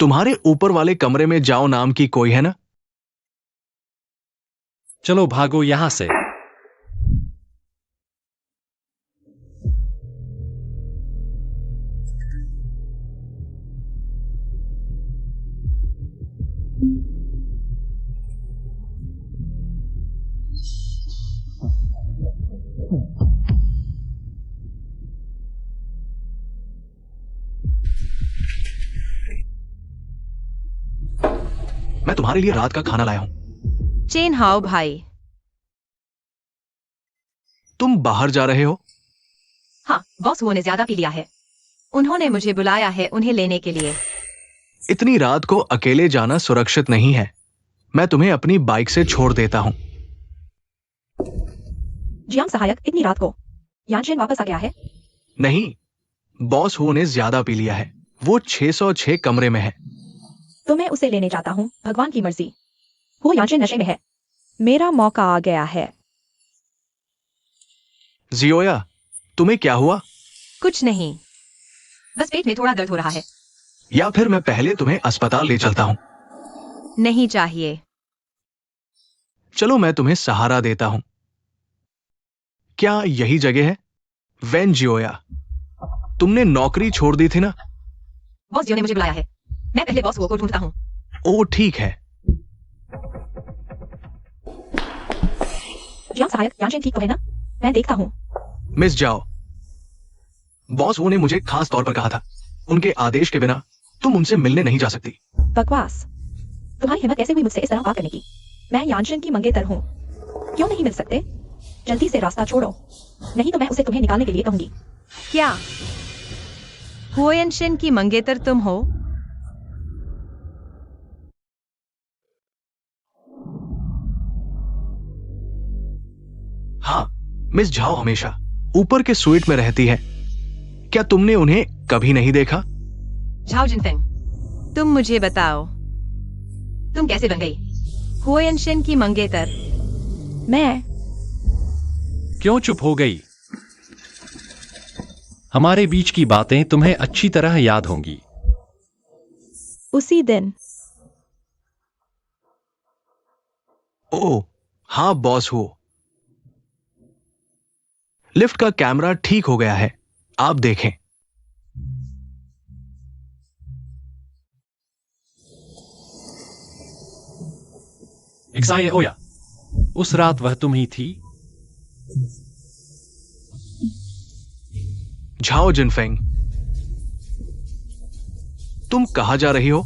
तुम्हारे ऊपर वाले कमरे में जाओ नाम की कोई है ना? चलो भागो यहां से। मैं तुम्हारे लिए रात का खाना लाया हूं। चेन हाओ भाई। तुम बाहर जा रहे हो? हाँ, बॉस हुओ ने ज्यादा पी लिया है। उन्होंने मुझे बुलाया है उन्हें लेने के लिए। इतनी रात को अकेले जाना सुरक्षित नहीं है। मैं तुम्हें अपनी बाइक से छोड़ देता हूं। जियांग सहायक, इतनी रात को यानशेन वापस आ गया है? नहीं, बॉस हुओ ने ज्यादा पी लिया है। वो 606 कमरे में है। तो मैं उसे लेने जाता हूँ, भगवान की मर्जी। वो यानशेन नशे में है। मेरा मौका आ गया है। जियोया, तुम्हें क्या हुआ? कुछ नहीं, बस पेट में थोड़ा दर्द हो रहा है। या फिर मैं पहले तुम्हें अस्पताल ले चलता हूं? नहीं चाहिए। चलो मैं तुम्हें सहारा देता हूं। क्या यही जगह है? वैन जियोया, तुमने नौकरी छोड़ दी थी ना? बॉस जियो ने मुझे बुलाया है। मैं पहले बॉस हुओ को ढूंढता हूँ। ओ ठीक है। जियांग सहायक, यानशेन ठीक तो है ना? मैं देखता हूँ। मिस जाओ, बॉस वो ने मुझे खास तौर पर कहा था, उनके आदेश के बिना तुम उनसे मिलने नहीं जा सकती। बकवास। तुम्हारी हिम्मत कैसे हुई मुझसे इस तरह बात करने की? मैं यानशेन की मंगेतर हूँ। क्यों नहीं मिल सकते? जल्दी से रास्ता छोड़ो, नहीं तो मैं उसे तुम्हें निकालने के लिए कहूंगी। क्या हुओयनशिन की मंगेतर तुम हो? हाँ, मिस झाओ हमेशा ऊपर के स्वीट में रहती है। क्या तुमने उन्हें कभी नहीं देखा? झाओ जिनफेंग, तुम मुझे बताओ, तुम कैसे बन गई हुओयनशिन की मंगेतर? मैं क्यों चुप हो गई? हमारे बीच की बातें तुम्हें अच्छी तरह याद होंगी। उसी दिन। ओह हाँ बॉस हो, लिफ्ट का कैमरा ठीक हो गया है, आप देखें। एक्साये ओया, उस रात वह तुम ही थी? झाओ जिनफेंग, तुम कहां जा रही हो?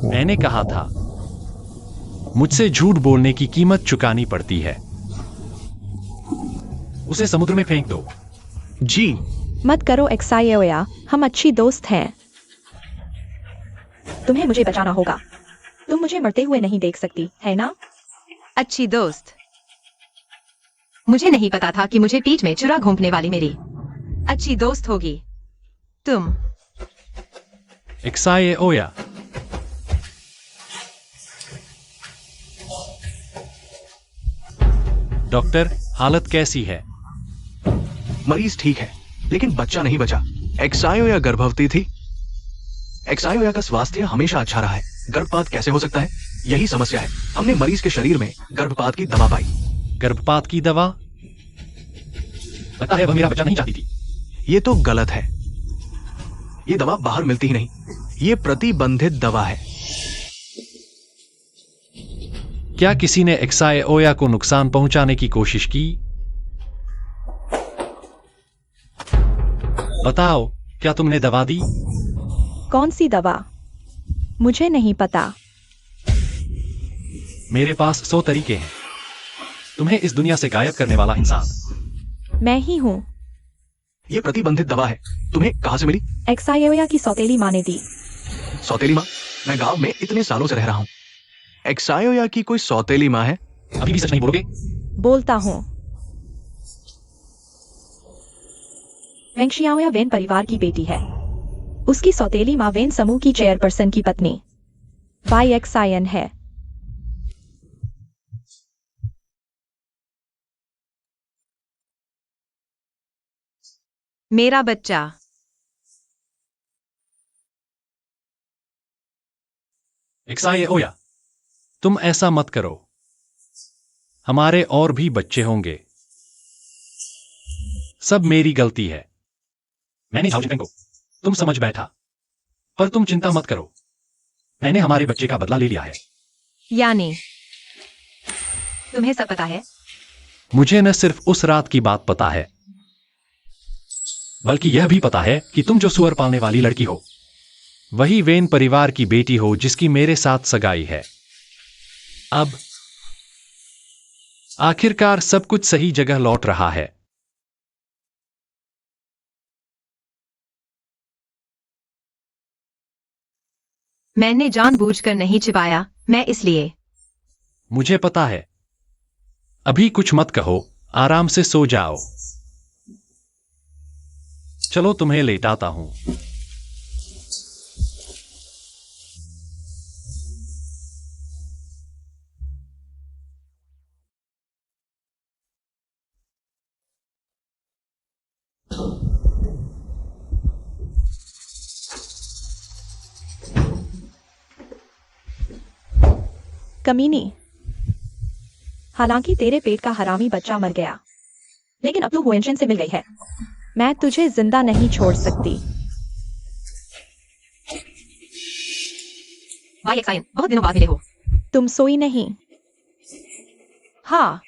मैंने कहा था, मुझसे झूठ बोलने की कीमत चुकानी पड़ती है। उसे समुद्र में फेंक दो। जी मत करो एक्सायोया, हम अच्छी दोस्त हैं। तुम्हें मुझे बचाना होगा। तुम मुझे मरते हुए नहीं देख सकती, है ना? अच्छी दोस्त? मुझे नहीं पता था कि मुझे पीठ में चुरा घोंपने वाली मेरी अच्छी दोस्त होगी तुम। एक्साये ओया, डॉक्टर, हालत कैसी है? मरीज ठीक है, लेकिन बच्चा नहीं बचा। एक्सायोया गर्भवती थी। एक्सायोया का स्वास्थ्य हमेशा अच्छा रहा है। गर्भपात कैसे हो सकता है, यही समस्या है। हमने मरीज के शरीर में गर्भपात की दवा पाई। गर्भपात की दवा? लगता है वह मेरा बच्चा नहीं चाहती थी। ये तो गलत है। ये दवा बाहर मिलती ही नहीं। ये प्रतिबंधित दवा है। क्या किसी ने एक्साओया को नुकसान पहुंचाने की कोशिश की? बताओ, क्या तुमने दवा दी? कौन सी दवा? मुझे नहीं पता। मेरे पास 100 तरीके हैं तुम्हें इस दुनिया से गायब करने वाला इंसान। मैं ही हूँ। ये प्रतिबंधित दवा है। तुम्हें कहां से मिली? एक्सायोया की सौतेली माँ ने दी। सौतेली माँ? मैं गांव में इतने सालों से रह रहा हूँ। एक्सायोया की कोई सौतेली माँ है? अभी भी सच नहीं बोलोगे? बोलता हूँ। वेंगशियाओया वेन परिवार की बेटी है। उसकी सौतेली माँ वेन समूह की चेयरपर्सन की पत्नी बाई एक्सायन है। मेरा बच्चा। एक्साओया, तुम ऐसा मत करो। हमारे और भी बच्चे होंगे। सब मेरी गलती है। मैंने झाओ जिनफेंग को तुम समझ बैठा, पर तुम चिंता मत करो। मैंने हमारे बच्चे का बदला ले लिया है। यानी तुम्हें सब पता है? मुझे न सिर्फ उस रात की बात पता है, बल्कि यह भी पता है कि तुम जो सुअर पालने वाली लड़की हो, वही वेन परिवार की बेटी हो जिसकी मेरे साथ सगाई है। अब आखिरकार सब कुछ सही जगह लौट रहा है। मैंने जानबूझकर नहीं छिपाया, मैं इसलिए। मुझे पता है। अभी कुछ मत कहो, आराम से सो जाओ। चलो तुम्हें लेटाता हूं। कमीनी, हालांकि तेरे पेट का हरामी बच्चा मर गया, लेकिन अब तू हुएनशन से मिल गई है। मैं तुझे जिंदा नहीं छोड़ सकती। बाई एक्सायन, बहुत दिनों बाद मिले हो। तुम सोई नहीं? हाँ,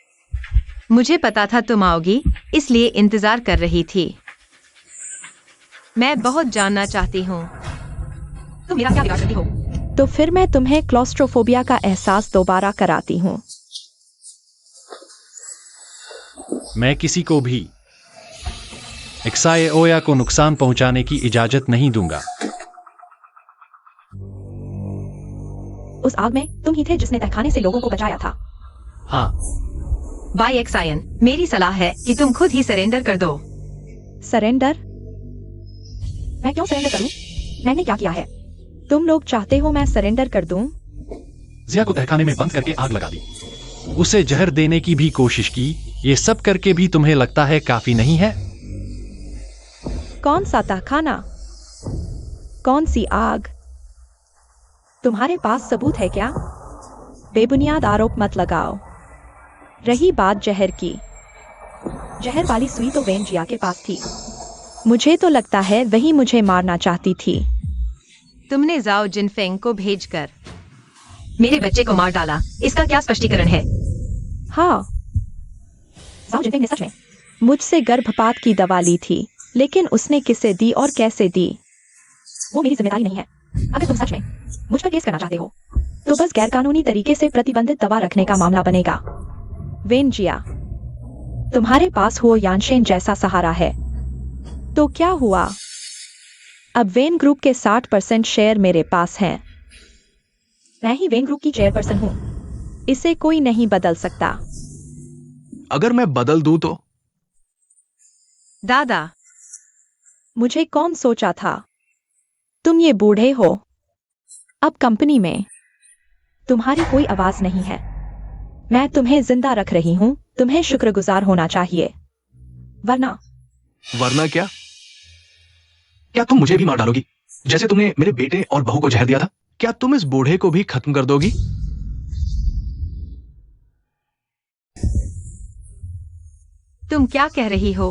मुझे पता था तुम आओगी, इसलिए इंतजार कर रही थी। मैं बहुत जानना चाहती हूँ तुम मेरा क्या बिगाड़ सकती हो। तो फिर मैं तुम्हें क्लॉस्ट्रोफोबिया का एहसास दोबारा कराती हूँ। मैं किसी को भी एक्साओया को नुकसान पहुंचाने की इजाजत नहीं दूंगा। उस आग में तुम ही थे जिसने तहखाने से लोगों को बचाया था। हाँ, बाई एक्सायन, मेरी सलाह है कि तुम खुद ही सरेंडर कर दो। सरेंडर? मैं क्यों सरेंडर करूं? मैंने क्या किया है? तुम लोग चाहते हो मैं सरेंडर कर दूं? जिया को तहखाने में बंद करके आग लगा दी, उसे जहर देने की भी कोशिश की। ये सब करके भी तुम्हें लगता है काफी नहीं है? कौन सा तहखाना? कौन सी आग? तुम्हारे पास सबूत है क्या? बेबुनियाद आरोप मत लगाओ। रही बात जहर की, जहर वाली सुई तो वेन जिया के पास थी। मुझे तो लगता है वही मुझे मारना चाहती थी। तुमने जाओ जिनफेंग को भेजकर मेरे बच्चे को मार डाला, इसका क्या स्पष्टीकरण है? हाँ, जाओ जिनफेंग ने सच में मुझसे गर्भपात की दवा ली थी, लेकिन उसने किसे दी और कैसे दी, वो मेरी जिम्मेदारी नहीं है। अगर तुम सच में मुझ पर केस करना चाहते हो, तो बस गैरकानूनी तरीके से प्रतिबंधित दवा रखने का मामला बनेगा। वेन जिया, तुम्हारे पास हो यानशेन जैसा सहारा है। तो क्या हुआ? अब वेन ग्रुप के 60% शेयर मेरे पास हैं। मैं ही वेन ग्रुप की चेयरपर्सन हूँ। इसे कोई नहीं बदल सकता। अगर मैं बदल दूं तो? दादा, मुझे कौन सोचा था? तुम ये बूढ़े हो। अब कंपनी में तुम्हारी कोई आवाज नहीं है। मैं तुम्हें जिंदा रख रही हूँ, तुम्हें शुक्रगुजार होना चाहिए। वरना क्या? क्या तुम मुझे भी मार डालोगी, जैसे तुमने मेरे बेटे और बहू को जहर दिया था? क्या तुम इस बूढ़े को भी खत्म कर दोगी? तुम क्या कह रही हो?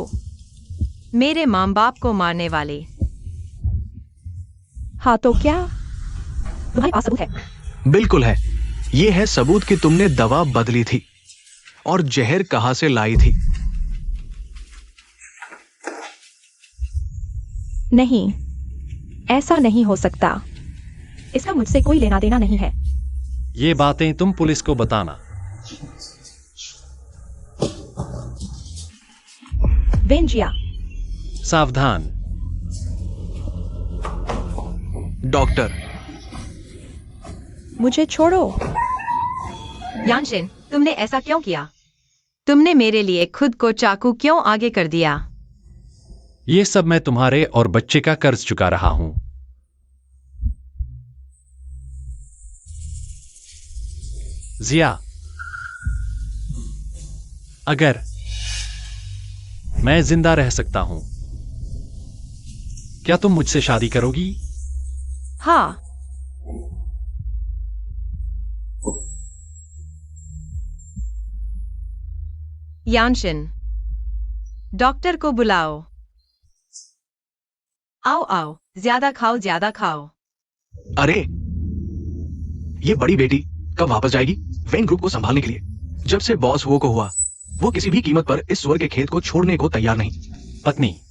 मेरे माँ बाप को मारने वाले। हाँ तो क्या तुम्हारे पास सबूत है? बिल्कुल है। ये है सबूत कि तुमने दवा बदली थी और जहर कहां से लाई थी। नहीं, ऐसा नहीं हो सकता। इसका मुझसे कोई लेना देना नहीं है। ये बातें तुम पुलिस को बताना। वेंजिया, सावधान। डॉक्टर, मुझे छोड़ो। यानशिन, तुमने ऐसा क्यों किया? तुमने मेरे लिए खुद को चाकू क्यों आगे कर दिया? ये सब मैं तुम्हारे और बच्चे का कर्ज चुका रहा हूं। जिया, अगर मैं जिंदा रह सकता हूं, क्या तुम मुझसे शादी करोगी? हाँ, यानशिन, डॉक्टर को बुलाओ। आओ आओ, ज्यादा खाओ, ज्यादा खाओ। अरे ये बड़ी बेटी कब वापस जाएगी वेन ग्रुप को संभालने के लिए? जब से बॉस वो को हुआ, वो किसी भी कीमत पर इस स्वर के खेत को छोड़ने को तैयार नहीं। पत्नी,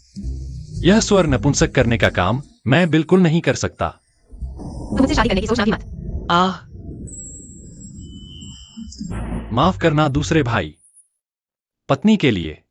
यह स्वर नपुंसक करने का काम मैं बिल्कुल नहीं कर सकता। तुम मुझसे शादी करने की सोचना भी मत। माफ करना दूसरे भाई, पत्नी के लिए।